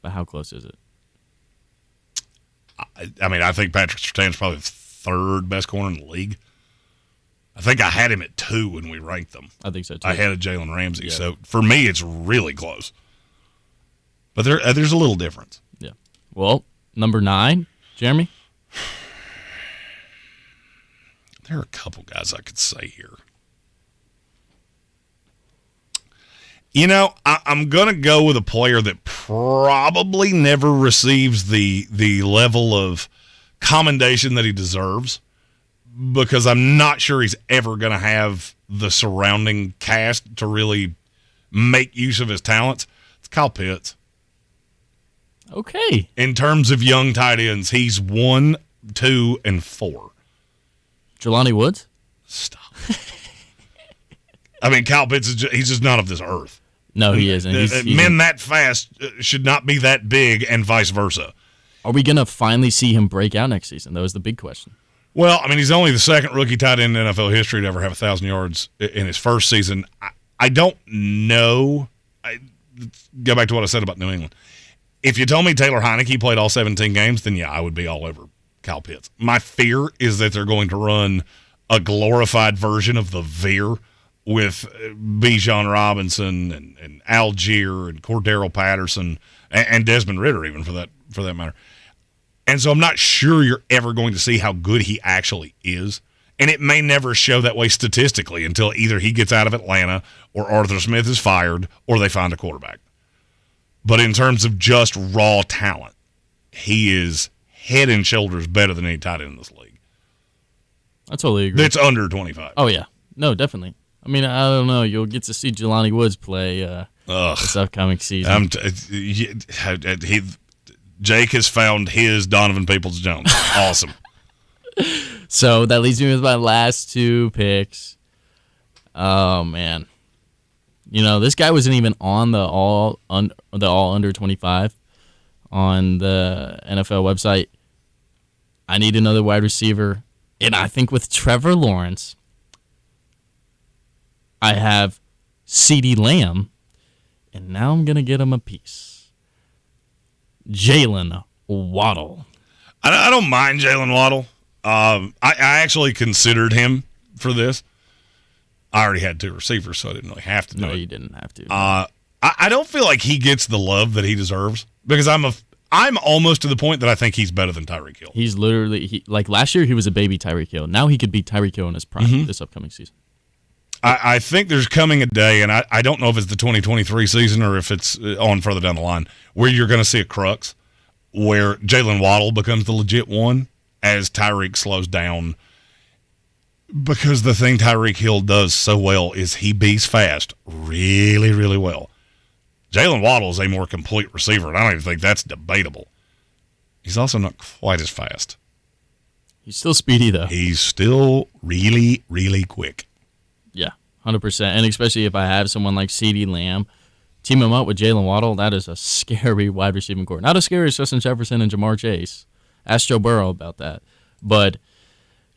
But how close is it? I think Patrick Surtain's probably the 3rd best corner in the league. I think I had him at 2 when we ranked them. I think so, too. I had a Jalen Ramsey. Yeah. So, for me, it's really close. But there's a little difference. Yeah. Well, number 9, Jeremy? There are a couple guys I could say here. You know, I'm going to go with a player that probably never receives the level of commendation that he deserves, because I'm not sure he's ever going to have the surrounding cast to really make use of his talents. It's Kyle Pitts. Okay. In terms of young tight ends, he's 1, 2, and 4. Jelani Woods? Stop. I mean, Kyle Pitts, he's just not of this earth. No, he isn't. Men that fast should not be that big, and vice versa. Are we going to finally see him break out next season? That was the big question. Well, I mean, he's only the second rookie tight end in NFL history to ever have 1,000 yards in his first season. I don't know. Go back to what I said about New England. If you told me Taylor Heineke played all 17 games, then yeah, I would be all over Kyle Pitts. My fear is that they're going to run a glorified version of the Veer with Bijan Robinson and Algier and Cordero Patterson and Desmond Ridder, even for that matter. And so I'm not sure you're ever going to see how good he actually is. And it may never show that way statistically until either he gets out of Atlanta or Arthur Smith is fired or they find a quarterback. But in terms of just raw talent, he is head and shoulders better than any tight end in this league. I totally agree. That's under 25. Oh, yeah. No, definitely. I mean, I don't know. You'll get to see Jelani Woods play this upcoming season. Jake has found his Donovan Peoples-Jones. Awesome. So that leaves me with my last 2 picks. Oh, man. You know, this guy wasn't even on the all under 25 on the NFL website. I need another wide receiver. And I think with Trevor Lawrence, I have CeeDee Lamb, and now I'm going to get him a piece. Jalen Waddle. I don't mind Jalen Waddle. I actually considered him for this. I already had 2 receivers, so I didn't really have to do it. No, you didn't have to. I don't feel like he gets the love that he deserves because I'm almost to the point that I think he's better than Tyreek Hill. He's literally like last year he was a baby Tyreek Hill. Now he could be Tyreek Hill in his prime this upcoming season. I think there's coming a day, and I don't know if it's the 2023 season or if it's on further down the line, where you're going to see a crux where Jalen Waddle becomes the legit one as Tyreek slows down. Because the thing Tyreek Hill does so well is he beats fast really, really well. Jalen Waddle is a more complete receiver, and I don't even think that's debatable. He's also not quite as fast. He's still speedy, though. He's still really, really quick. Yeah, 100%. And especially if I have someone like CeeDee Lamb, team him up with Jalen Waddle, that is a scary wide receiving core. Not as scary as Justin Jefferson and Jamar Chase. Ask Joe Burrow about that. But,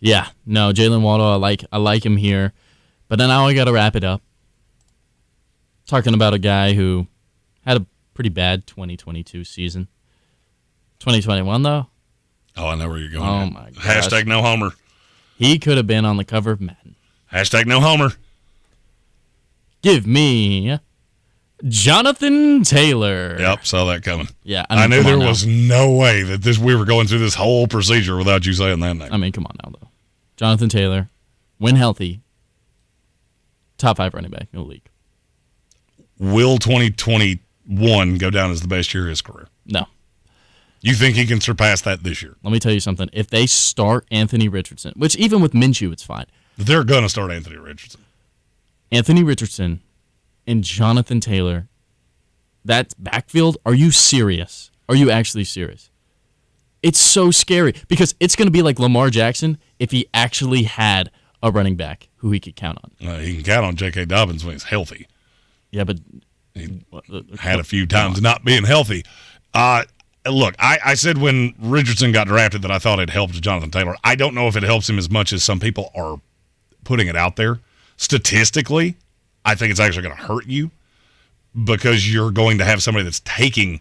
yeah, no, Jalen Waddle, I like him here. But then now I got to wrap it up. Talking about a guy who had a pretty bad 2022 season. 2021, though? Oh, I know where you're going. Oh, my gosh. Hashtag no homer. He could have been on the cover of Madden. Hashtag no homer. Give me Jonathan Taylor. Yep, saw that coming. Yeah, I knew there was no way that we were going through this whole procedure without you saying that name. I mean, come on now, though. Jonathan Taylor, when healthy, top 5 running back in the league. Will 2021 go down as the best year of his career? No. You think he can surpass that this year? Let me tell you something. If they start Anthony Richardson, which even with Minshew, it's fine. They're going to start Anthony Richardson. Anthony Richardson and Jonathan Taylor, that backfield, are you serious? Are you actually serious? It's so scary because it's going to be like Lamar Jackson if he actually had a running back who he could count on. He can count on J.K. Dobbins when he's healthy. Yeah, but he had a few times not being healthy. Look, I said when Richardson got drafted that I thought it helped Jonathan Taylor. I don't know if it helps him as much as some people are putting it out there. Statistically, I think it's actually going to hurt you because you're going to have somebody that's taking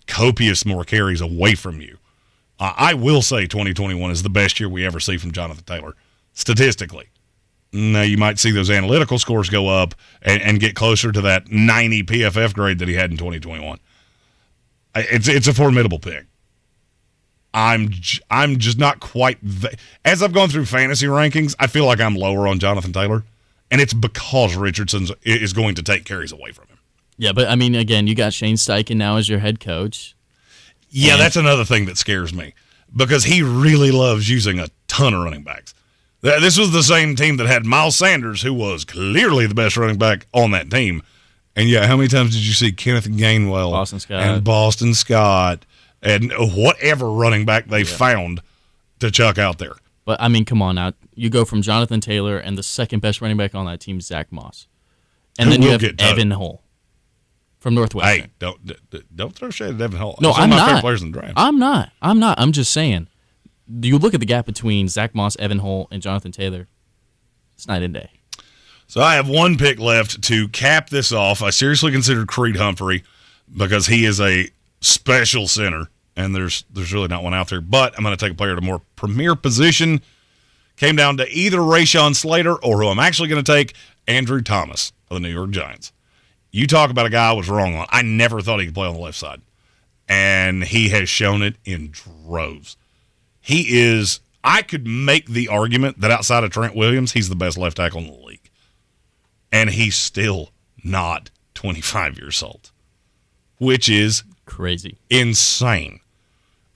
copious more carries away from you. I will say 2021 is the best year we ever see from Jonathan Taylor, statistically. Now, you might see those analytical scores go up and get closer to that 90 PFF grade that he had in 2021. It's a formidable pick. I'm just not quite as I've gone through fantasy rankings, I feel like I'm lower on Jonathan Taylor, and it's because Richardson is going to take carries away from him. Yeah, but I mean, again, you got Shane Steichen now as your head coach. Yeah, that's another thing that scares me because he really loves using a ton of running backs. This was the same team that had Miles Sanders, who was clearly the best running back on that team. And yeah, how many times did you see Kenneth Gainwell and Boston Scott and whatever running back they found to chuck out there? But, I mean, come on now. You go from Jonathan Taylor and the second best running back on that team, Zach Moss. And then you have Evan Hull from Northwestern. Hey, don't throw shade at Evan Hull. No, He's I'm one of my not. favorite players in the draft. I'm not. I'm just saying. You look at the gap between Zach Moss, Evan Hull, and Jonathan Taylor. It's night and day. So I have one pick left to cap this off. I seriously considered Creed Humphrey because he is a special center, and there's really not one out there. But I'm going to take a player at a more premier position. Came down to either Rashawn Slater or who I'm actually going to take, Andrew Thomas of the New York Giants. You talk about a guy I was wrong on. I never thought he could play on the left side, and he has shown it in droves. He is – I could make the argument that outside of Trent Williams, he's the best left tackle in the league. And he's still not 25 years old, which is crazy, insane.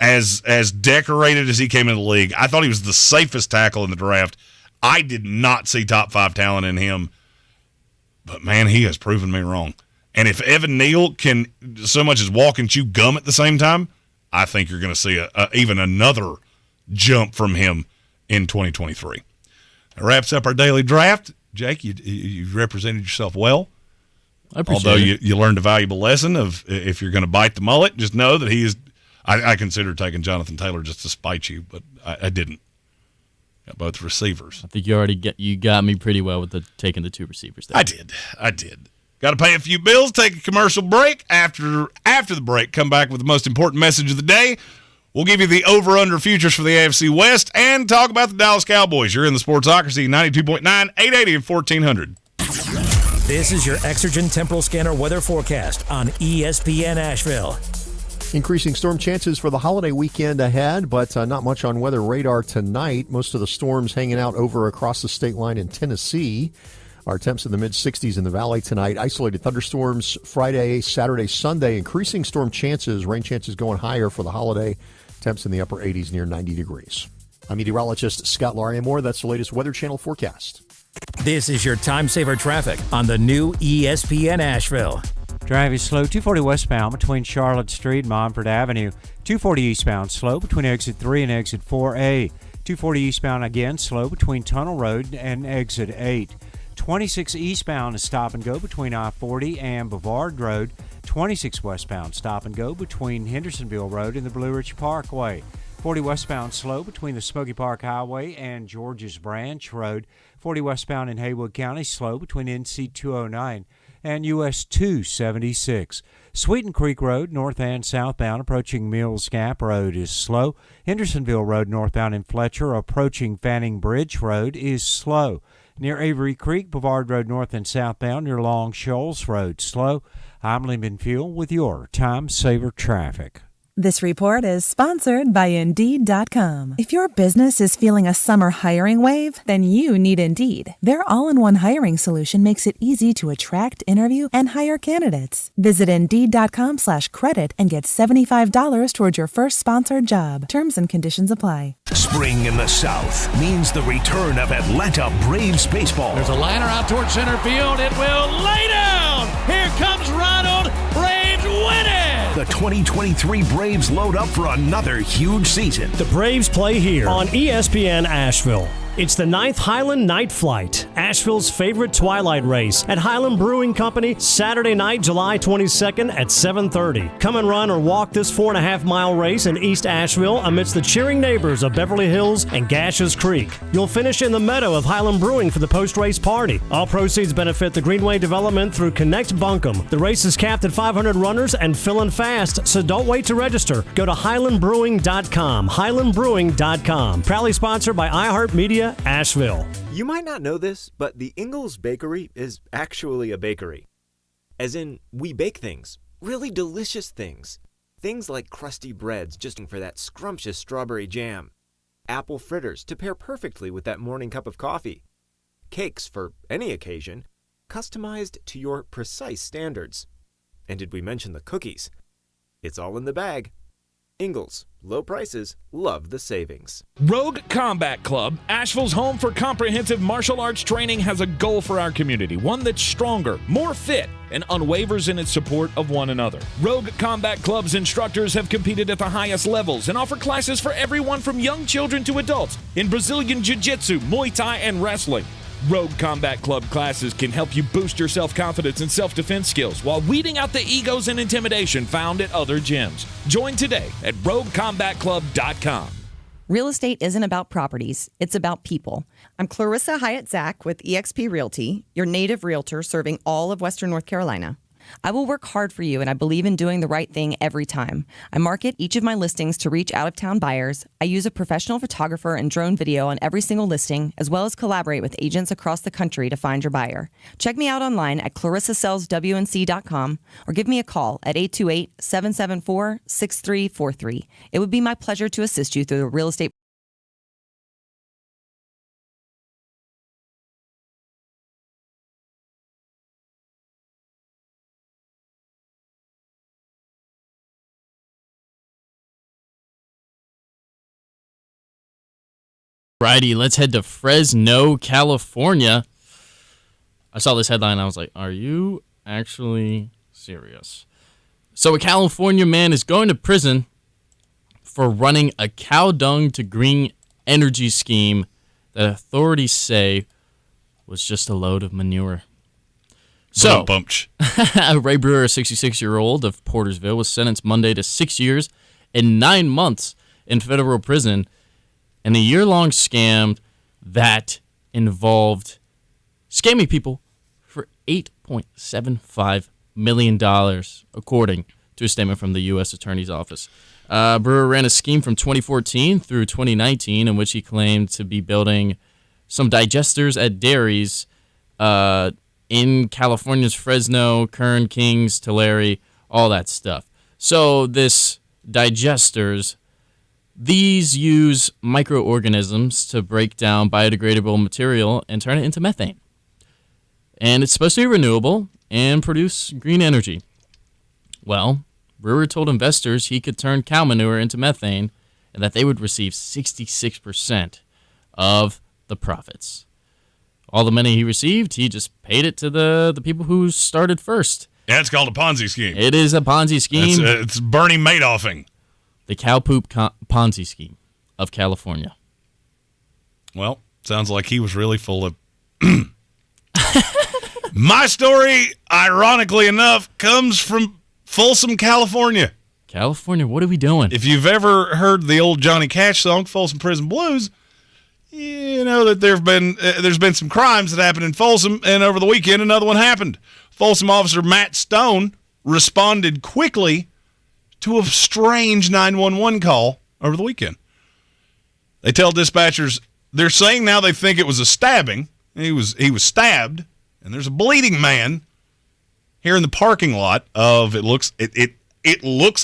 As decorated as he came into the league, I thought he was the safest tackle in the draft. I did not see top 5 talent in him, but man, he has proven me wrong. And if Evan Neal can so much as walk and chew gum at the same time, I think you're going to see even another jump from him in 2023. That wraps up our daily draft. Jake, you represented yourself well. I appreciate Although it. you learned a valuable lesson of if you're going to bite the mullet, just know that he is. I considered taking Jonathan Taylor just to spite you, but I didn't. Got both receivers. I think you got me pretty well with taking the 2 receivers there. I did. Got to pay a few bills, take a commercial break. After the break, come back with the most important message of the day. We'll give you the over-under futures for the AFC West and talk about the Dallas Cowboys. You're in the Sportsocracy, 92.9, 880, and 1400. This is your Exergen Temporal Scanner weather forecast on ESPN Asheville. Increasing storm chances for the holiday weekend ahead, but not much on weather radar tonight. Most of the storms hanging out over across the state line in Tennessee. Our temps in the mid-60s in the valley tonight. Isolated thunderstorms Friday, Saturday, Sunday. Increasing storm chances, rain chances going higher for the holiday. Temps in the upper 80s near 90 degrees. I'm meteorologist Scott Larimore. That's the latest Weather Channel forecast. This is your time saver traffic on the new ESPN Asheville. Driving slow, 240 westbound between Charlotte Street and Montford Avenue. 240 eastbound slow between exit 3 and exit 4A. 240 eastbound again slow between Tunnel Road and exit 8. 26 eastbound is stop and go between I-40 and Bavard Road. 26 westbound stop and go between Hendersonville Road and the Blue Ridge Parkway. 40 westbound slow between the Smoky Park Highway and George's Branch Road. 40 westbound in Haywood County slow between NC 209 and US 276. Sweeten Creek Road, north and southbound, approaching Mills Gap Road is slow. Hendersonville Road, northbound in Fletcher, approaching Fanning Bridge Road is slow. Near Avery Creek, Bavard Road, north and southbound, near Long Shoals Road, slow. I'm Lyndon Fuel with your Time Saver Traffic. This report is sponsored by Indeed.com. If your business is feeling a summer hiring wave, then you need Indeed. Their all-in-one hiring solution makes it easy to attract, interview, and hire candidates. Visit Indeed.com/credit and get $75 towards your first sponsored job. Terms and conditions apply. Spring in the South means the return of Atlanta Braves baseball. There's a liner out towards center field. It will lay down. Here comes Ronald. Braves win it. The 2023 Braves load up for another huge season. The Braves play here on ESPN Asheville. It's the 9th Highland Night Flight, Asheville's favorite twilight race at Highland Brewing Company, Saturday night, July 22nd at 7:30. Come and run or walk this 4.5-mile race in East Asheville amidst the cheering neighbors of Beverly Hills and Gashes Creek. You'll finish in the meadow of Highland Brewing for the post-race party. All proceeds benefit the Greenway Development through Connect Buncombe. The race is capped at 500 runners and filling fast, so don't wait to register. Go to highlandbrewing.com. Highlandbrewing.com. Proudly sponsored by iHeartMedia Media, Asheville. You might not know this, but the Ingalls Bakery is actually a bakery. As in, we bake things, really delicious things. Things like crusty breads just for that scrumptious strawberry jam. Apple fritters to pair perfectly with that morning cup of coffee. Cakes for any occasion, customized to your precise standards. And did we mention the cookies? It's all in the bag. Ingalls, low prices, love the savings. Rogue Combat Club, Asheville's home for comprehensive martial arts training, has a goal for our community, one that's stronger, more fit, and unwavers in its support of one another. Rogue Combat Club's instructors have competed at the highest levels and offer classes for everyone from young children to adults in Brazilian Jiu-Jitsu, Muay Thai, and wrestling. Rogue Combat Club classes can help you boost your self-confidence and self-defense skills while weeding out the egos and intimidation found at other gyms. Join today at roguecombatclub.com. Real estate isn't about properties, it's about people. I'm Clarissa Hyatt-Zach with eXp Realty, your native realtor serving all of Western North Carolina. I will work hard for you, and I believe in doing the right thing every time. I market each of my listings to reach out-of-town buyers. I use a professional photographer and drone video on every single listing, as well as collaborate with agents across the country to find your buyer. Check me out online at clarissasellswnc.com or give me a call at 828-774-6343. It would be my pleasure to assist you through the real estate. Righty, let's head to Fresno, California. I saw this headline and I was like, are you actually serious? So a California man is going to prison for running a cow dung to green energy scheme that authorities say was just a load of manure. So, Ray Brewer, a 66-year-old of Portersville, was sentenced Monday to 6 years and 9 months in federal prison in a year-long scam that involved scamming people for $8.75 million, according to a statement from the U.S. Attorney's Office. Brewer ran a scheme from 2014 through 2019 in which he claimed to be building some digesters at dairies in California's Fresno, Kern, Kings, Tulare, all that stuff. So this digesters, these use microorganisms to break down biodegradable material and turn it into methane. And it's supposed to be renewable and produce green energy. Well, Brewer told investors he could turn cow manure into methane and that they would receive 66% of the profits. All the money he received, he just paid it to the people who started first. Yeah, it's called a Ponzi scheme. It is a Ponzi scheme. It's Bernie Madoffing. The cow poop Ponzi scheme of California. Well, sounds like he was really full of... My story, ironically enough, comes from Folsom, California. California, what are we doing? If you've ever heard the old Johnny Cash song, Folsom Prison Blues, you know that there's been some crimes that happened in Folsom, and over the weekend another one happened. Folsom officer Matt Stone responded quickly to a strange 911 call over the weekend. They tell dispatchers they're saying now they think it was a stabbing. He was stabbed, and there's a bleeding man here in the parking lot of it looks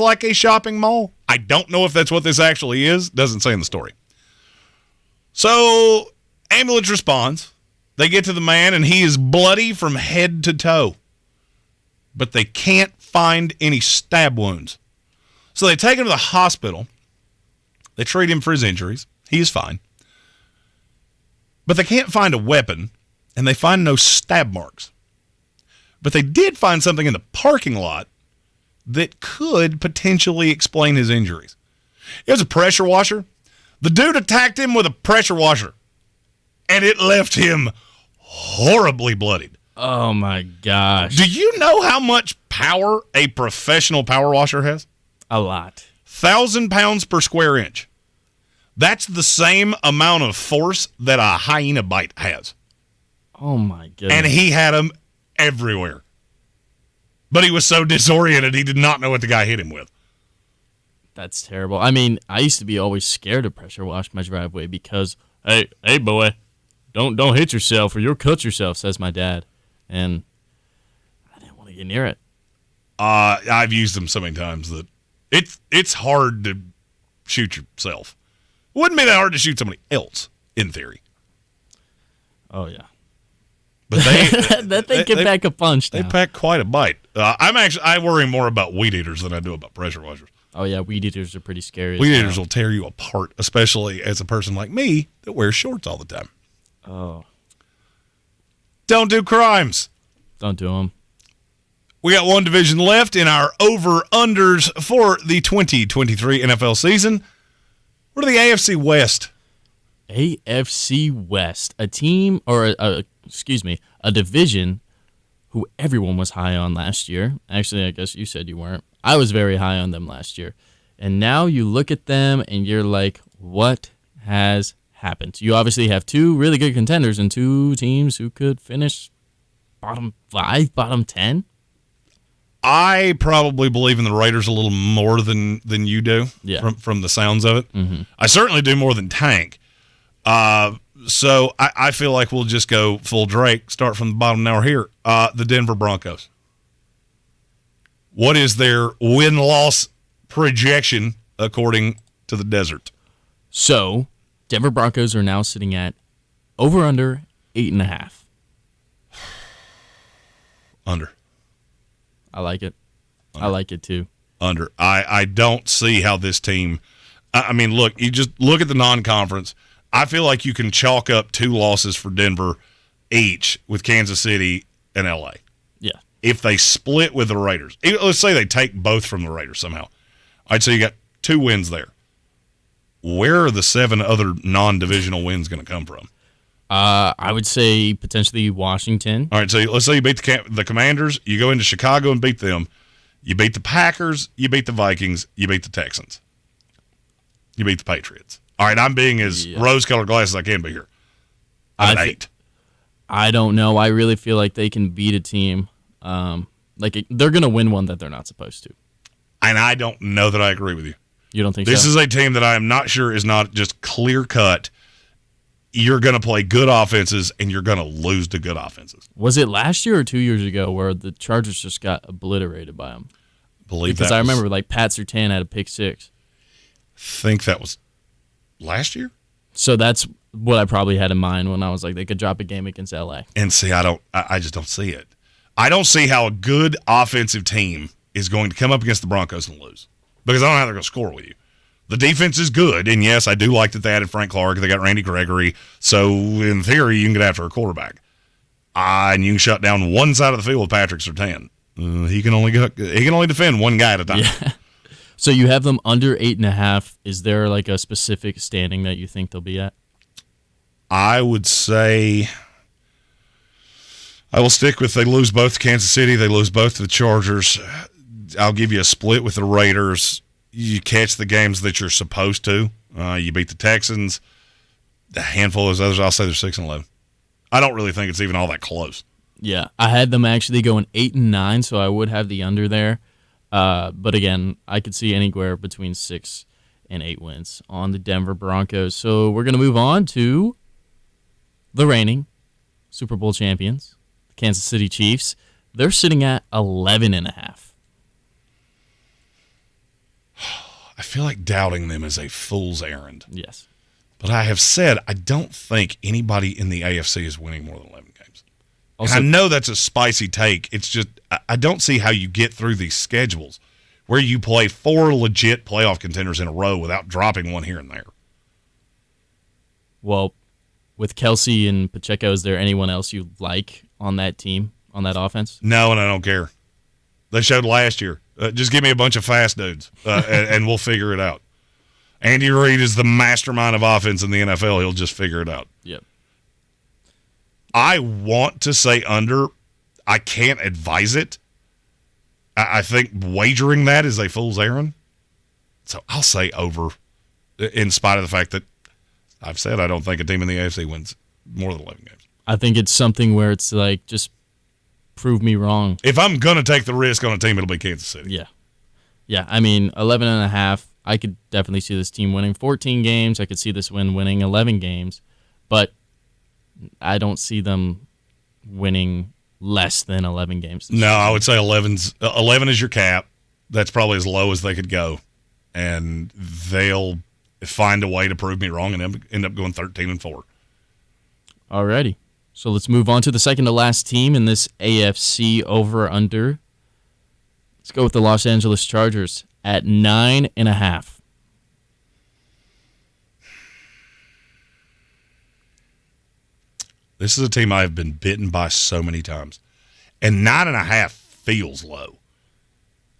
like a shopping mall. I don't know if that's what this actually is. Doesn't say in the story. So ambulance responds. They get to the man, and he is bloody from head to toe, but they can't find any stab wounds. So they take him to the hospital. They treat him for his injuries. He's fine. But they can't find a weapon, and they find no stab marks. But they did find something in the parking lot that could potentially explain his injuries. It was a pressure washer. The dude attacked him with a pressure washer, and it left him horribly bloodied. Oh, my gosh. Do you know how much power a professional power washer has? A lot. 1,000 pounds per square inch. That's the same amount of force that a hyena bite has. Oh, my goodness. And he had them everywhere. But he was so disoriented, he did not know what the guy hit him with. That's terrible. I mean, I used to be always scared to pressure wash my driveway because hey, boy, don't hit yourself or you'll cut yourself, says my dad. And I didn't want to get near it. I've used them so many times that it's hard to shoot yourself. It wouldn't be that hard to shoot somebody else, in theory. Oh, yeah. But they that thing can pack a punch now. They pack quite a bite. I worry more about weed eaters than I do about pressure washers. Oh, yeah, weed eaters are pretty scary. Weed eaters will tear you apart, especially as a person like me that wears shorts all the time. Oh. Don't do crimes. Don't do them. We got one division left in our over-unders for the 2023 NFL season. What are the AFC West? AFC West, a team, or a division who everyone was high on last year. Actually, I guess you said you weren't. I was very high on them last year. And now you look at them and you're like, what has happened? You obviously have two really good contenders and two teams who could finish bottom 5, bottom 10. I probably believe in the Raiders a little more than you do, from the sounds of it. Mm-hmm. I certainly do more than Tank. So I feel like we'll just go full Drake, start from the bottom now we're here. The Denver Broncos. What is their win-loss projection according to the Desert? So, Denver Broncos are now sitting at over-under 8.5. Under. I like it. I like it too. Under. I don't see how this team. I mean, look, you just look at the non-conference. I feel like you can chalk up 2 losses for Denver each with Kansas City and LA. Yeah. If they split with the Raiders. Let's say they take both from the Raiders somehow. I'd say you got 2 wins there. Where are the 7 other non-divisional wins going to come from? I would say potentially Washington. All right, so let's say you beat the Commanders. You go into Chicago and beat them. You beat the Packers. You beat the Vikings. You beat the Texans. You beat the Patriots. All right, I'm being as rose-colored glasses as I can be here. I'm at 8. I don't know. I really feel like they can beat a team. They're going to win one that they're not supposed to. And I don't know that I agree with you. You don't think this so? This is a team that I am not sure is not just clear-cut. You're going to play good offenses, and you're going to lose to good offenses. Was it last year or 2 years ago where the Chargers just got obliterated by them? Because I remember, Pat Surtain had a pick 6. I think that was last year? So that's what I probably had in mind when I was like, they could drop a game against LA. And see, I just don't see it. I don't see how a good offensive team is going to come up against the Broncos and lose. Because I don't know how they're going to score with you. The defense is good, and yes, I do like that they added Frank Clark. They got Randy Gregory. So, in theory, you can get after a quarterback. And you can shut down one side of the field with Patrick Surtain. He can only defend one guy at a time. Yeah. So you have them under 8.5. Is there a specific standing that you think they'll be at? I would say I will stick with they lose both to Kansas City. They lose both to the Chargers. I'll give you a split with the Raiders. You catch the games that you're supposed to. You beat the Texans. A handful of those others, I'll say they're 6-11. I don't really think it's even all that close. Yeah, I had them actually going 8-9, so I would have the under there. But again, I could see anywhere between 6 and 8 wins on the Denver Broncos. So we're going to move on to the reigning Super Bowl champions, the Kansas City Chiefs. They're sitting at 11.5. I feel like doubting them is a fool's errand. Yes. But I have said I don't think anybody in the AFC is winning more than 11 games. Also, and I know that's a spicy take. It's just I don't see how you get through these schedules where you play 4 legit playoff contenders in a row without dropping one here and there. Well, with Kelsey and Pacheco, is there anyone else you like on that team, on that offense? No, and I don't care. They showed last year. Just give me a bunch of fast dudes, and we'll figure it out. Andy Reid is the mastermind of offense in the NFL. He'll just figure it out. Yep. I want to say under. I can't advise it. I think wagering that is a fool's errand. So I'll say over, in spite of the fact that I've said I don't think a team in the AFC wins more than 11 games. I think it's something where it's like, just prove me wrong. If I'm going to take the risk on a team, it'll be Kansas City. Yeah. Yeah, I mean, 11.5, I could definitely see this team winning 14 games. I could see this winning 11 games, but I don't see them winning less than 11 games. No, I would say 11 is your cap. That's probably as low as they could go, and they'll find a way to prove me wrong and end up going 13-4. Alrighty, so let's move on to the second to last team in this AFC over/under. Let's go with the Los Angeles Chargers at 9.5. This is a team I have been bitten by so many times, and 9.5 feels low.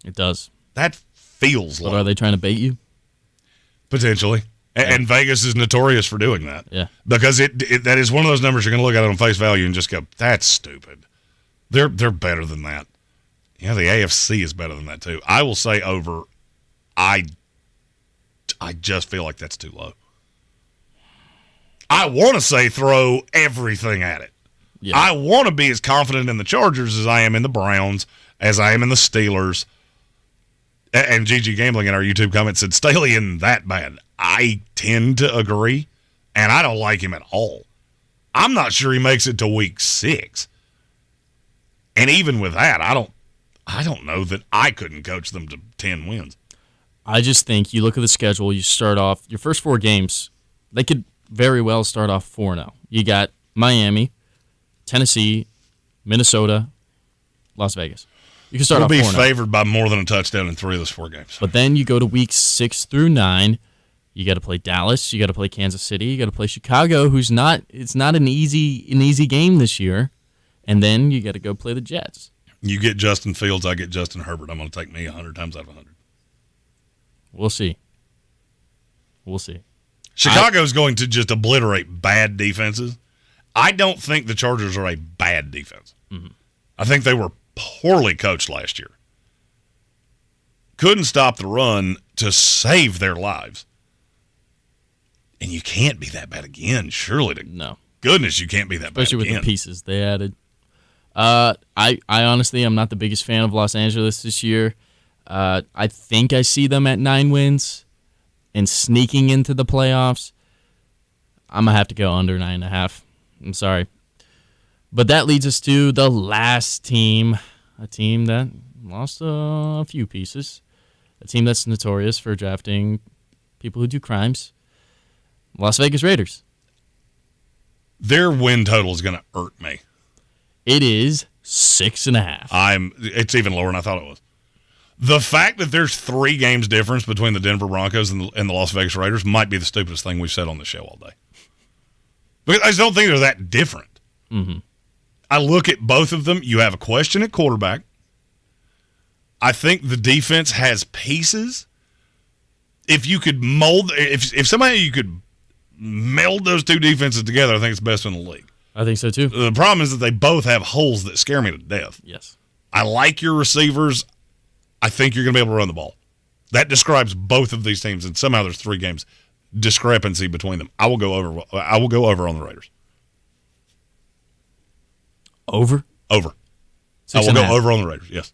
It does. That feels low. But are they trying to bait you? Potentially. And Vegas is notorious for doing that. Yeah. Because that is one of those numbers you're going to look at it on face value and just go, that's stupid. They're better than that. Yeah, the AFC is better than that too. I will say over. I just feel like that's too low. I want to say throw everything at it. Yeah. I want to be as confident in the Chargers as I am in the Browns, as I am in the Steelers. And GG Gambling in our YouTube comments said Staley isn't that bad. I tend to agree, and I don't like him at all. I'm not sure he makes it to week 6. And even with that, I don't know that I couldn't coach them to 10 wins. I just think you look at the schedule, you start off your first 4 games, they could very well start off 4-0. You got Miami, Tennessee, Minnesota, Las Vegas. You can start off 4-0. We'll be favored by more than a touchdown in 3 of those 4 games. But then you go to weeks 6 through 9. You got to play Dallas. You got to play Kansas City. You got to play Chicago, who's not. It's not an easy game this year. And then you got to go play the Jets. You get Justin Fields. I get Justin Herbert. I'm going to take me 100 times out of 100. We'll see. We'll see. Chicago's going to just obliterate bad defenses. I don't think the Chargers are a bad defense. Mm-hmm. I think they were poorly coached last year. Couldn't stop the run to save their lives. And you can't be that bad again, surely. No. Goodness, you can't be that Especially bad again. With the pieces they added. I honestly, I'm not the biggest fan of Los Angeles this year. I think I see them at 9 wins and sneaking into the playoffs. I'm going to have to go under 9.5. I'm sorry. But that leads us to the last team, a team that lost a few pieces, a team that's notorious for drafting people who do crimes, Las Vegas Raiders. Their win total is going to irk me. It is 6.5. It's even lower than I thought it was. The fact that there's 3 games difference between the Denver Broncos and the Las Vegas Raiders might be the stupidest thing we've said on the show all day. Because I just don't think they're that different. Mm-hmm. I look at both of them. You have a question at quarterback. I think the defense has pieces. If you could if somebody you could meld those 2 defenses together, I think it's the best in the league. I think so too. The problem is that they both have holes that scare me to death. Yes. I like your receivers. I think you're going to be able to run the ball. That describes both of these teams, and somehow there's 3 games discrepancy between them. I will go over on the Raiders. Over? Over. I will go over on the Raiders, yes.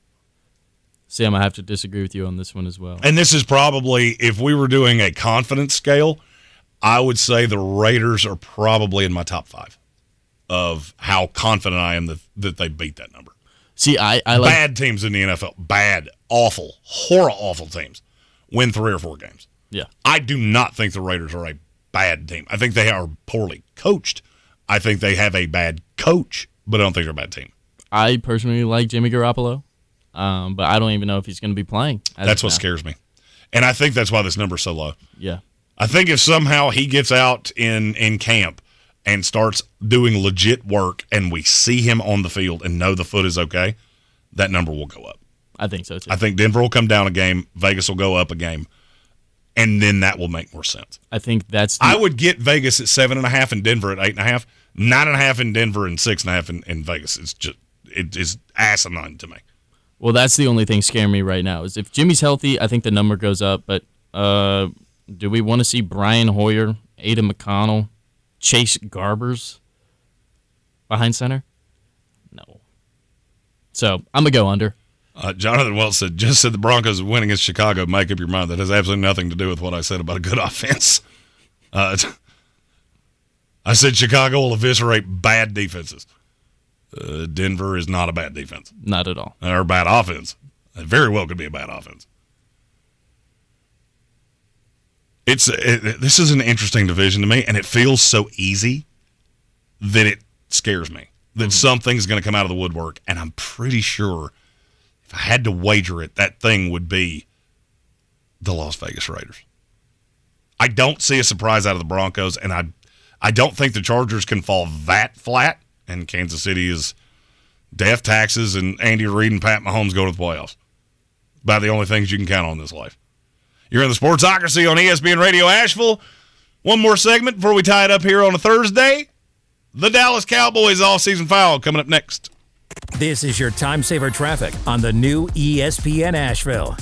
See, I'm going to have to disagree with you on this one as well. And this is probably, if we were doing a confidence scale, I would say the Raiders are probably in my top 5 of how confident I am that they beat that number. See, I like bad teams in the NFL. Bad, awful, awful teams win 3 or 4 games. Yeah. I do not think the Raiders are a bad team. I think they are poorly coached. I think they have a bad coach, but I don't think they're a bad team. I personally like Jimmy Garoppolo, but I don't even know if he's going to be playing. That's what scares me. And I think that's why this number's so low. Yeah. I think if somehow he gets out in camp and starts doing legit work and we see him on the field and know the foot is okay, that number will go up. I think so, too. I think Denver will come down a game, Vegas will go up a game, and then that will make more sense. I think that's... I would get Vegas at 7.5 and Denver at 8.5, 9.5 in Denver and 6.5 in Vegas. It is asinine to me. Well, that's the only thing scaring me right now is if Jimmy's healthy, I think the number goes up, but do we want to see Brian Hoyer, Aiden McConnell, Chase Garbers behind center? No. So I'm going to go under. Jonathan Welch just said the Broncos winning against Chicago. Make up your mind. That has absolutely nothing to do with what I said about a good offense. I said Chicago will eviscerate bad defenses. Denver is not a bad defense. Not at all. Or a bad offense. It very well could be a bad offense. This is an interesting division to me, and it feels so easy that it scares me. That something's going to come out of the woodwork, and I'm pretty sure if I had to wager it, that thing would be the Las Vegas Raiders. I don't see a surprise out of the Broncos, and I don't think the Chargers can fall that flat, and Kansas City is death, taxes, and Andy Reid and Pat Mahomes go to the playoffs. About the only things you can count on in this life. You're in the Sportsocracy on ESPN Radio Asheville. One more segment before we tie it up here on a Thursday. The Dallas Cowboys offseason foul coming up next. This is your time saver traffic on the new ESPN Asheville.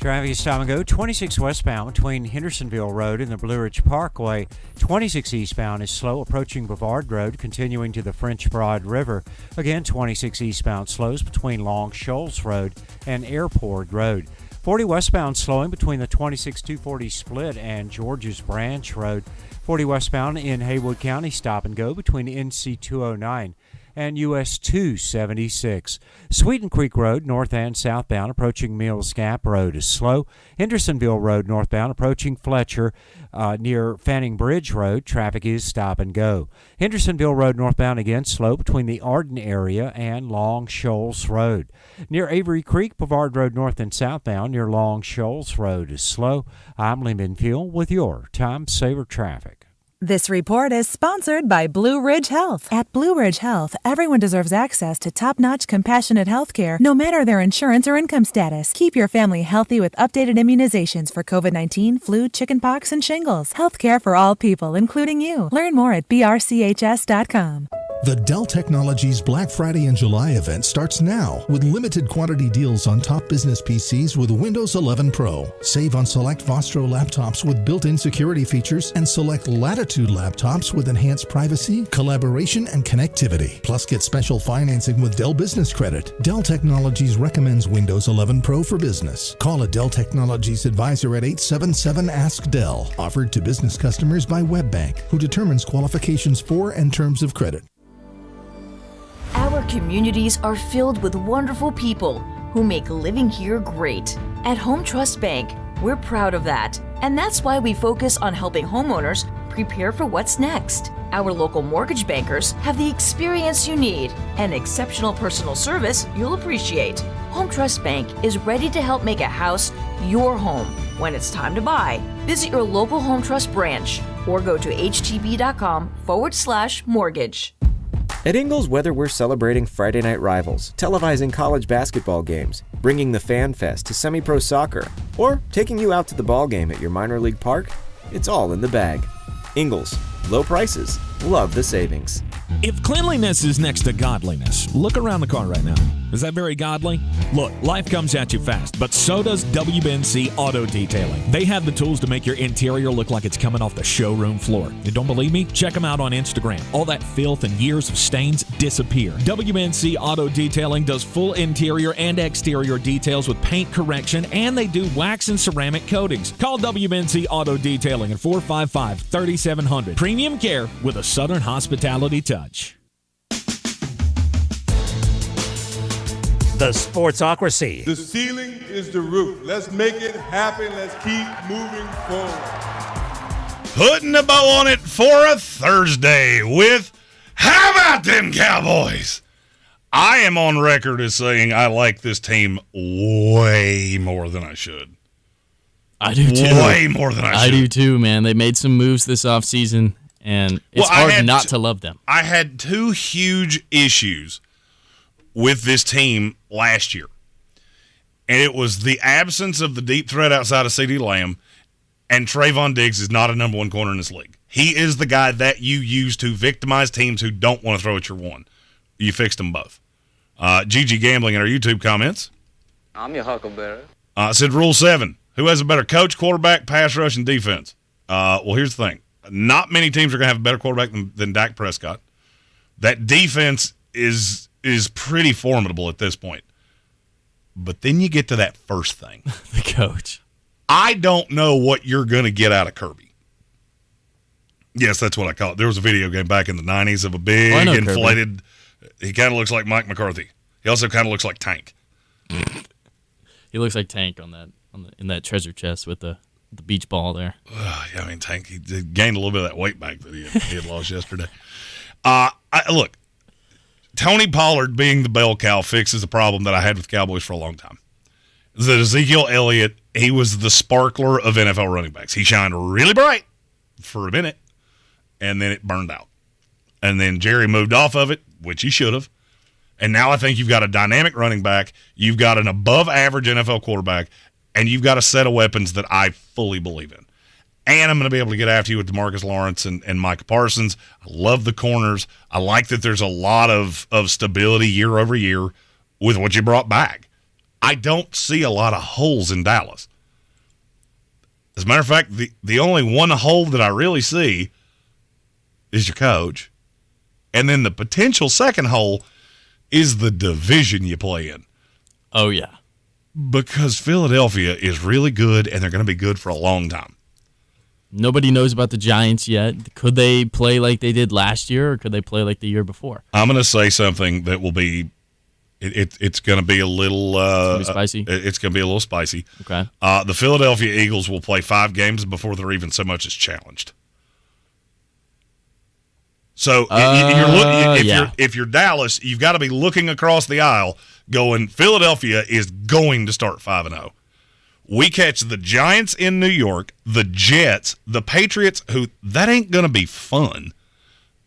Traffic is time and go. 26 westbound between Hendersonville Road and the Blue Ridge Parkway. 26 eastbound is slow approaching Brevard Road, continuing to the French Broad River. Again, 26 eastbound slows between Long Shoals Road and Airport Road. 40 westbound slowing between the 26-240 split and George's Branch Road. 40 westbound in Haywood County, stop and go between NC 209 and US 276. Sweeten Creek Road, north and southbound, approaching Mills Gap Road is slow. Hendersonville Road, northbound, approaching Fletcher near Fanning Bridge Road. Traffic is stop and go. Hendersonville Road, northbound, again slow between the Arden area and Long Shoals Road. Near Avery Creek, Brevard Road, north and southbound, near Long Shoals Road is slow. I'm Lee Minfield with your Time Saver Traffic. This report is sponsored by Blue Ridge Health. At Blue Ridge Health, everyone deserves access to top-notch, compassionate health care, no matter their insurance or income status. Keep your family healthy with updated immunizations for COVID-19, flu, chickenpox, and shingles. Health care for all people, including you. Learn more at brchs.com. The Dell Technologies Black Friday and July event starts now with limited quantity deals on top business PCs with Windows 11 Pro. Save on select Vostro laptops with built-in security features and select Latitude laptops with enhanced privacy, collaboration, and connectivity. Plus, get special financing with Dell Business Credit. Dell Technologies recommends Windows 11 Pro for business. Call a Dell Technologies advisor at 877-ASK-DELL. Offered to business customers by WebBank, who determines qualifications for and terms of credit. Our communities are filled with wonderful people who make living here great. At Home Trust Bank, we're proud of that. And that's why we focus on helping homeowners prepare for what's next. Our local mortgage bankers have the experience you need and exceptional personal service you'll appreciate. Home Trust Bank is ready to help make a house your home when it's time to buy. Visit your local Home Trust branch or go to htb.com/mortgage. At Ingalls, whether we're celebrating Friday night rivals, televising college basketball games, bringing the Fan Fest to semi-pro soccer, or taking you out to the ball game at your minor league park, it's all in the bag. Ingalls, low prices, love the savings. If cleanliness is next to godliness, look around the car right now. Is that very godly? Look, life comes at you fast, but so does WBNC Auto Detailing. They have the tools to make your interior look like it's coming off the showroom floor. You don't believe me? Check them out on Instagram. All that filth and years of stains disappear. WBNC Auto Detailing does full interior and exterior details with paint correction, and they do wax and ceramic coatings. Call WBNC Auto Detailing at 455-3700. Premium care with a Southern hospitality touch. The Sportsocracy. The ceiling is the roof. Let's make it happen. Let's keep moving forward. Putting a bow on it for a Thursday with how about them Cowboys? I am on record as saying I like this team way more than I should. I do too. Way more than I should. I do too, man. They made some moves this offseason, and it's hard not to love them. I had two huge issues with this team last year. And it was the absence of the deep threat outside of CeeDee Lamb, and Trayvon Diggs is not a number one corner in this league. He is the guy that you use to victimize teams who don't want to throw at your one. You fixed them both. GG Gambling in our YouTube comments. I'm your huckleberry. Said Rule 7. Who has a better coach, quarterback, pass rush, and defense? Well, here's the thing. Not many teams are going to have a better quarterback than Dak Prescott. That defense is pretty formidable at this point. But then you get to that first thing. The coach. I don't know what you're going to get out of Kirby. Yes, that's what I call it. There was a video game back in the 90s of a big, inflated. Kirby. He kind of looks like Mike McCarthy. He also kind of looks like Tank. He looks like Tank in that treasure chest with the beach ball there. Yeah, I mean, Tank, he gained a little bit of that weight back that he had lost yesterday. Look, Tony Pollard being the bell cow fixes the problem that I had with Cowboys for a long time. That Ezekiel Elliott, he was the sparkler of NFL running backs. He shined really bright for a minute, and then it burned out. And then Jerry moved off of it, which he should have. And now I think you've got a dynamic running back, you've got an above-average NFL quarterback, and you've got a set of weapons that I fully believe in. And I'm going to be able to get after you with DeMarcus Lawrence and Micah Parsons. I love the corners. I like that there's a lot of stability year over year with what you brought back. I don't see a lot of holes in Dallas. As a matter of fact, the only one hole that I really see is your coach. And then the potential second hole is the division you play in. Oh, yeah. Because Philadelphia is really good, and they're going to be good for a long time. Nobody knows about the Giants yet. Could they play like they did last year, or could they play like the year before? I'm going to say something that will be it's going to be a little spicy. It's going to be a little spicy. Okay. The Philadelphia Eagles will play 5 games before they're even so much as challenged. So if you're Dallas, you've got to be looking across the aisle going, Philadelphia is going to start 5-0. We catch the Giants in New York, the Jets, the Patriots, who that ain't going to be fun,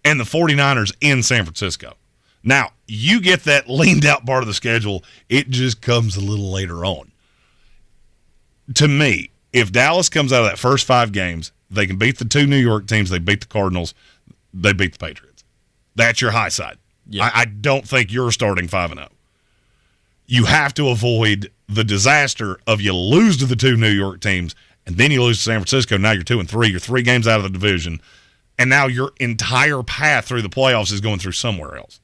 and the 49ers in San Francisco. Now, you get that leaned out part of the schedule, it just comes a little later on. To me, if Dallas comes out of that first 5 games, they can beat the 2 New York teams, they beat the Cardinals, they beat the Patriots. That's your high side. Yeah. I don't think you're starting 5-0. You have to avoid the disaster of you lose to the 2 New York teams, and then you lose to San Francisco. Now you're 2-3. You're 3 games out of the division, and now your entire path through the playoffs is going through somewhere else.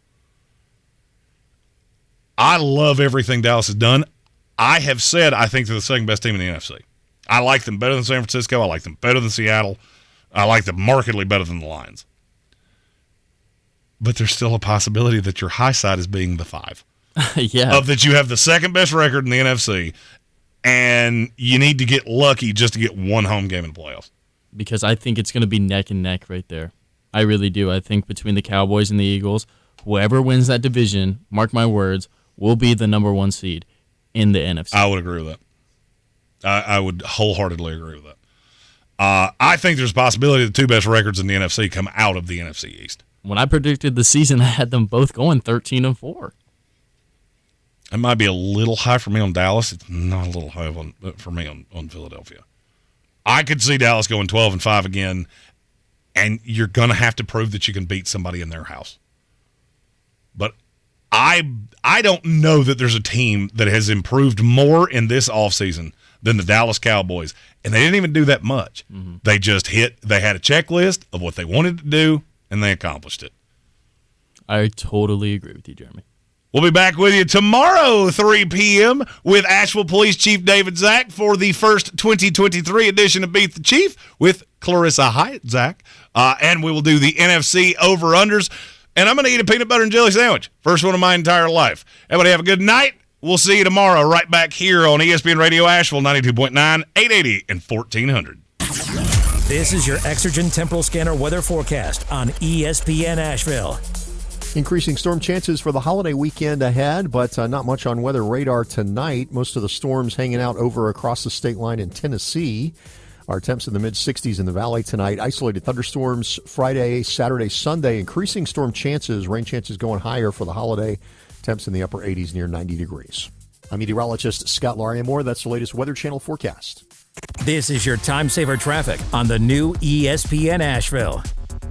I love everything Dallas has done. I have said I think they're the second best team in the NFC. I like them better than San Francisco. I like them better than Seattle. I like them markedly better than the Lions. But there's still a possibility that your high side is being the 5. Yeah. Of that you have the second best record in the NFC, and you need to get lucky just to get 1 home game in the playoffs. Because I think it's going to be neck and neck right there. I really do. I think between the Cowboys and the Eagles, whoever wins that division, mark my words, will be the number 1 seed in the NFC. I would agree with that. I would wholeheartedly agree with that. I think there's a possibility the 2 best records in the NFC come out of the NFC East. When I predicted the season, I had them both going 13-4. It might be a little high for me on Dallas. It's not a little high for me on Philadelphia. I could see Dallas going 12-5 again, and you're going to have to prove that you can beat somebody in their house. But I don't know that there's a team that has improved more in this offseason than the Dallas Cowboys, and they didn't even do that much. Mm-hmm. They had a checklist of what they wanted to do, and they accomplished it. I totally agree with you, Jeremy. We'll be back with you tomorrow, 3 p.m., with Asheville Police Chief David Zach for the first 2023 edition of Beat the Chief with Clarissa Hyatt Zach. And we will do the NFC over-unders. And I'm going to eat a peanut butter and jelly sandwich. First one of my entire life. Everybody have a good night. We'll see you tomorrow right back here on ESPN Radio Asheville, 92.9, 880, and 1400. This is your Exergen Temporal Scanner weather forecast on ESPN Asheville. Increasing storm chances for the holiday weekend ahead, but not much on weather radar tonight. Most of the storms hanging out over across the state line in Tennessee. Our temps in the mid-60s in the valley tonight. Isolated thunderstorms Friday, Saturday, Sunday. Increasing storm chances, rain chances going higher for the holiday. Temps in the upper 80s near 90 degrees. I'm meteorologist Scott Lariamore. That's the latest Weather Channel forecast. This is your time saver traffic on the new ESPN Asheville.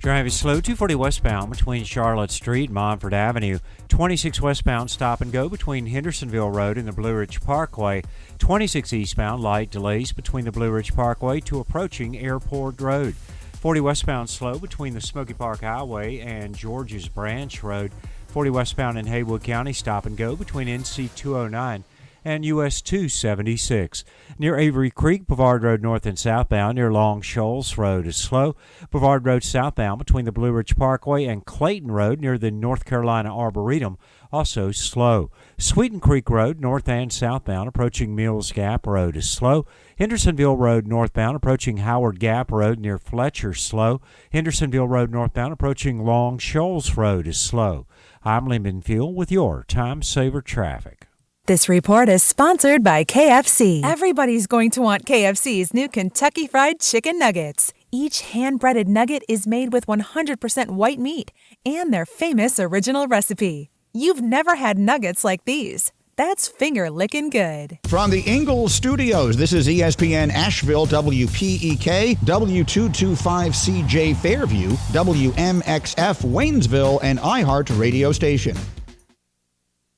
Driving slow, 240 westbound between Charlotte Street and Montford Avenue. 26 westbound stop and go between Hendersonville Road and the Blue Ridge Parkway. 26 eastbound light delays between the Blue Ridge Parkway to approaching Airport Road. 40 westbound slow between the Smoky Park Highway and George's Branch Road. 40 westbound in Haywood County stop and go between NC 209 and US 276. Near Avery Creek, Brevard Road north and southbound near Long Shoals Road is slow. Brevard Road southbound between the Blue Ridge Parkway and Clayton Road near the North Carolina Arboretum also slow. Sweeten Creek Road north and southbound approaching Mills Gap Road is slow. Hendersonville Road northbound approaching Howard Gap Road near Fletcher slow. Hendersonville Road northbound approaching Long Shoals Road is slow. I'm Lyndon Fuel with your Time Saver Traffic. This report is sponsored by KFC. Everybody's going to want KFC's new Kentucky Fried Chicken Nuggets. Each hand-breaded nugget is made with 100% white meat and their famous original recipe. You've never had nuggets like these. That's finger-licking good. From the Ingalls Studios, this is ESPN Asheville, WPEK, W225CJ Fairview, WMXF Waynesville, and iHeart radio station.